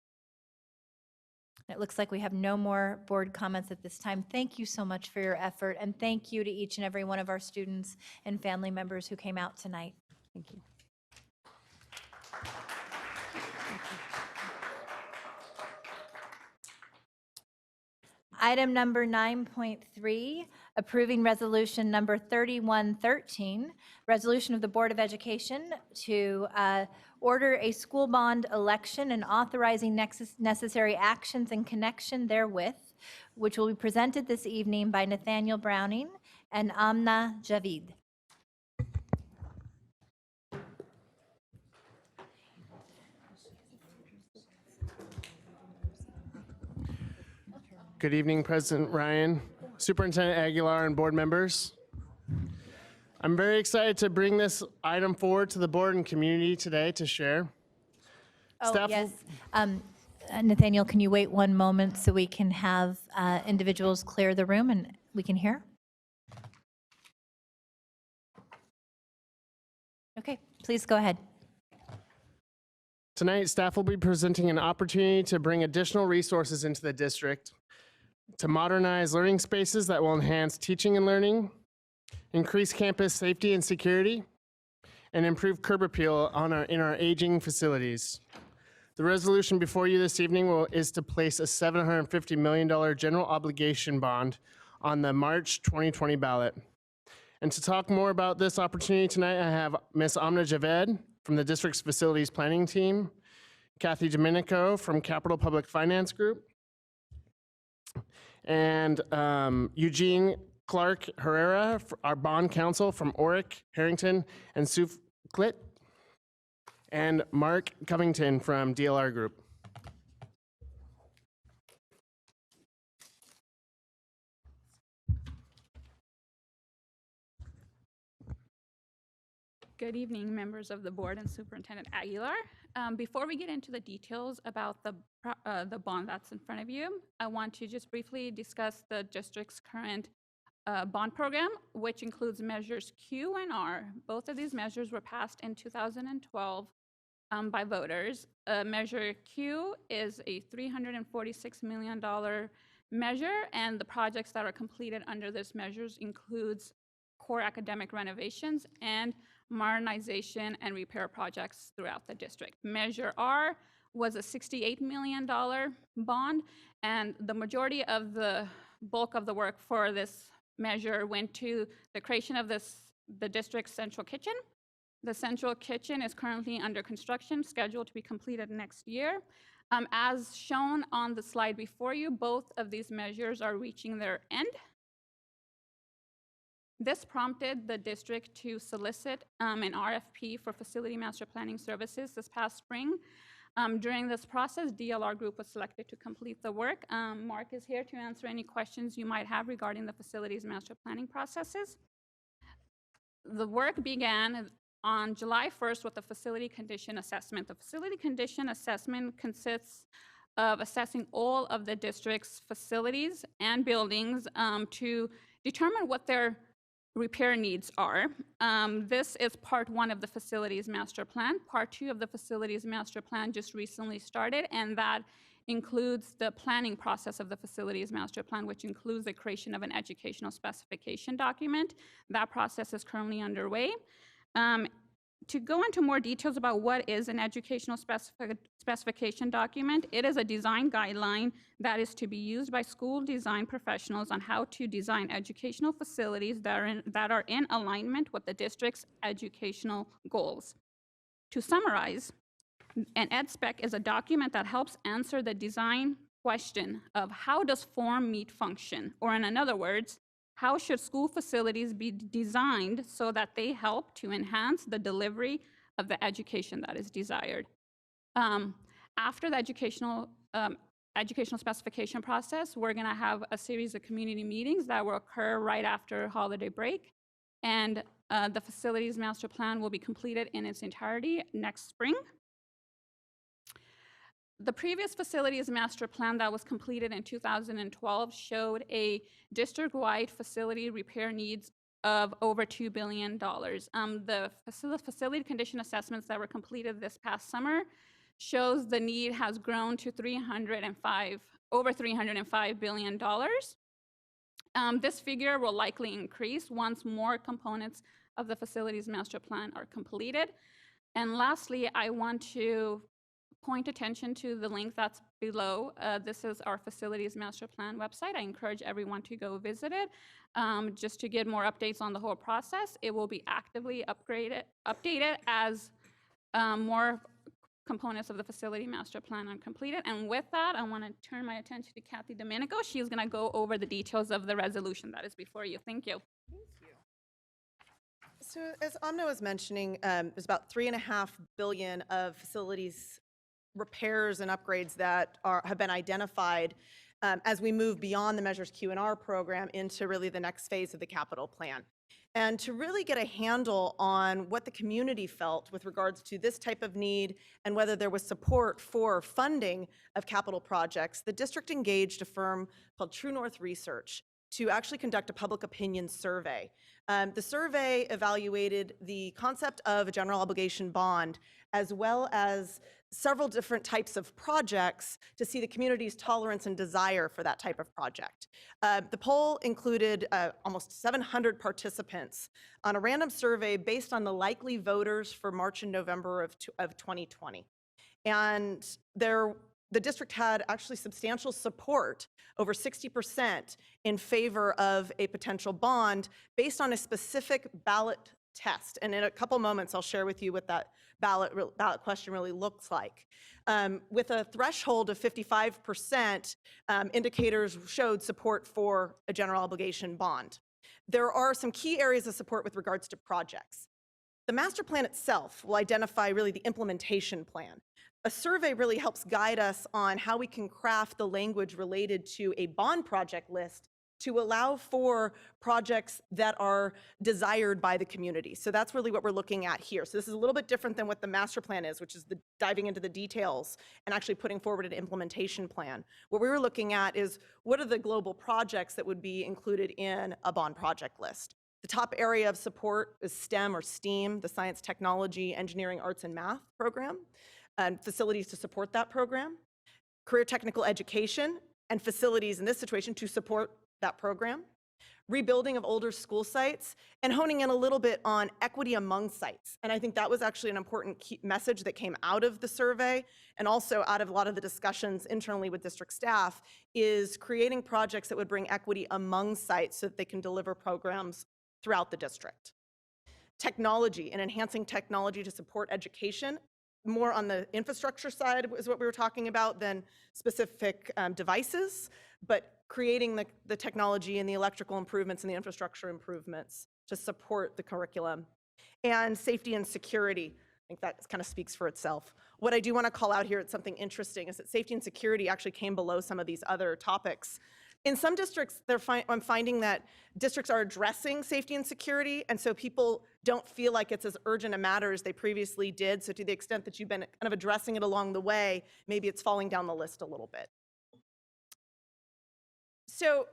It looks like we have no more board comments at this time. Thank you so much for your effort, and thank you to each and every one of our students and family members who came out tonight. Thank you. Item number 9.3, approving resolution number 3113, resolution of the Board of Education to order a school bond election and authorizing necessary actions in connection therewith, which will be presented this evening by Nathaniel Browning and Amna Javid. Good evening, President Ryan, Superintendent Aguilar, and board members. I'm very excited to bring this item forward to the board and community today to share. Oh, Staff yes. Nathaniel, can you wait one moment so we can have individuals clear the room and we can hear? Okay, please go ahead. Tonight, staff will be presenting an opportunity to bring additional resources into the district to modernize learning spaces that will enhance teaching and learning, increase campus safety and security, and improve curb appeal in our aging facilities. The resolution before you this evening is to place a $750 million general obligation bond on the March 2020 ballot. And to talk more about this opportunity tonight, I have Ms. Amna Javed from the district's facilities planning team, Kathy Domenico from Capital Public Finance Group, and Eugene Clark Herrera, our bond counsel from Oric, Harrington, and Suf Clit, and Mark Covington from DLR Group. Good evening, members of the board and Superintendent Aguilar. Before we get into the details about the bond that's in front of you, I want to just briefly discuss the district's current bond program, which includes measures Q and R. Both of these measures were passed in 2012 by voters. Measure Q is a $346 million measure, and the projects that are completed under this measures includes core academic renovations and modernization and repair projects throughout the district. Measure R was a $68 million bond, and the majority of the bulk of the work for this measure went to the creation of the district's central kitchen. The central kitchen is currently under construction, scheduled to be completed next year. As shown on the slide before you, both of these measures are reaching their end. This prompted the district to solicit an RFP for facility master planning services this past spring. During this process, DLR Group was selected to complete the work. Mark is here to answer any questions you might have regarding the facilities master planning processes. The work began on July 1st with the facility condition assessment. The facility condition assessment consists of assessing all of the district's facilities and buildings to determine what their repair needs are. This is part 1 of the facilities master plan. Part 2 of the facilities master plan just recently started, and that includes the planning process of the facilities master plan, which includes the creation of an educational specification document. That process is currently underway. To go into more details about what is an educational specification document, it is a design guideline that is to be used by school design professionals on how to design educational facilities that are in alignment with the district's educational goals. To summarize, an EdSpec is a document that helps answer the design question of how does form meet function? Or in other words, how should school facilities be designed so that they help to enhance the delivery of the education that is desired? After the educational specification process, we're going to have a series of community meetings that will occur right after holiday break. And the facilities master plan will be completed in its entirety next spring. The previous facilities master plan that was completed in 2012 showed a district-wide facility repair needs of over $2 billion. The facility condition assessments that were completed this past summer shows the need has grown to over $305 billion. This figure will likely increase once more components of the facilities master plan are completed. And lastly, I want to point attention to the link that's below. This is our facilities master plan website. I encourage everyone to go visit it just to get more updates on the whole process. It will be actively updated as more components of the facility master plan are completed. And with that, I want to turn my attention to Kathy Domenico. She's going to go over the details of the resolution that is before you. Thank you. So as Amna was mentioning, there's about $3.5 billion of facilities repairs and upgrades that have been identified as we move beyond the Measures Q&R program into really the next phase of the capital plan. And to really get a handle on what the community felt with regards to this type of need and whether there was support for funding of capital projects, the district engaged a firm called True North Research to actually conduct a public opinion survey. The survey evaluated the concept of a general obligation bond as well as several different types of projects to see the community's tolerance and desire for that type of project. The poll included almost 700 participants on a random survey based on the likely voters for March and November of 2020. And the district had actually substantial support, over 60%, in favor of a potential bond based on a specific ballot test. And in a couple moments, I'll share with you what that ballot question really looks like. With a threshold of 55%, indicators showed support for a general obligation bond. There are some key areas of support with regards to projects. The master plan itself will identify really the implementation plan. A survey really helps guide us on how we can craft the language related to a bond project list to allow for projects that are desired by the community. So that's really what we're looking at here. So this is a little bit different than what the master plan is, which is diving into the details and actually putting forward an implementation plan. What we were looking at is what are the global projects that would be included in a bond project list. The top area of support is STEM or STEAM, the science, technology, engineering, arts, and math program, and facilities to support that program. Career technical education and facilities in this situation to support that program. Rebuilding of older school sites, and honing in a little bit on equity among sites. And I think that was actually an important key message that came out of the survey, and also out of a lot of the discussions internally with district staff, is creating projects that would bring equity among sites so that they can deliver programs throughout the district. Technology and enhancing technology to support education, more on the infrastructure side is what we were talking about than specific devices, but creating the technology and the electrical improvements and the infrastructure improvements to support the curriculum. And safety and security, I think that kind of speaks for itself. What I do want to call out here, it's something interesting, is that safety and security actually came below some of these other topics. In some districts, I'm finding that districts are addressing safety and security, and so people don't feel like it's as urgent a matter as they previously did. So to the extent that you've been kind of addressing it along the way, maybe it's falling down the list a little bit. So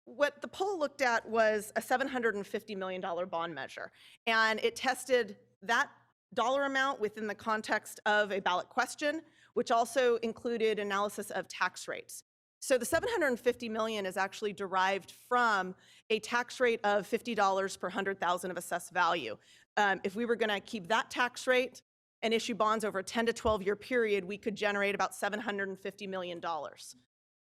what the poll looked at was a $750 million bond measure, and it tested that dollar amount within the context of a ballot question, which also included analysis of tax rates. So the $750 million is actually derived from a tax rate of $50 per 100,000 of assessed value. If we were going to keep that tax rate and issue bonds over a 10 to 12-year period, we could generate about $750 million.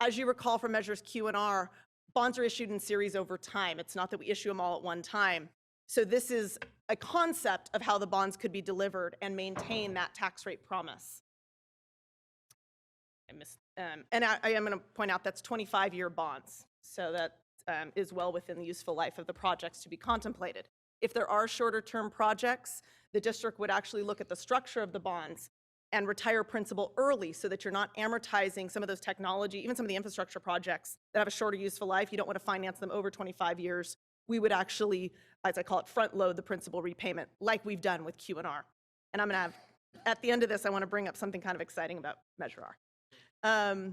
As you recall from Measures Q&R, bonds are issued in series over time. It's not that we issue them all at one time. So this is a concept of how the bonds could be delivered and maintain that tax rate promise. I am going to point out that's 25-year bonds. So that is well within the useful life of the projects to be contemplated. If there are shorter term projects, the district would actually look at the structure of the bonds and retire principal early so that you're not amortizing some of those technology, even some of the infrastructure projects that have a shorter useful life. You don't want to finance them over 25 years. We would actually, as I call it, front load the principal repayment like we've done with Q&R. And I'm going to have, at the end of this, I want to bring up something kind of exciting about Measure R.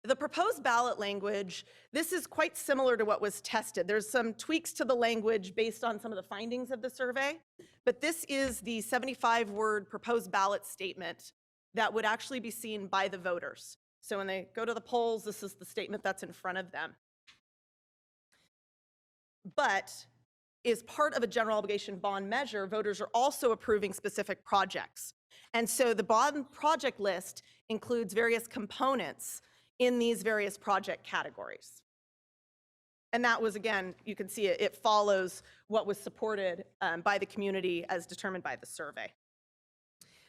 The proposed ballot language, this is quite similar to what was tested. There's some tweaks to the language based on some of the findings of the survey, but this is the 75-word proposed ballot statement that would actually be seen by the voters. So when they go to the polls, this is the statement that's in front of them. But as part of a general obligation bond measure, voters are also approving specific projects. And so the bond project list includes various components in these various project categories. And that was, again, you can see it follows what was supported by the community as determined by the survey.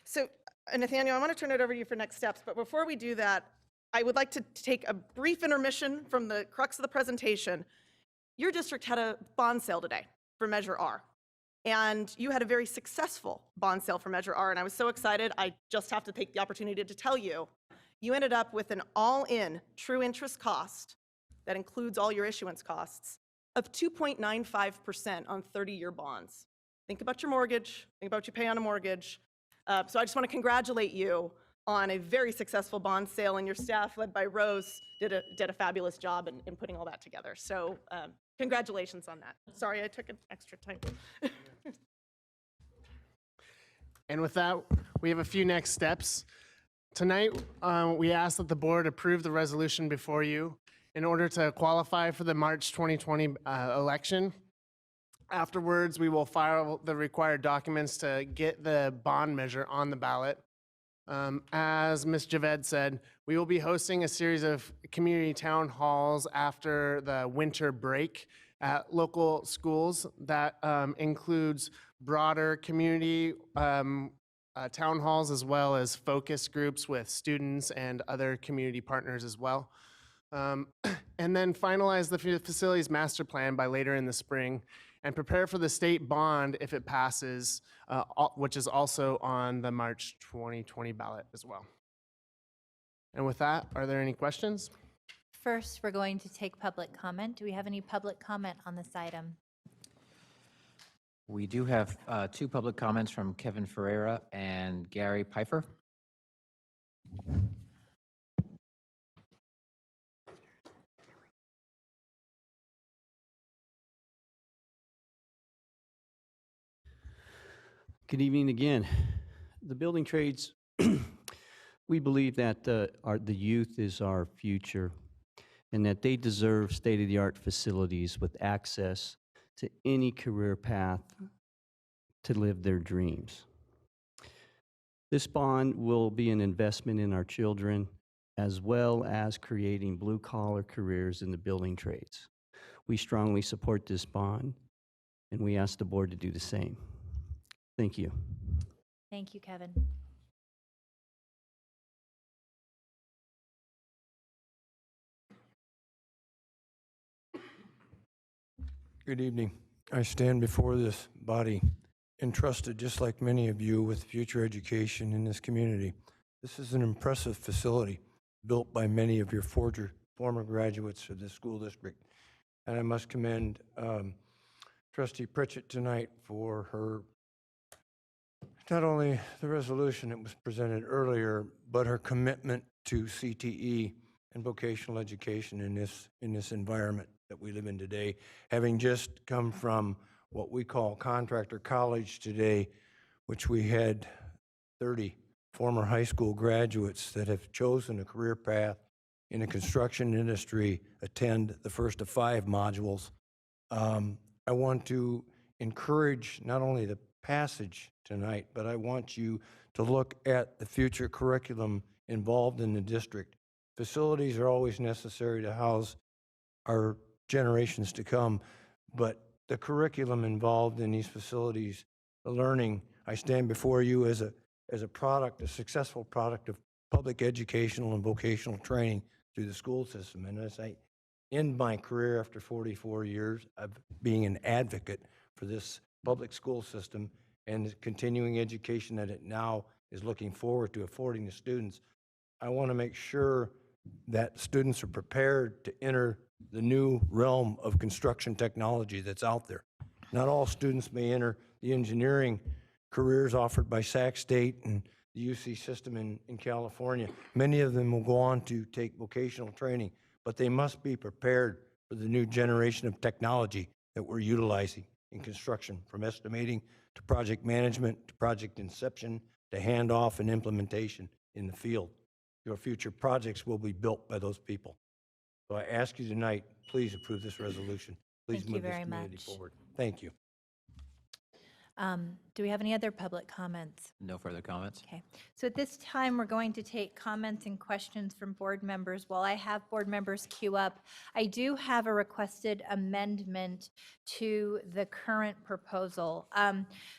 So, Nathaniel, I want to turn it over to you for next steps, but before we do that, I would like to take a brief intermission from the crux of the presentation. Your district had a bond sale today for Measure R, and you had a very successful bond sale for Measure R, and I was so excited, I just have to take the opportunity to tell you, you ended up with an all-in true interest cost that includes all your issuance costs of 2.95% on 30-year bonds. Think about your mortgage, think about what you pay on a mortgage. So I just want to congratulate you on a very successful bond sale, and your staff, led by Rose, did a fabulous job in putting all that together. So congratulations on that. Sorry I took an extra time. And with that, we have a few next steps. Tonight, we ask that the board approve the resolution before you in order to qualify for the March 2020 election. Afterwards, we will file the required documents to get the bond measure on the ballot. As Ms. Javed said, we will be hosting a series of community town halls after the winter break at local schools that includes broader community town halls as well as focus groups with students and other community partners as well. And then finalize the facilities master plan by later in the spring and prepare for the state bond if it passes, which is also on the March 2020 ballot as well. And with that, are there any questions? First, we're going to take public comment. Do we have any public comment on this item? We do have two public comments from Kevin Ferreira and Gary Pfeiffer. Good evening again. The building trades, we believe that the youth is our future and that they deserve state-of-the-art facilities with access to any career path to live their dreams. This bond will be an investment in our children as well as creating blue-collar careers in the building trades. We strongly support this bond, and we ask the board to do the same. Thank you. Thank you, Kevin. Good evening. I stand before this body entrusted, just like many of you, with future education in this community. This is an impressive facility built by many of your former graduates of this school district. And I must commend Trustee Pritchett tonight for her, not only the resolution that was presented earlier, but her commitment to CTE and vocational education in this environment that we live in today, having just come from what we call contractor college today, which we had 30 former high school graduates that have chosen a career path in the construction industry attend the first of 5 modules. I want to encourage not only the passage tonight, but I want you to look at the future curriculum involved in the district. Facilities are always necessary to house our generations to come, but the curriculum involved in these facilities, the learning, I stand before you as a product, a successful product of public educational and vocational training through the school system. And as I end my career after 44 years of being an advocate for this public school system and the continuing education that it now is looking forward to affording the students, I want to make sure that students are prepared to enter the new realm of construction technology that's out there. Not all students may enter the engineering careers offered by Sac State and the UC system in California. Many of them will go on to take vocational training, but they must be prepared for the new generation of technology that we're utilizing in construction, from estimating to project management to project inception to handoff and implementation in the field. Your future projects will be built by those people. So I ask you tonight, please approve this resolution. Please Thank you move this very community much. forward. Thank you. Do we have any other public comments? No further comments. Okay, so at this time, we're going to take comments and questions from board members. While I have board members queue up, I do have a requested amendment to the current proposal.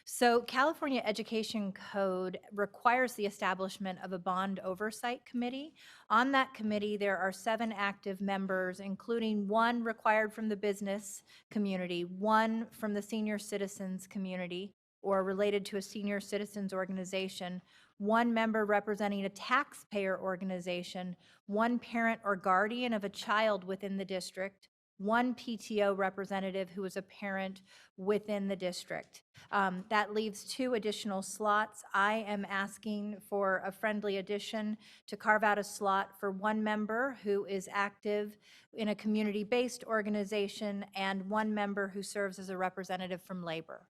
So California Education Code requires the establishment of a bond oversight committee. On that committee, there are 7 active members, including 1 required from the business community, 1 from the senior citizens community, or related to a senior citizens organization, 1 member representing a taxpayer organization, 1 parent or guardian of a child within the district, 1 PTO representative who is a parent within the district. That leaves 2 additional slots. I am asking for a friendly addition to carve out a slot for 1 member who is active in a community-based organization and 1 member who serves as a representative from labor.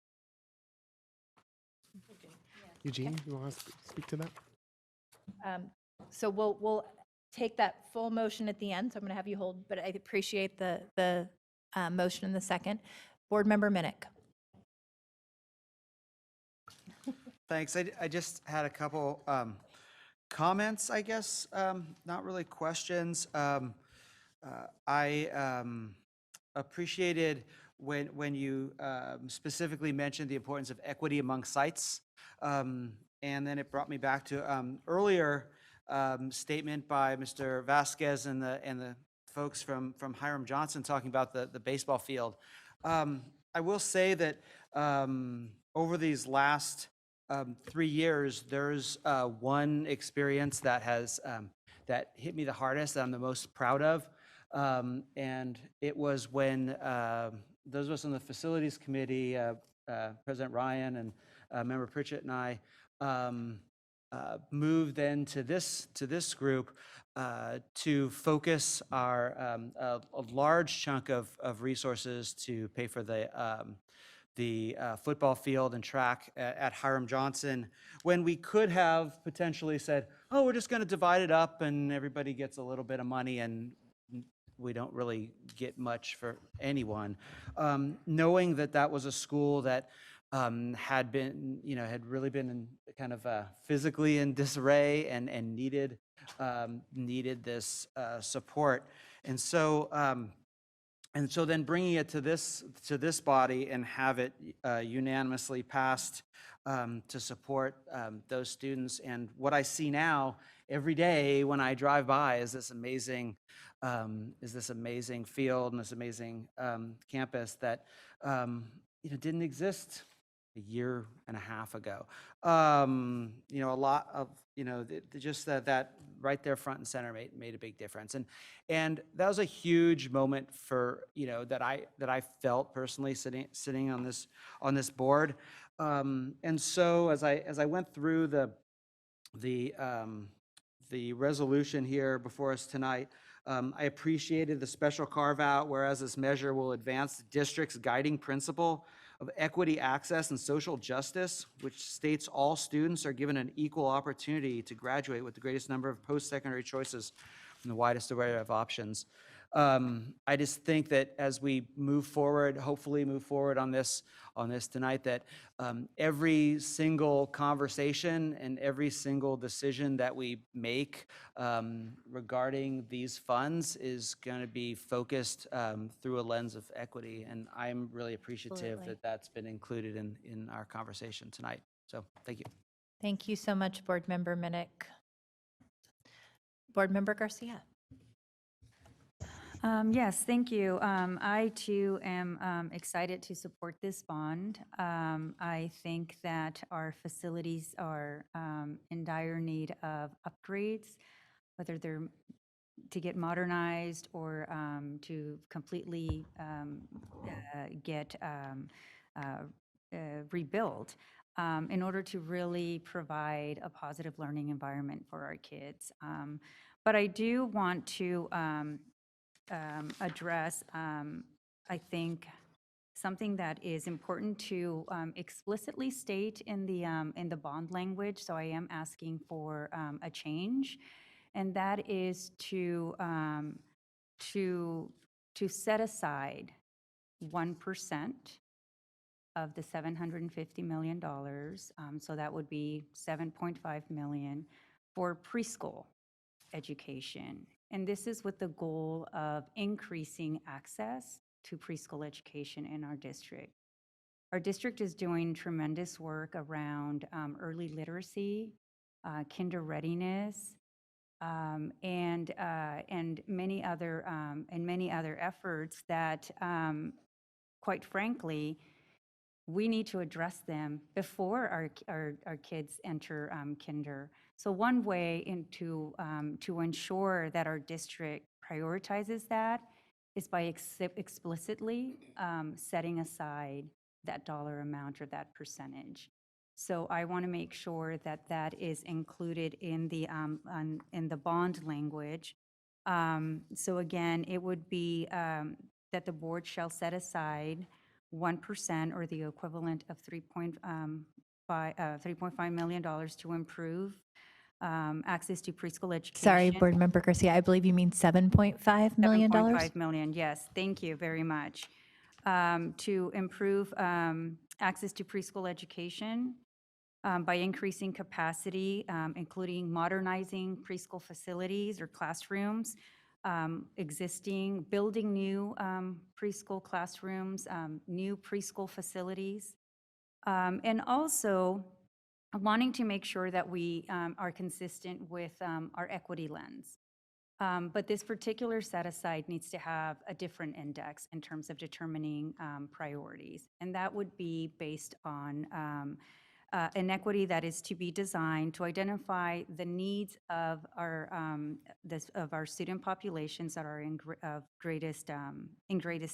Eugene, you want to speak to that? So we'll take that full motion at the end, so I'm going to have you hold, but I appreciate the motion in the second. Board Member Minnick. Thanks. I just had a couple comments, I guess, not really questions. I appreciated when you specifically mentioned the importance of equity among sites. And then it brought me back to earlier statement by Mr. Vasquez and the folks from Hiram Johnson talking about the baseball field. I will say that over these last 3 years, there's one experience that has that hit me the hardest, that I'm the most proud of. And it was when those of us on the facilities committee, President Ryan and Member Pritchett and I, moved then to this group to focus our a large chunk of resources to pay for the football field and track at Hiram Johnson, when we could have potentially said, oh, we're just going to divide it up and everybody gets a little bit of money and we don't really get much for anyone. Knowing that that was a school that had been, had really been in kind of physically in disarray and needed this support. And so then bringing it to this body and have it unanimously passed to support those students. And what I see now every day when I drive by is this amazing field and this amazing campus that didn't exist a year and a half ago. A lot of just that right there front and center made a big difference, and that was a huge moment for that I felt personally sitting on this board. And so as I went through the resolution here before us tonight, I appreciated the special carve out, whereas this measure will advance the district's guiding principle of equity, access, and social justice, which states all students are given an equal opportunity to graduate with the greatest number of post-secondary choices and the widest array of options. I just think that as we move forward, hopefully move forward on this tonight, that every single conversation and every single decision that we make regarding these funds is going to be focused through a lens of equity. And I'm really appreciative Absolutely. that that's been included in our conversation tonight. So thank you. Thank you so much, Board Member Minnick. Board Member Garcia. Yes, thank you. I too am excited to support this bond. I think that our facilities are in dire need of upgrades, whether they're to get modernized or to completely get rebuilt in order to really provide a positive learning environment for our kids. But I do want to address, I think, something that is important to explicitly state in the bond language. So I am asking for a change, and that is to set aside 1% of the $750 million. So that would be $7.5 million for preschool education. And this is with the goal of increasing access to preschool education in our district. Our district is doing tremendous work around early literacy, kinder readiness, and many other efforts that, quite frankly, we need to address them before our kids enter kinder. So one way to ensure that our district prioritizes that is by explicitly setting aside that dollar amount or that percentage. So I want to make sure that that is included in the bond language. So again, it would be that the board shall set aside 1% or the equivalent of $3.5 million to improve access to preschool education. Sorry, Board Member Garcia, I believe you mean $7.5 million? $7.5 million, yes. Thank you very much. To improve access to preschool education by increasing capacity, including modernizing preschool facilities or classrooms, building new preschool classrooms, new preschool facilities, and also wanting to make sure that we are consistent with our equity lens. But this particular set aside needs to have a different index in terms of determining priorities. And that would be based on an equity that is to be designed to identify the needs of our student populations that are in greatest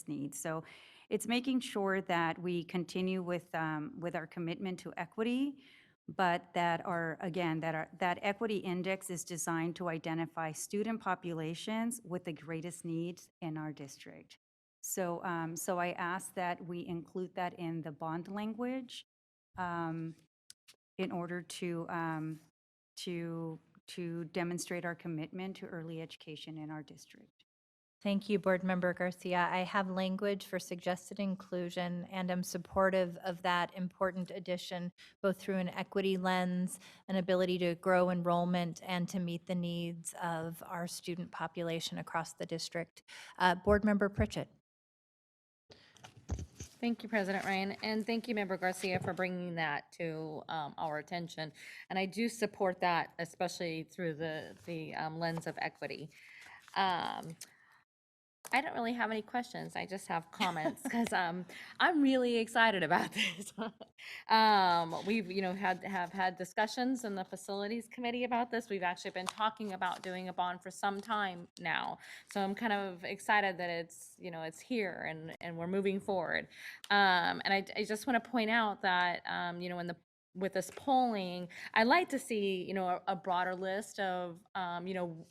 needs. So it's making sure that we continue with our commitment to equity, but that that equity index is designed to identify student populations with the greatest needs in our district. So I ask that we include that in the bond language in order to demonstrate our commitment to early education in our district. Thank you, Board Member Garcia. I have language for suggested inclusion, and I'm supportive of that important addition, both through an equity lens, an ability to grow enrollment, and to meet the needs of our student population across the district. Board Member Pritchett. Thank you, President Ryan, and thank you, Member Garcia, for bringing that to our attention. And I do support that, especially through the lens of equity. I don't really have any questions. I just have comments because I'm really excited about this. We've have had discussions in the facilities committee about this. We've actually been talking about doing a bond for some time now. So I'm kind of excited that it's here and we're moving forward. And I just want to point out that with this polling, I'd like to see, a broader list of,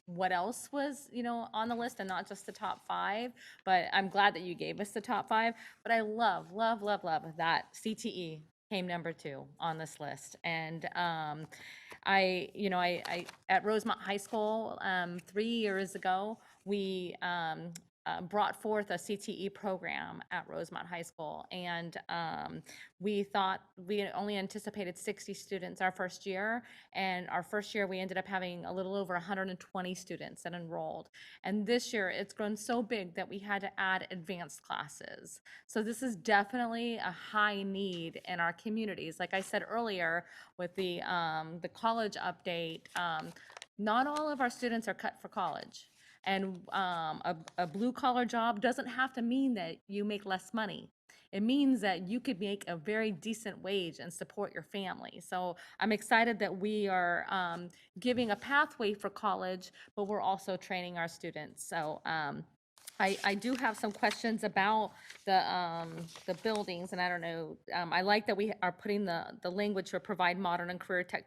what else was, on the list and not just the top 5. But I'm glad that you gave us the top 5. But I love that CTE came number 2 on this list. And I at Rosemont High School 3 years ago, we brought forth a CTE program at Rosemont High School, and we thought we only anticipated 60 students our first year, and our first year we ended up having a little over 120 students that enrolled. And this year it's grown so big that we had to add advanced classes. So this is definitely a high need in our communities. Like I said earlier with the college update, not all of our students are cut for college. And a blue-collar job doesn't have to mean that you make less money. It means that you could make a very decent wage and support your family. So I'm excited that we are giving a pathway for college, but we're also training our students. So I do have some questions about the buildings, and I don't know, I like that we are putting the language to provide modern and career tech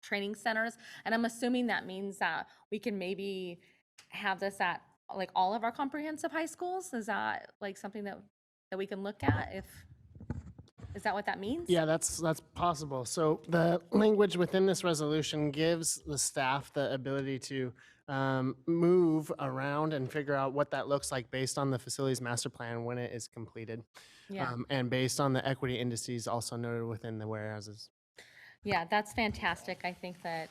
training centers, and I'm assuming that means that we can maybe have this at like all of our comprehensive high schools? Is that like something that we can look at? Is that what that means? Yeah, that's possible. So the language within this resolution gives the staff the ability to move around and figure out what that looks like based on the facilities master plan when it is completed. Yeah. And based on the equity indices also noted within the whereases. Yeah, that's fantastic. I think that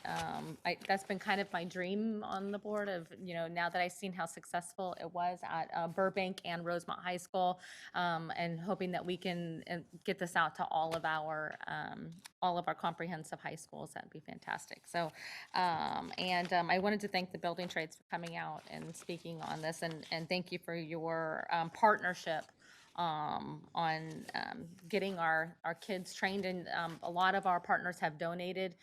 that's been kind of my dream on the board of, now that I've seen how successful it was at Burbank and Rosemont High School, and hoping that we can get this out to all of our comprehensive high schools. That'd be fantastic. So, I wanted to thank the building trades for coming out and speaking on this, and thank you for your partnership on getting our kids trained, and a lot of our partners have donated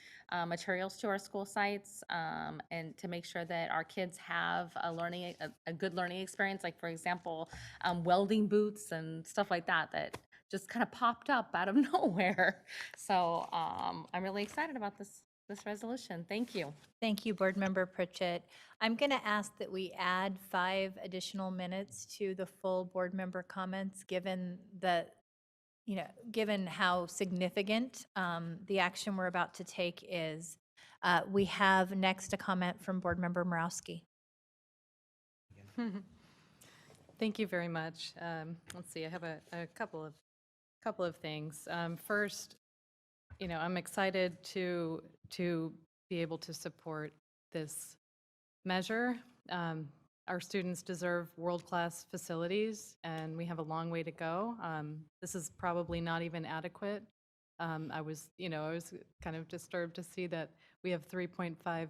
materials to our school sites, and to make sure that our kids have a good learning experience, like for example, welding boots and stuff like that just kind of popped up out of nowhere. So I'm really excited about this resolution. Thank you. Thank you, Board Member Pritchett. I'm going to ask that we add 5 additional minutes to the full board member comments, given how significant the action we're about to take is. We have next a comment from Board Member Morowski. Thank you very much. Let's see, I have a couple of things. First, I'm excited to be able to support this measure. Our students deserve world-class facilities, and we have a long way to go. This is probably not even adequate. I was kind of disturbed to see that we have 3.5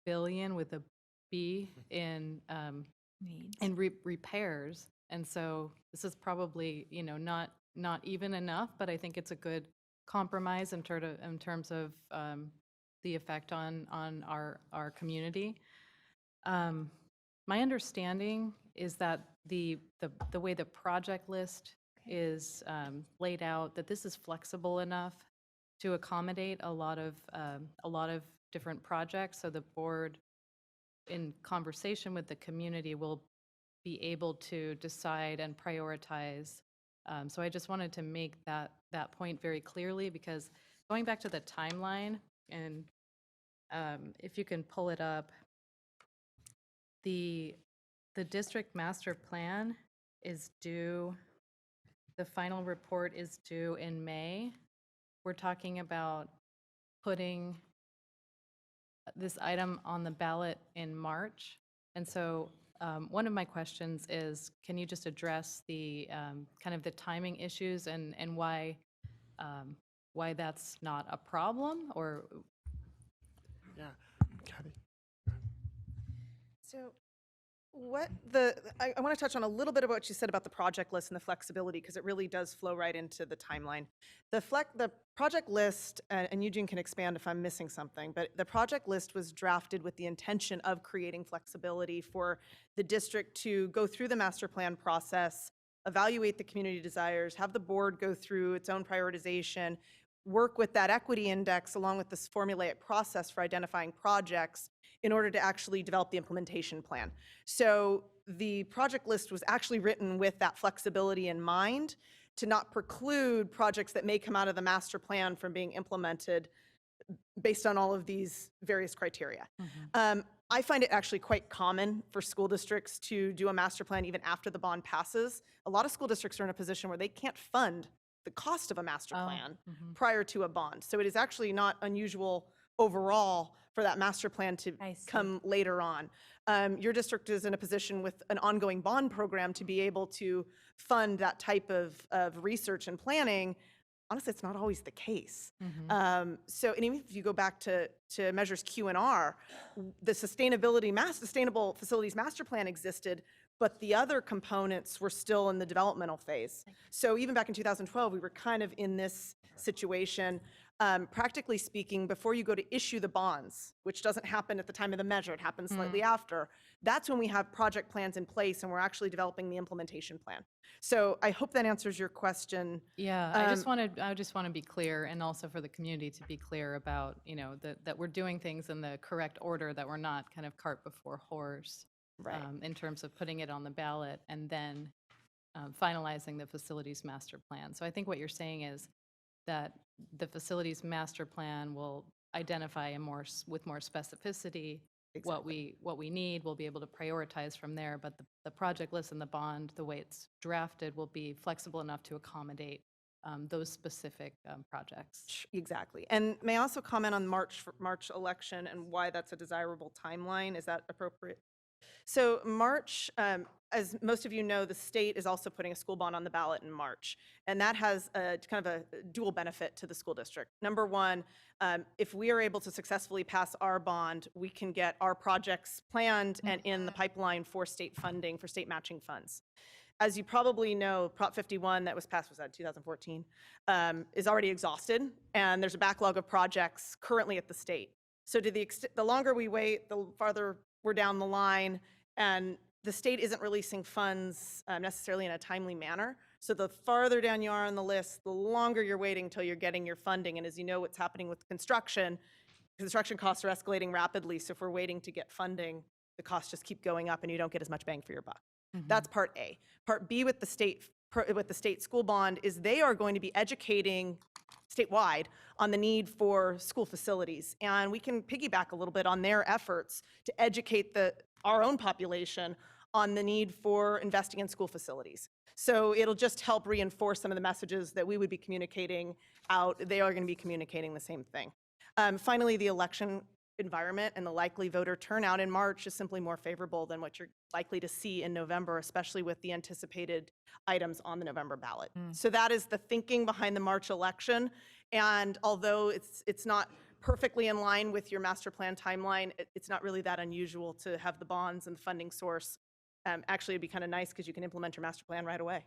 billion with a B in repairs, and so this is probably not even enough. But I think it's a good compromise in terms of the effect on our community. My understanding is that the way the project list is laid out, that this is flexible enough to accommodate a lot of different projects. So the board, in conversation with the community, will be able to decide and prioritize. So I just wanted to make that point very clearly, because going back to the timeline, and if you can pull it up, the district master plan is due, the final report is due in May. We're talking about putting this item on the ballot in March. And so one of my questions is, can you just address the kind of the timing issues and why that's not a problem? Or Yeah, Kathy. So I want to touch on a little bit of what you said about the project list and the flexibility, because it really does flow right into the timeline. The project list, and Eugene can expand if I'm missing something, but the project list was drafted with the intention of creating flexibility for the district to go through the master plan process, evaluate the community desires, have the board go through its own prioritization, work with that equity index along with this formulaic process for identifying projects in order to actually develop the implementation plan. So the project list was actually written with that flexibility in mind, to not preclude projects that may come out of the master plan from being implemented based on all of these various criteria. I find it actually quite common for school districts to do a master plan even after the bond passes. A lot of school districts are in a position where they can't fund the cost of a master plan prior to a bond. So it is actually not unusual overall for that master plan to come later on. Your district is in a position with an ongoing bond program to be able to fund that type of research and planning honestly, it's not always the case. So, and even if you go back to measures Q and R, the sustainable facilities master plan existed, but the other components were still in the developmental phase. So even back in 2012, we were kind of in this situation. Practically speaking, before you go to issue the bonds, which doesn't happen at the time of the measure, it happens slightly after, that's when we have project plans in place and we're actually developing the implementation plan. So I hope that answers your question. Yeah, I just want to be clear, and also for the community to be clear about, that we're doing things in the correct order, that we're not kind of cart before horse. Right. In terms of putting it on the ballot and then finalizing the facilities master plan. So I think what you're saying is that the facilities master plan will identify with more specificity what we need. We'll be able to prioritize from there, but the project list and the bond, the way it's drafted, will be flexible enough to accommodate those specific projects. Exactly. And may I also comment on March election and why that's a desirable timeline? Is that appropriate? So March, as most of you know, the state is also putting a school bond on the ballot in March. And that has a kind of a dual benefit to the school district. Number one, if we are able to successfully pass our bond, we can get our projects planned and in the pipeline for state funding, for state matching funds. As you probably know, Prop 51 that was passed, was that 2014, is already exhausted. And there's a backlog of projects currently at the state. So to the longer we wait, the farther we're down the line, and the state isn't releasing funds necessarily in a timely manner. So the farther down you are on the list, the longer you're waiting until you're getting your funding. And as you know, what's happening with construction costs are escalating rapidly. So if we're waiting to get funding, the costs just keep going up and you don't get as much bang for your buck. That's part A. Part B with the state school bond is they are going to be educating statewide on the need for school facilities. And we can piggyback a little bit on their efforts to educate our own population on the need for investing in school facilities. So it'll just help reinforce some of the messages that we would be communicating out. They are going to be communicating the same thing. Finally, the election environment and the likely voter turnout in March is simply more favorable than what you're likely to see in November, especially with the anticipated items on the November ballot. So that is the thinking behind the March election. And although it's not perfectly in line with your master plan timeline, it's not really that unusual to have the bonds and the funding source. Actually, it'd be kind of nice because you can implement your master plan right away.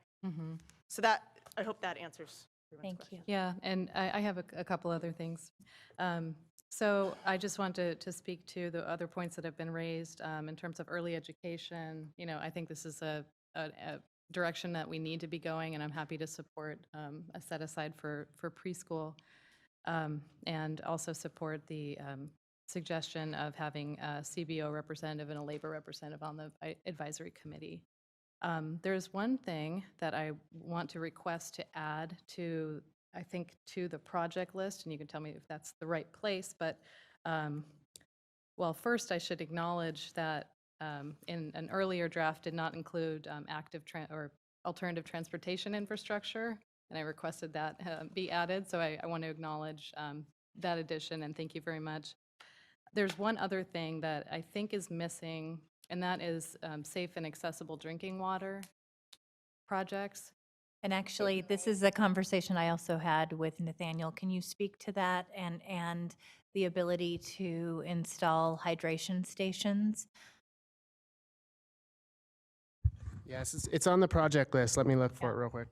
So I hope that answers. Thank you. Yeah, and I have a couple other things. So I just want to speak to the other points that have been raised in terms of early education. I think this is a direction that we need to be going, and I'm happy to support a set aside for preschool, and also support the suggestion of having a CBO representative and a labor representative on the advisory committee. There's one thing that I want to request to add to the project list, and you can tell me if that's the right place, but well, first I should acknowledge that in an earlier draft did not include or alternative transportation infrastructure, and I requested that be added, so I want to acknowledge that addition, and thank you very much. There's one other thing that I think is missing, and that is safe and accessible drinking water projects. And actually, this is a conversation I also had with Nathaniel. Can you speak to that and the ability to install hydration stations? Yes, it's on the project list. Let me look for it real quick.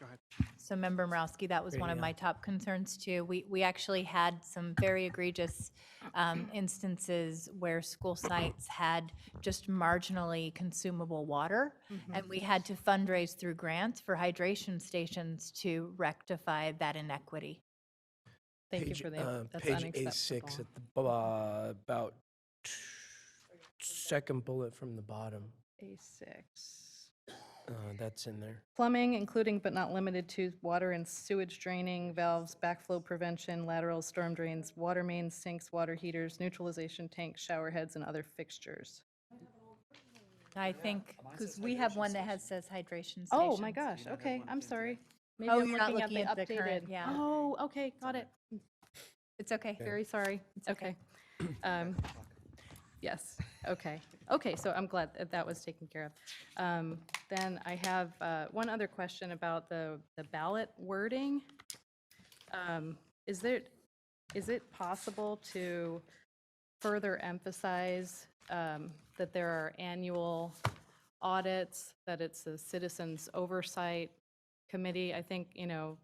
Go ahead. So Member Morowski, that was one of my top concerns too. We actually had some very egregious instances where school sites had just marginally consumable water, and we had to fundraise through grants for hydration stations to rectify that inequity. Thank you for that. That's Page unacceptable. A6 at the about second bullet from the bottom. A6. That's in there. Plumbing, including but not limited to water and sewage draining, valves, backflow prevention, laterals, storm drains, water mains, sinks, water heaters, neutralization tanks, shower heads, and other fixtures. I think, because we have one that says hydration stations. Oh my gosh, okay, I'm sorry. Maybe Oh, I'm you're not looking looking at the at the current, updated. yeah. Oh, okay, got it. It's okay. Very sorry. It's okay. Yes, okay. Okay, so I'm glad that that was taken care of. Then I have one other question about the ballot wording. Is it possible to further emphasize that there are annual audits, that it's a citizens oversight committee? I think, you know,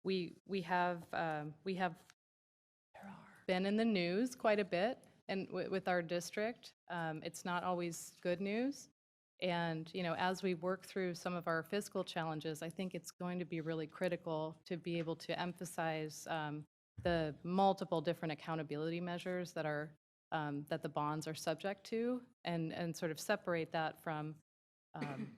we have been in the news quite a bit and with our district. It's not always good news. And, you know, as we work through some of our fiscal challenges, I think it's going to be really critical to be able to emphasize the multiple different accountability measures that are that the bonds are subject to, and sort of separate that from,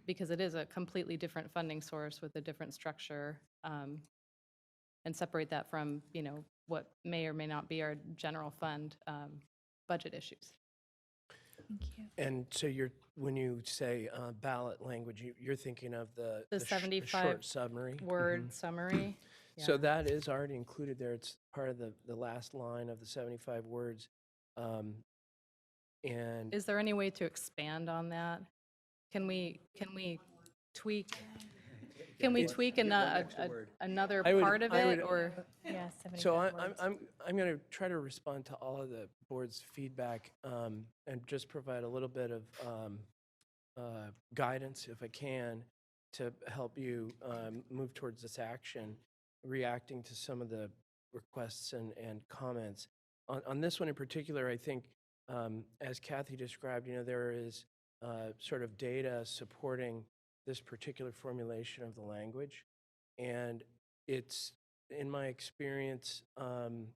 because it is a completely different funding source with a different structure, and separate that from, you know, what may or may not be our general fund budget issues. Thank you. And so when you say ballot language, you're thinking of the 75 short summary? word summary. So Yeah. that is already included there. It's part of the last line of the 75 words. And Is there any way to expand on that? Can we tweak? Can we tweak another I would- part of I it, would- or? Yeah, So 75 words. I'm going to try to respond to all of the board's feedback and just provide a little bit of guidance, if I can, to help you move towards this action, reacting to some of the requests and comments. On this one in particular, I think, as Kathy described, you know, there is sort of data supporting this particular formulation of the language. And it's, in my experience, and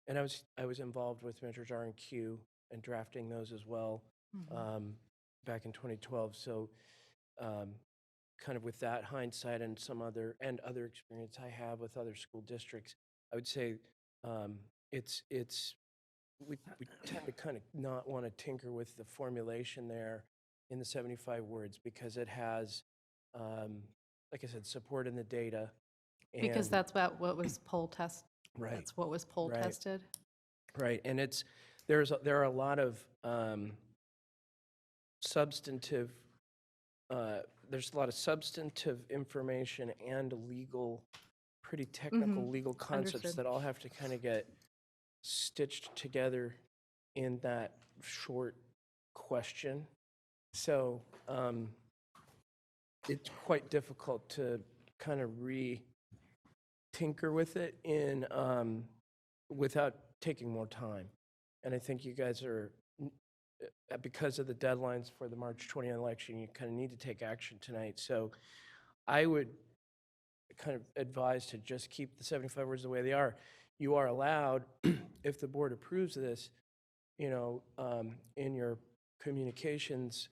I was involved with Measures R and Q and drafting those as well back in 2012. So kind of with that hindsight and some other experience I have with other school districts, I would say we tend to kind of not want to tinker with the formulation there in the 75 words because it has, like I said, support in the data. Because and- that's what was poll test. Right. That's what was poll Right. tested. Right, and there are a lot of substantive, there's a lot of substantive information and legal, pretty technical legal concepts Understood. that all have to kind of get stitched together in that short question. So it's quite difficult to kind of tinker with it without taking more time. And I think you guys are, because of the deadlines for the March 20 election, you kind of need to take action tonight. So I would kind of advise to just keep the 75 words the way they are. You are allowed, if the board approves this, you know, in your communications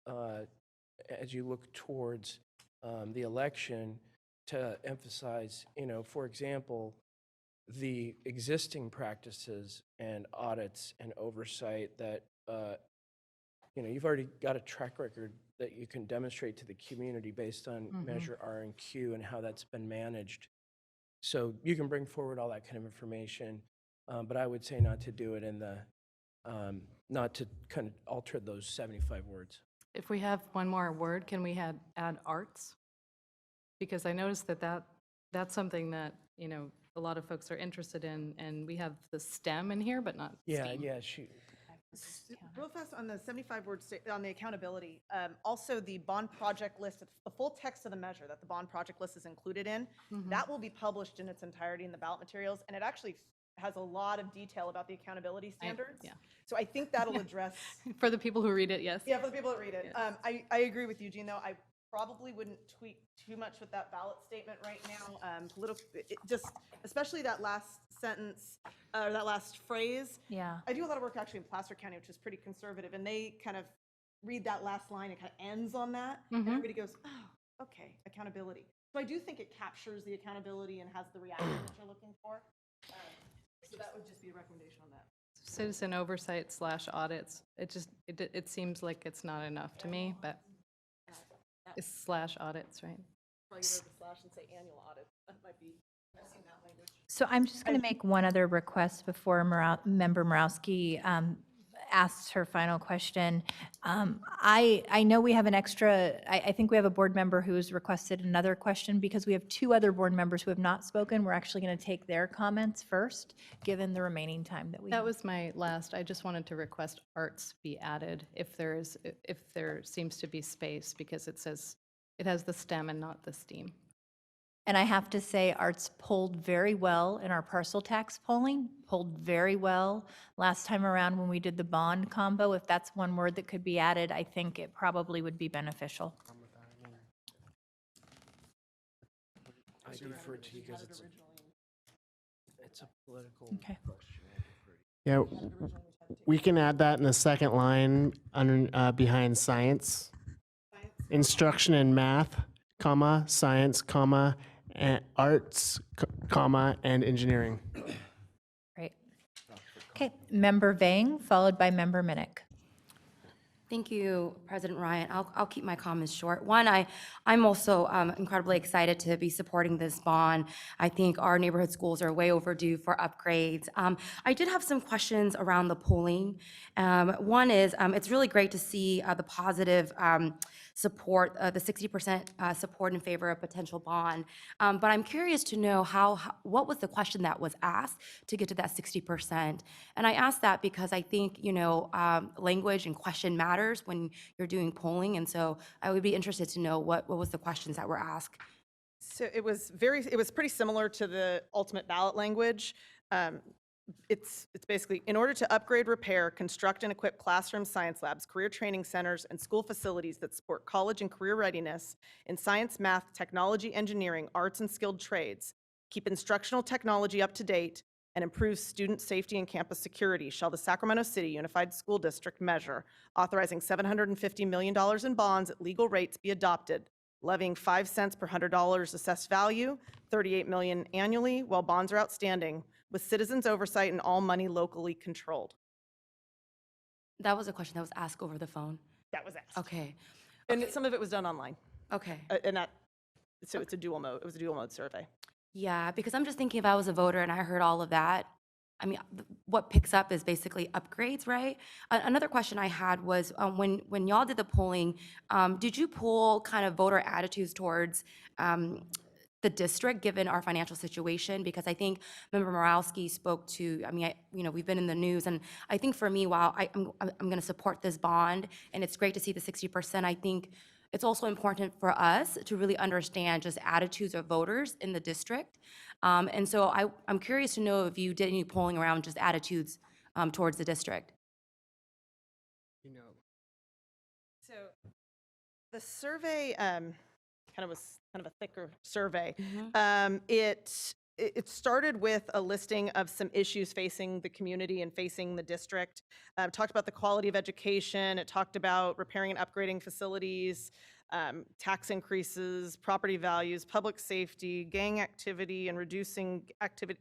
as you look towards the election, to emphasize, you know, for example, the existing practices and audits and oversight that, you know, you've already got a track record that you can demonstrate to the community based on Measure R and Q and how that's been managed. So you can bring forward all that kind of information, but I would say not to do it in the, not to kind of alter those 75 words. If we have one more word, can we add arts? Because I noticed that's something that, you know, a lot of folks are interested in, and we have the STEM in here, but not STEAM. Yeah, shoot. Real fast on the 75 words on the accountability, also the bond project list, the full text of the measure that the bond project list is included in, that will be published in its entirety in the ballot materials, and it actually has a lot of detail about the accountability standards. Yeah. So I think that'll address. For the people who read it, yes. Yeah, for the people that read it. Yes. I agree with Eugene, though. I probably wouldn't tweak too much with that ballot statement right now. Especially that last sentence, or that last phrase. Yeah. I do a lot of work actually in Placer County, which is pretty conservative, and they kind of read that last line, it kind of ends on that, and everybody goes, oh, okay, accountability. So I do think it captures the accountability and has the reaction that you're looking for. So that would just be a recommendation on that. Citizen oversight / audits. It seems like it's not enough to me, but it's / audits, right? Probably get rid of the slash and say annual audit. That might be missing that language. So I'm just going to make one other request before Member Morawski asks her final question. I know we have an extra, I think we have a board member who's requested another question because we have 2 other board members who have not spoken. We're actually going to take their comments first, given the remaining time that we That have. was my last. I just wanted to request arts be added if there seems to be space, because it says it has the STEM and not the STEAM. And I have to say, arts polled very well in our parcel tax polling, polled very well last time around when we did the bond combo. If that's one word that could be added, I think it probably would be beneficial. I defer to you because it's a political Okay. question. Yeah, we can add that in the second line under, behind science. Instruction in math, comma, science, comma, and arts, comma, and engineering. Great. Okay, Member Vang, followed by Member Minnick. Thank you, President Ryan. I'll keep my comments short. One, I'm also incredibly excited to be supporting this bond. I think our neighborhood schools are way overdue for upgrades. I did have some questions around the polling. One is, it's really great to see the positive support, the 60% support in favor of potential bond. But I'm curious to know what was the question that was asked to get to that 60%? And I ask that because I think, language and question matters when you're doing polling. And so I would be interested to know what was the questions that were asked. So it was pretty similar to the ultimate ballot language. It's basically, in order to upgrade, repair, construct, and equip classroom science labs, career training centers, and school facilities that support college and career readiness in science, math, technology, engineering, arts, and skilled trades, keep instructional technology up to date, and improve student safety and campus security, shall the Sacramento City Unified School District measure authorizing $750 million in bonds at legal rates be adopted, levying 5 cents per $100 assessed value, $38 million annually, while bonds are outstanding, with citizens' oversight and all money locally controlled. That was a question that was asked over the phone. That was asked. Okay. And some of it was done online. Okay. So it's a dual mode. It was a dual mode survey. Yeah, because I'm just thinking if I was a voter and I heard all of that, I mean, what picks up is basically upgrades, right? Another question I had was when y'all did the polling, did you poll kind of voter attitudes towards the district, given our financial situation? Because I think Member Moralski spoke to, we've been in the news, and I think for me, while I'm going to support this bond, and it's great to see the 60%, I think it's also important for us to really understand just attitudes of voters in the district. And so I'm curious to know if you did any polling around just attitudes towards the district. So the survey was kind of a thicker survey. It started with a listing of some issues facing the community and facing the district. Talked about the quality of education. It talked about repairing and upgrading facilities, tax increases, property values, public safety, gang activity, and reducing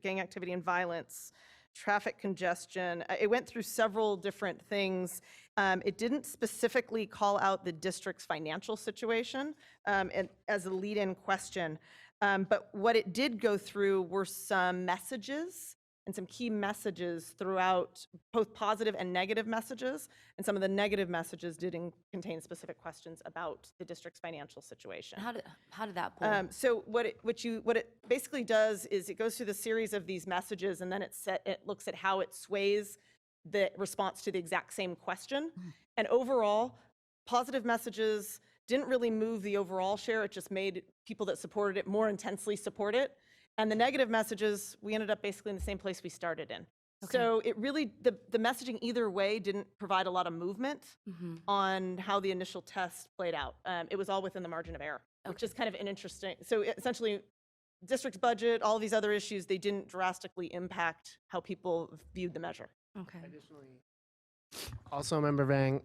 gang activity and violence, traffic congestion. It went through several different things. It didn't specifically call out the district's financial situation and as a lead-in question. But what it did go through were some messages and some key messages throughout, both positive and negative messages. And some of the negative messages did contain specific questions about the district's financial situation. How did that poll? So what it basically does is it goes through the series of these messages, and then it looks at how it sways the response to the exact same question. And overall, positive messages didn't really move the overall share. It just made people that supported it more intensely support it. And the negative messages, we ended up basically in the same place we started in. Okay. So it really, the messaging either way didn't provide a lot of movement on how the initial test played out. It was all within the margin of error, which is kind of an interesting, so essentially district's budget, all these other issues, they didn't drastically impact how people viewed the measure. Okay. Also, Member Vang,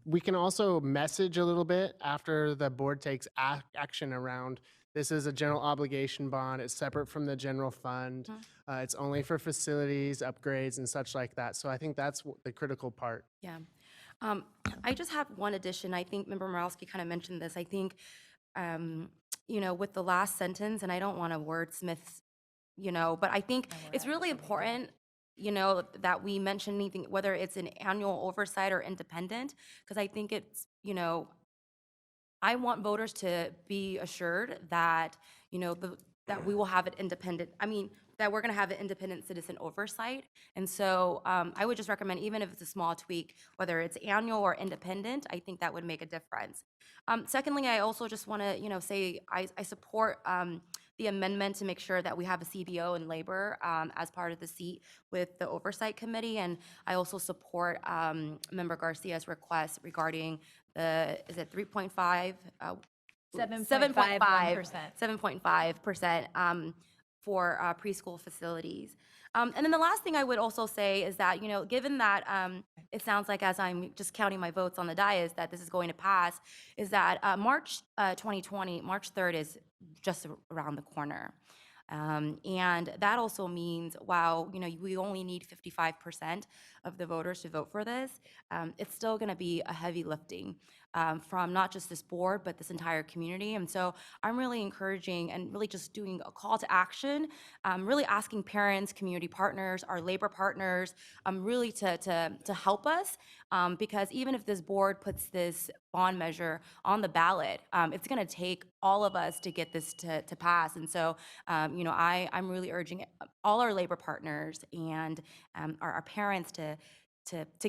we can also message a little bit after the board takes action around this is a general obligation bond. It's separate from the general fund. It's only for facilities, upgrades, and such like that. So I think that's the critical part. Yeah. I just have one addition. I think Member Moralski kind of mentioned this. I think, with the last sentence, and I don't want to wordsmith, but I think it's really important that we mention anything, whether it's an annual oversight or independent, because I think it's, I want voters to be assured that, that we will have an independent, that we're going to have an independent citizen oversight. And so I would just recommend, even if it's a small tweak, whether it's annual or independent, I think that would make a difference. Secondly, I also just want to, say I support the amendment to make sure that we have a CBO in labor as part of the seat with the Oversight Committee. And I also support Member Garcia's request regarding is it 3.5? 7.51%. 7.5% for preschool facilities. And then the last thing I would also say is that, given that it sounds like, as I'm just counting my votes on the dais, that this is going to pass, is that March 2020, March 3rd is just around the corner. And that also means, while we only need 55% of the voters to vote for this, it's still going to be a heavy lifting from not just this board, but this entire community. And so I'm really encouraging and really just doing a call to action, really asking parents, community partners, our labor partners, really to help us, because even if this board puts this bond measure on the ballot, it's going to take all of us to get this to pass. And so, I'm really urging all our labor partners and our parents to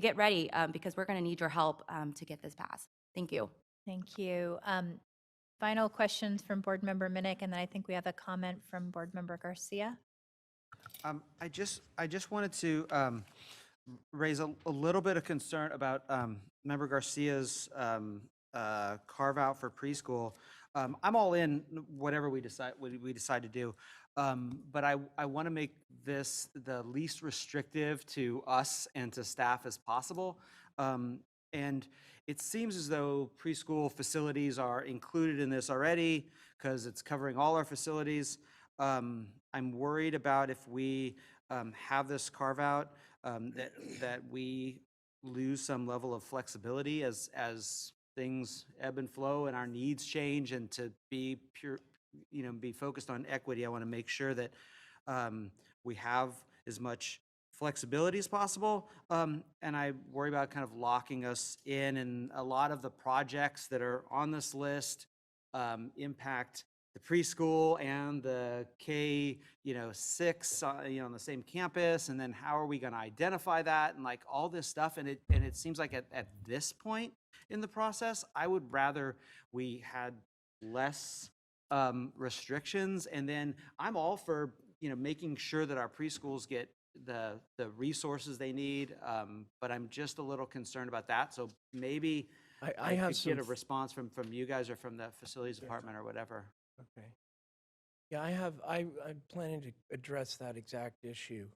get ready, because we're going to need your help to get this passed. Thank you. Thank you. Final questions from Board Member Minnick, and then I think we have a comment from Board Member Garcia. I just wanted to raise a little bit of concern about Member Garcia's carve out for preschool. I'm all in whatever we decide to do, but I want to make this the least restrictive to us and to staff as possible. And it seems as though preschool facilities are included in this already because it's covering all our facilities. I'm worried about, if we have this carve out, that we lose some level of flexibility as things ebb and flow and our needs change. And to be be focused on equity, I want to make sure that we have as much flexibility as possible. And I worry about kind of locking us in, and a lot of the projects that are on this list impact the preschool and the K6 on the same campus. And then how are we going to identify that, and like all this stuff? And it seems like at this point in the process, I would rather we had less restrictions. And then I'm all for making sure that our preschools get the resources they need, but I'm just a little concerned about that. So maybe I have could get a some response from you guys or from the facilities department or whatever. Okay. Yeah, I'm planning to address that exact issue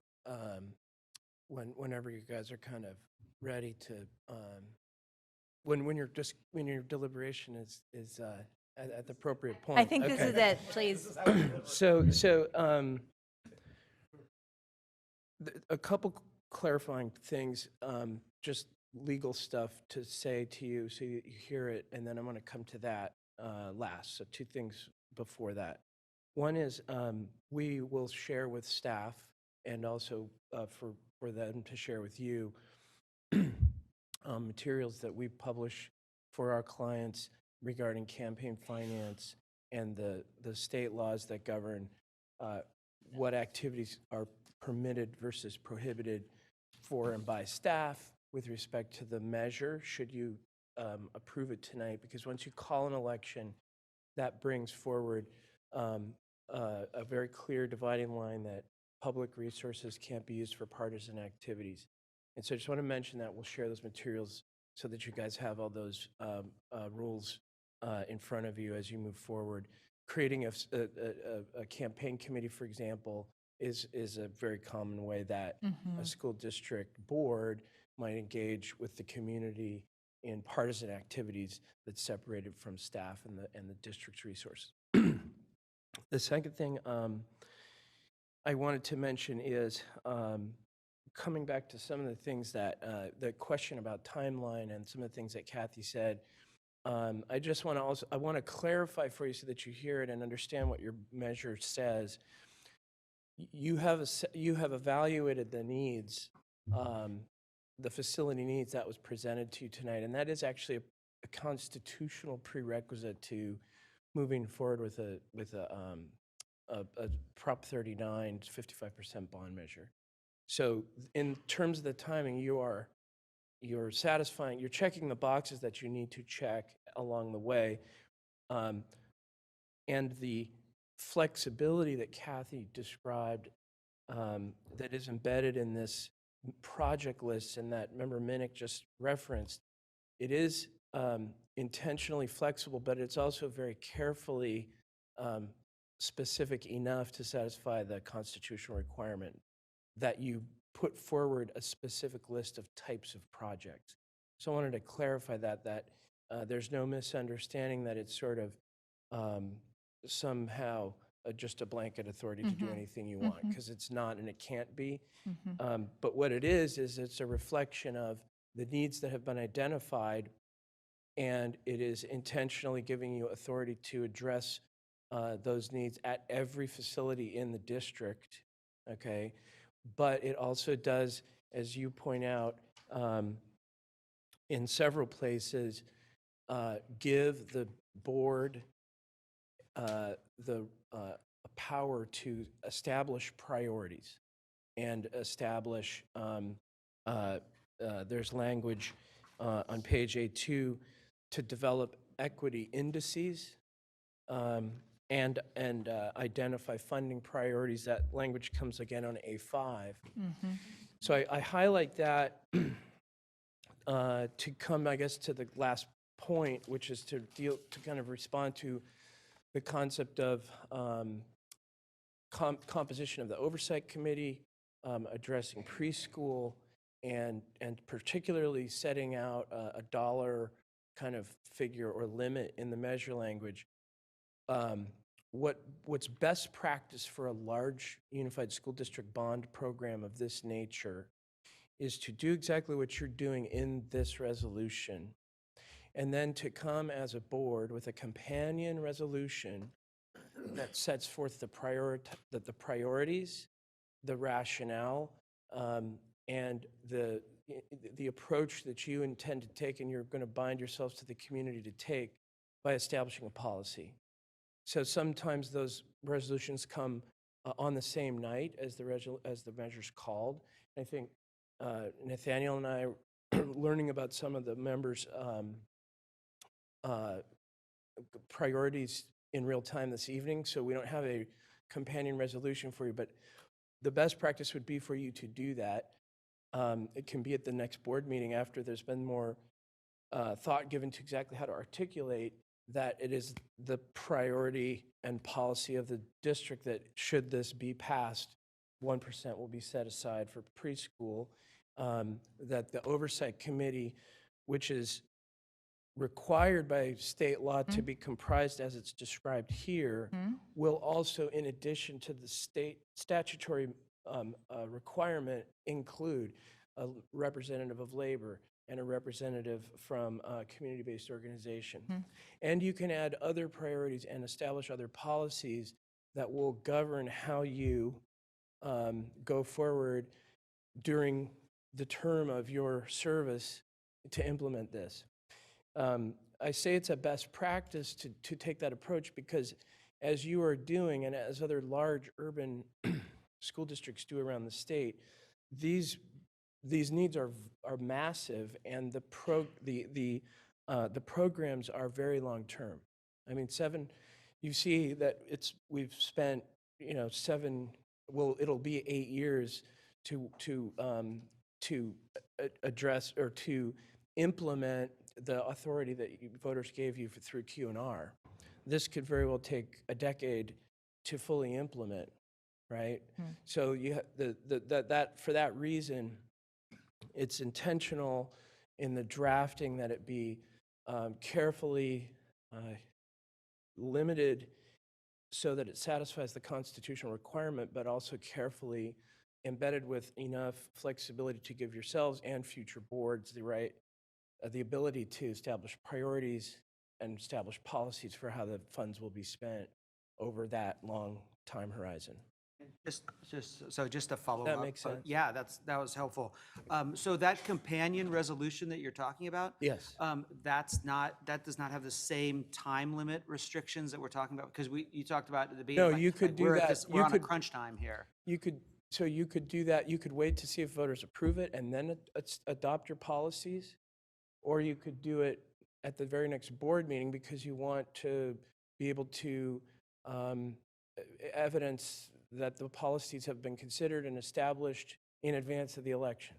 whenever you guys are kind of ready to, when your deliberation is at the appropriate point. I think this is it, please. A couple clarifying things, just legal stuff to say to you so you hear it, and then I'm going to come to that last. So 2 things before that. One is we will share with staff, and also for them to share with you, materials that we publish for our clients regarding campaign finance and the state laws that govern what activities are permitted versus prohibited for and by staff with respect to the measure, should you approve it tonight. Because once you call an election, that brings forward a very clear dividing line that public resources can't be used for partisan activities. And so I just want to mention that we'll share those materials so that you guys have all those rules in front of you as you move forward. Creating a campaign committee, for example, is a very common way that a school district board might engage with the community in partisan activities that's separated from staff and the district's resources. The second thing I wanted to mention is coming back to some of the things that the question about timeline and some of the things that Kathy said. I just want to I want to clarify for you so that you hear it and understand what your measure says. you have evaluated the needs, the facility needs that was presented to you tonight, and that is actually a constitutional prerequisite to moving forward with a Prop 39, 55% bond measure. So in terms of the timing, you're satisfying, you're checking the boxes that you need to check along the way. And the flexibility that Kathy described that is embedded in this project list and that member Minnick just referenced, it is intentionally flexible, but it's also very carefully specific enough to satisfy the constitutional requirement that you put forward a specific list of types of projects. So I wanted to clarify that there's no misunderstanding that it's sort of somehow just a blanket authority to do anything you want, because it's not and it can't be. But what it is it's a reflection of the needs that have been identified, and it is intentionally giving you authority to address those needs at every facility in the district, okay? But it also does, as you point out, in several places, give the board the power to establish priorities and establish, there's language on page A2 to develop equity indices and identify funding priorities. That language comes again on A5. So I highlight that to come, I guess, to the last point, which is to kind of respond to the concept of composition of the oversight committee, addressing preschool, and particularly setting out a dollar kind of figure or limit in the measure language. What's best practice for a large unified school district bond program of this nature is to do exactly what you're doing in this resolution, and then to come as a board with a companion resolution that sets forth the priorities, the rationale, and the approach that you intend to take and you're going to bind yourselves to the community to take by establishing a policy. So sometimes those resolutions come on the same night as the measure's called. I think Nathaniel and I are learning about some of the members' priorities in real time this evening, so we don't have a companion resolution for you, but the best practice would be for you to do that. It can be at the next board meeting after there's been more thought given to exactly how to articulate that it is the priority and policy of the district that should this be passed, 1% will be set aside for preschool, that the oversight committee, which is required by state law to be comprised as it's described here, will also, in addition to the state statutory requirement, include a representative of labor and a representative from a community-based organization. And you can add other priorities and establish other policies that will govern how you go forward during the term of your service to implement this. I say it's a best practice to take that approach because as you are doing and as other large urban school districts do around the state, these needs are massive, and the programs are very long term. I mean, you see that we've spent, it'll be 8 years to address or to implement the authority that voters gave you through Q&R. This could very well take a decade to fully implement, right? So you for that reason, it's intentional in the drafting that it be carefully limited so that it satisfies the constitutional requirement, but also carefully embedded with enough flexibility to give yourselves and future boards the ability to establish priorities and establish policies for how the funds will be spent over that long time horizon. Just to follow That up. makes sense. Yeah, that was helpful. So that companion resolution that you're talking about? Yes. That does not have the same time limit restrictions that we're talking about? Because you talked about at the beginning. No, you could do we're at that. this- We're on a crunch time here. You could do that. You could wait to see if voters approve it and then adopt your policies, or you could do it at the very next board meeting because you want to be able to evidence that the policies have been considered and established in advance of the election.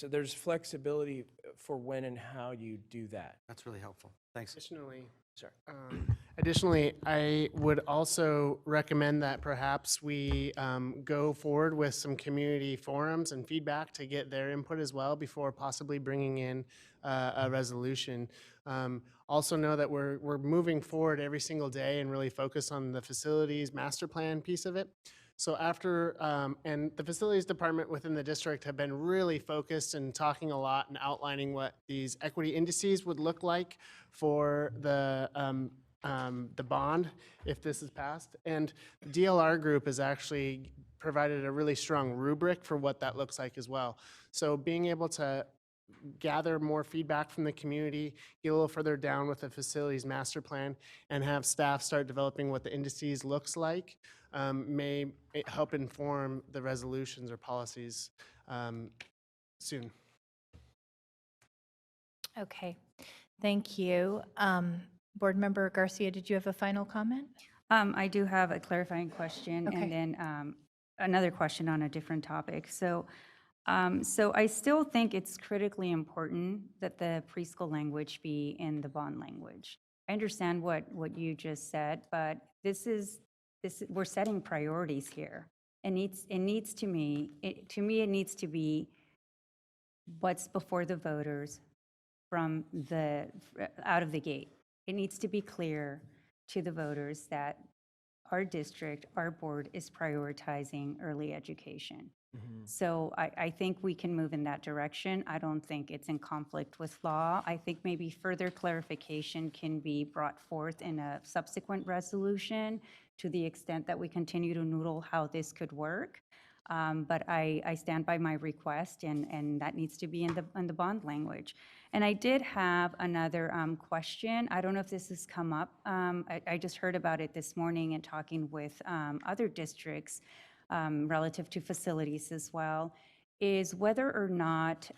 There's flexibility for when and how you do that. That's really helpful. Thanks. Additionally, I would also recommend that perhaps we go forward with some community forums and feedback to get their input as well before possibly bringing in a resolution. Also know that we're moving forward every single day and really focus on the facilities master plan piece of it. So after, and the facilities department within the district have been really focused and talking a lot and outlining what these equity indices would look like for the bond if this is passed. And the DLR group has actually provided a really strong rubric for what that looks like as well. So being able to gather more feedback from the community, get a little further down with the facilities master plan, and have staff start developing what the indices looks like may help inform the resolutions or policies soon. Okay, thank you. Board Member Garcia, did you have a final comment? I do have a clarifying question Okay. and then another question on a different topic. So I still think it's critically important that the preschool language be in the bond language. I understand what you just said, but we're setting priorities here. It needs to me, it needs to be what's before the voters from out of the gate. It needs to be clear to the voters that our district, our board is prioritizing early education. So I think we can move in that direction. I don't think it's in conflict with law. I think maybe further clarification can be brought forth in a subsequent resolution to the extent that we continue to noodle how this could work. But I stand by my request, and that needs to be in the bond language. And I did have another question. I don't know if this has come up. I just heard about it this morning and talking with other districts relative to facilities as well, is whether or not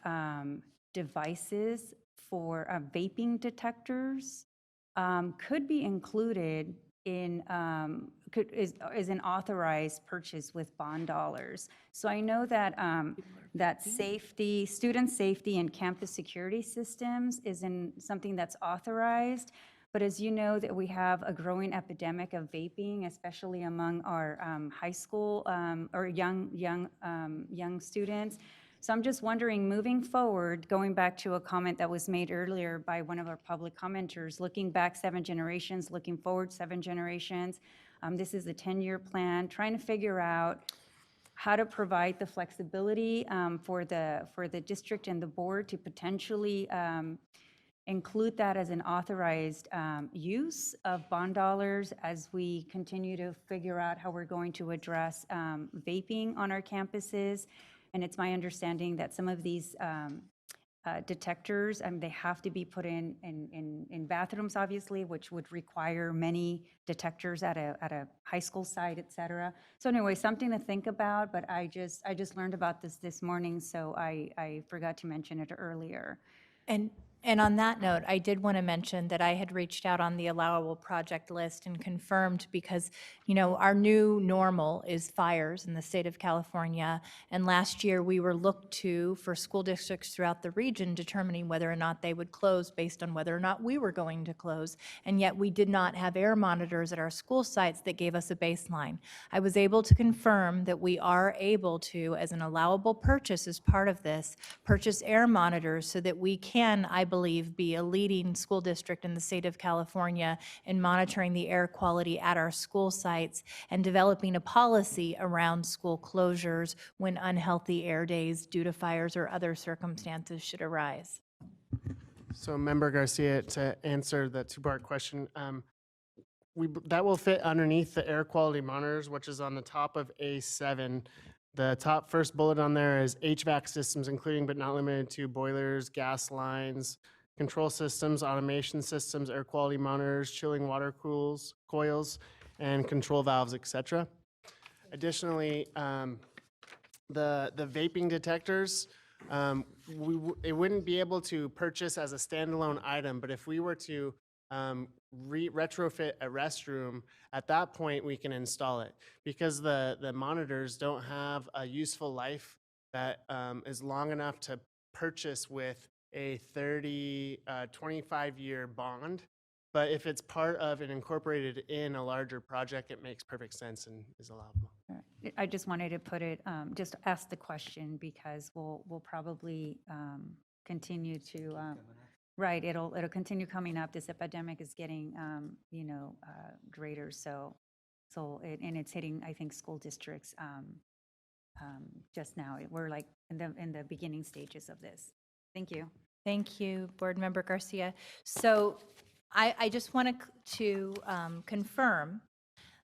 devices for vaping detectors could be included in, is an authorized purchase with bond dollars. So I know that that student safety and campus security systems is something that's authorized. But as you know, that we have a growing epidemic of vaping, especially among our high school or young students. So I'm just wondering, moving forward, going back to a comment that was made earlier by one of our public commenters, looking back 7 generations, looking forward 7 generations. This is a 10-year plan, trying to figure out how to provide the flexibility for the district and the board to potentially include that as an authorized use of bond dollars as we continue to figure out how we're going to address vaping on our campuses. And it's my understanding that some of these detectors, they have to be put in bathrooms, obviously, which would require many detectors at a high school site, et cetera. So anyway, something to think about, but I just learned about this morning, so I forgot to mention it earlier. And on that note, I did want to mention that I had reached out on the allowable project list and confirmed because, our new normal is fires in the state of California. And last year, we were looked to for school districts throughout the region determining whether or not they would close based on whether or not we were going to close. And yet we did not have air monitors at our school sites that gave us a baseline. I was able to confirm that we are able to, as an allowable purchase as part of this, purchase air monitors so that we can, I believe, be a leading school district in the state of California in monitoring the air quality at our school sites and developing a policy around school closures when unhealthy air days due to fires or other circumstances should arise. So Member Garcia, to answer the 2-part question, that will fit underneath the air quality monitors, which is on the top of A7. The top first bullet on there is HVAC systems, including but not limited to boilers, gas lines, control systems, automation systems, air quality monitors, chilling water coils, and control valves, etc. Additionally, the vaping detectors, it wouldn't be able to purchase as a standalone item, but if we were to retrofit a restroom, at that point we can install it. Because the monitors don't have a useful life that is long enough to purchase with a 25-year bond. But if it's part of and incorporated in a larger project, it makes perfect sense and is allowable. I just wanted to put it, just ask the question because we'll probably continue to, right, it'll continue coming up. This epidemic is getting, greater. And it's hitting, I think, school districts just now. We're like in the beginning stages of this. Thank you. Thank you, Board Member Garcia. So I just want to confirm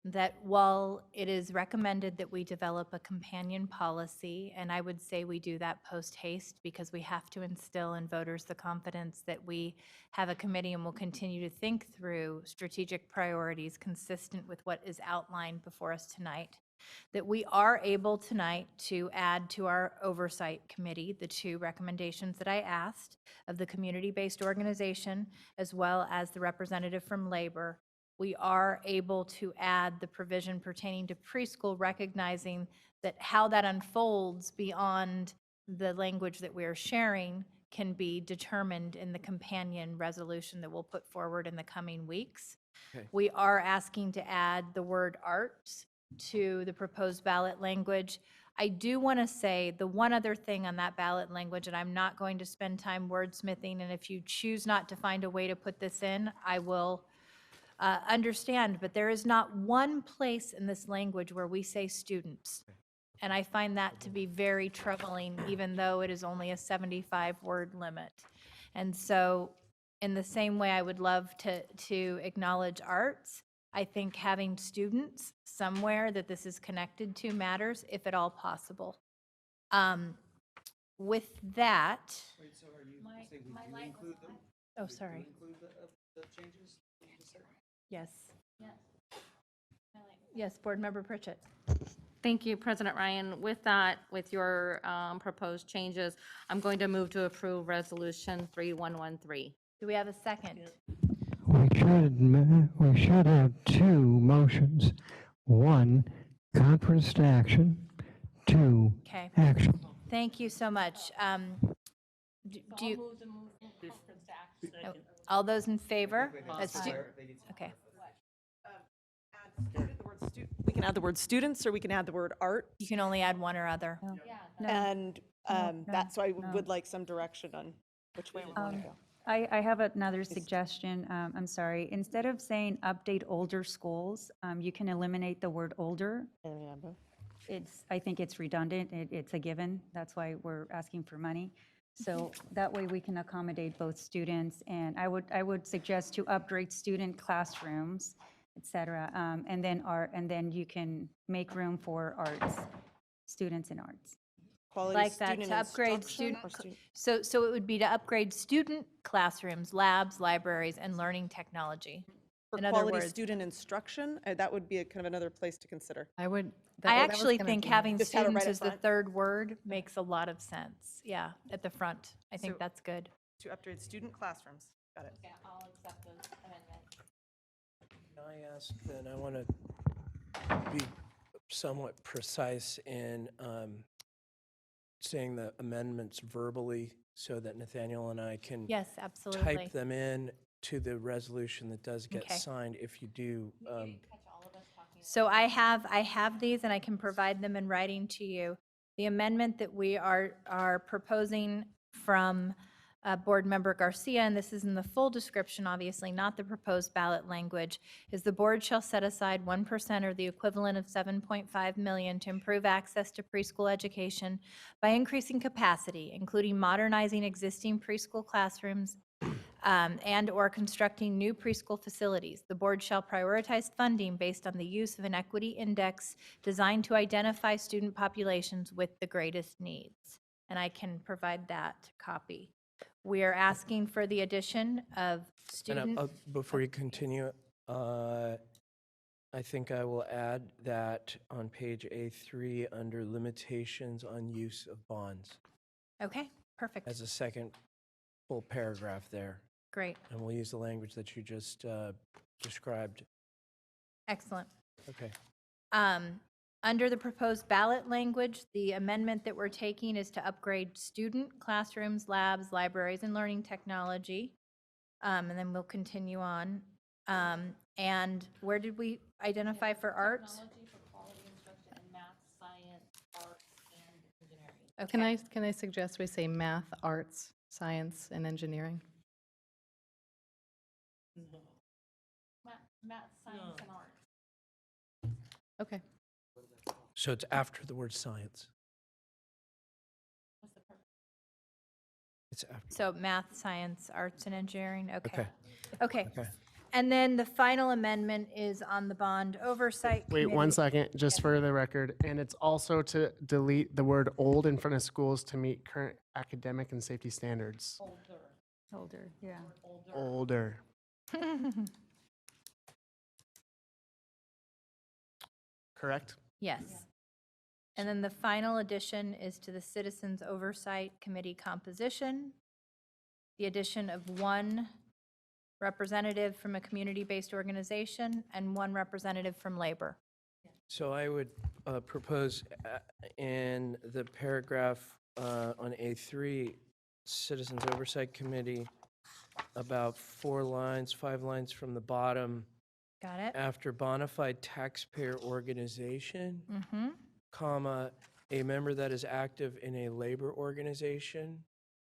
that while it is recommended that we develop a companion policy, and I would say we do that post haste because we have to instill in voters the confidence that we have a committee and will continue to think through strategic priorities consistent with what is outlined before us tonight, that we are able tonight to add to our oversight committee the 2 recommendations that I asked of the community-based organization as well as the representative from labor. We are able to add the provision pertaining to preschool, recognizing that how that unfolds beyond the language that we are sharing can be determined in the companion resolution that we'll put forward in the coming weeks. Okay. We are asking to add the word arts to the proposed ballot language. I do want to say the one other thing on that ballot language, and I'm not going to spend time wordsmithing, and if you choose not to find a way to put this in, I will understand, but there is not one place in this language where we say students. And I find that to be very troubling, even though it is only a 75-word limit. And so in the same way I would love to acknowledge arts, I think having students somewhere that this is connected to matters, if at all possible. With that. Wait, so are you saying we do include them? Oh, sorry. Include the changes? Yes. Yes, Board Member Pritchett. Thank you, President Ryan. With that, with your proposed changes, I'm going to move to approve Resolution 3113. Do we have a second? We should have 2 motions. 1, conference to action. 2, Okay. action. Thank you so much. Do you? Oh, all those in favor? Okay. We can add the word students, or we can add the word art. You can only add one or other. And that's why I would like some direction on which way we're going to go. I have another suggestion. I'm sorry. Instead of saying update older schools, you can eliminate the word older. I think it's redundant. It's a given. That's why we're asking for money. So that way we can accommodate both students. And I would suggest to upgrade student classrooms, et cetera. And then you can make room for arts, students in arts. Quality Like that, student to upgrade instruction student, or so it would be to upgrade student classrooms, labs, libraries, and learning technology. For In other quality words, student instruction, that would be a kind of another place to consider. I would. I actually think having Just have it right students up as the front. 3rd word makes a lot of sense. Yeah, at the front. I think So- that's good. To upgrade student classrooms. Got it. Yeah, I'll accept those amendments. Can I ask, then I want to be somewhat precise in saying the amendments verbally so that Nathaniel and I can Yes, absolutely. type them in to the resolution that does get Okay. signed if you do. So I have these and I can provide them in writing to you. The amendment that we are proposing from Board Member Garcia, and this is in the full description, obviously, not the proposed ballot language, is the board shall set aside 1% or the equivalent of $7.5 million to improve access to preschool education by increasing capacity, including modernizing existing preschool classrooms and/or constructing new preschool facilities. The board shall prioritize funding based on the use of an equity index designed to identify student populations with the greatest needs. And I can provide that copy. We are asking for the addition of student. And before you continue, I think I will add that on page A3 under limitations on use of bonds Okay, perfect. as a second full paragraph there. Great, And we'll use the language that you just described. excellent. Okay. Under the proposed ballot language, the amendment that we're taking is to upgrade student classrooms, labs, libraries, and learning technology. And then we'll continue on. And where did we identify for arts? Technology for quality instruction in math, science, art, and engineering. Can I suggest we say math, arts, science, and engineering? Math, science, and art. Okay. So it's after the word science. What's the purpose? It's after. So math, science, arts, and engineering, okay. Okay. Okay. And then the final amendment is on the bond oversight Wait committee. 1 second, just for the record. And it's also to delete the word old in front of schools to meet current academic and safety standards. Older, yeah. Older. Correct? Yes. And then the final addition is to the Citizens Oversight Committee composition. The addition of one representative from a community-based organization and one representative from labor. So I would propose in the paragraph on A3, Citizens Oversight Committee, about 4 lines, 5 lines from the bottom, Got it? after bona fide taxpayer organization, Mm-hmm. comma, a member that is active in a labor organization,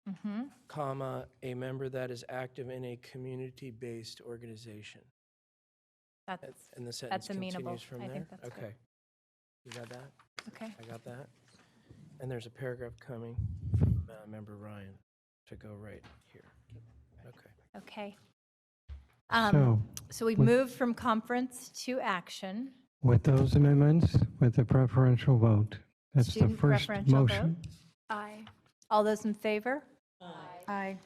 Mm-hmm. comma, a member that is active in a community-based organization. That's, And the sentence amenable. continues from I there? think that's good. Okay. You got that? okay. I got that. And there's a paragraph coming from Member Ryan to go right here. Okay. Okay. So, So we with- moved from conference to action. With those amendments, with the preferential vote. That's the Student first preferential motion. Aye. All those in favor? Aye.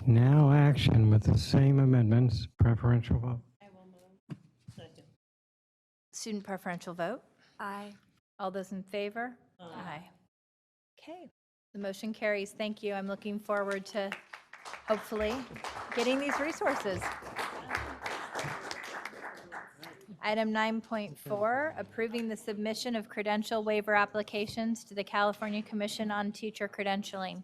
Now action with the same amendments, preferential vote. Student preferential vote? Aye. All those in favor? Aye. Okay, the motion carries. Thank you. I'm looking forward to hopefully getting these resources. Item 9.4, approving the submission of credential waiver applications to the California Commission on Teacher Credentialing.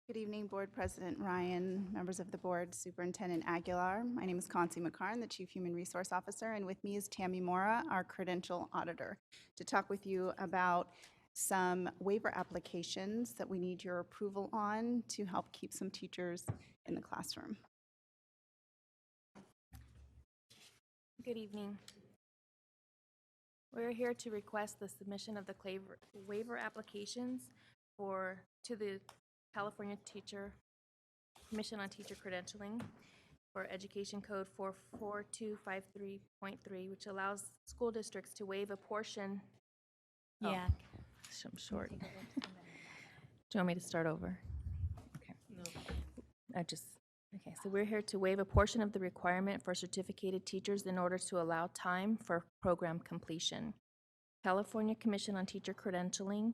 Good evening, Board President Ryan, members of the board, Superintendent Aguilar. My name is Concy McCarn, the Chief Human Resource Officer, and with me is Tammy Mora, our Credential Auditor, to talk with you about some waiver applications that we need your approval on to help keep some teachers in the classroom. Good evening. We're here to request the submission of the waiver applications to the California Commission on Teacher Credentialing for Education Code 44253.3, which allows school districts to waive a portion. Yeah. I'm short. Do you want me to start over? Okay. Okay, so we're here to waive a portion of the requirement for certificated teachers in order to allow time for program completion. California Commission on Teacher Credentialing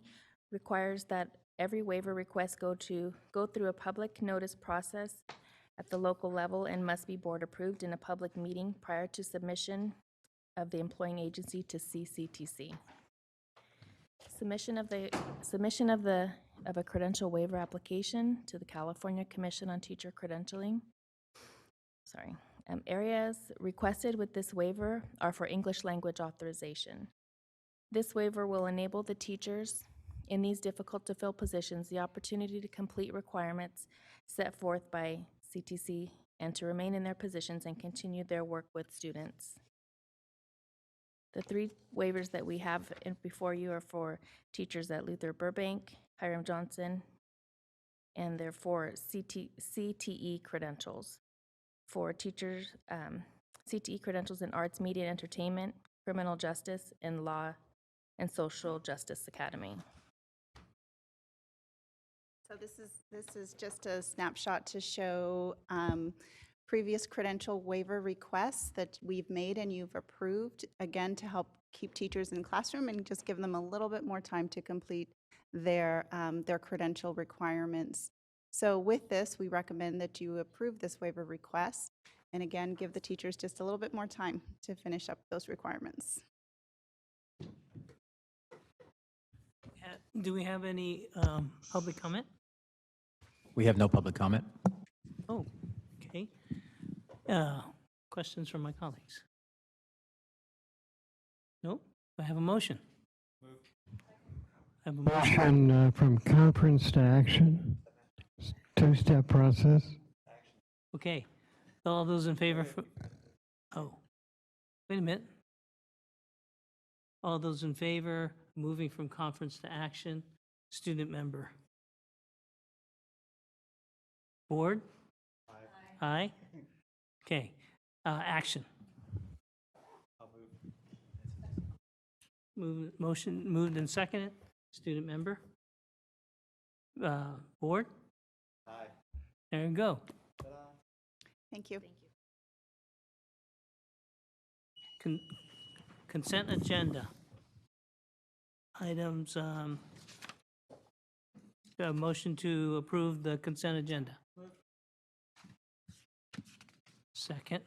requires that every waiver request go through a public notice process at the local level and must be board approved in a public meeting prior to submission of the employing agency to CCTC. Submission of a credential waiver application to the California Commission on Teacher Credentialing. Areas requested with this waiver are for English language authorization. This waiver will enable the teachers in these difficult-to-fill positions the opportunity to complete requirements set forth by CTC and to remain in their positions and continue their work with students. The 3 waivers that we have before you are for teachers at Luther Burbank, Hiram Johnson, and they're for CTE credentials. For teachers, CTE credentials in arts, media, and entertainment, criminal justice, and law and social justice academy. So this is just a snapshot to show previous credential waiver requests that we've made and you've approved, again, to help keep teachers in the classroom and just give them a little bit more time to complete their credential requirements. So with this, we recommend that you approve this waiver request and again, give the teachers just a little bit more time to finish up those requirements. Do we have any public comment? We have no public comment. Oh, okay. Questions from my colleagues? Nope. I have a motion. I have a motion. Motion from conference to action, 2-step process. Okay. All those in favor? Oh, wait a minute. All those in favor, moving from conference to action, student member. Board? Aye. Aye? Okay. Action. Motion moved and seconded. Student member? Board? Aye. There you go. Thank you. Consent agenda. Items, a motion to approve the consent agenda. Second.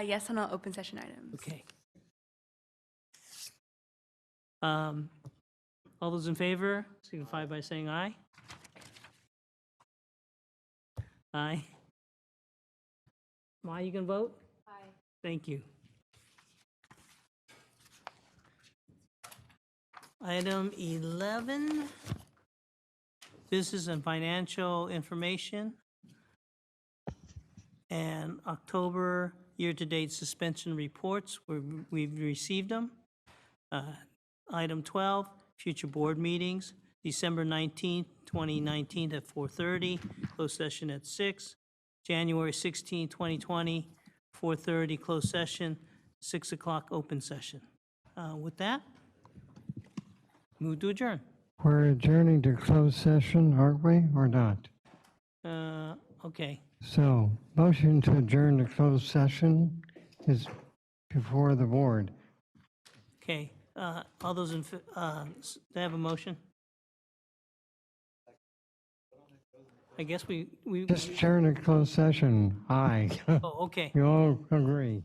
Yes, on all open session items. Okay. All those in favor signify by saying aye. Aye. Ma, you can vote? Aye. Thank you. Item 11, business and financial information, and October year-to-date suspension reports. We've received them. Item 12, future board meetings, December 19th, 2019 at 4:30, closed session at 6. January 16th, 2020, 4:30, closed session, 6 o'clock open session. With that, move to adjourn. We're adjourning to closed session, aren't we, or not? Okay. So, motion to adjourn to closed session is before the board. Okay. All those in, do I have a motion? I guess we Just adjourn to closed session, aye. Oh, okay. You all agree?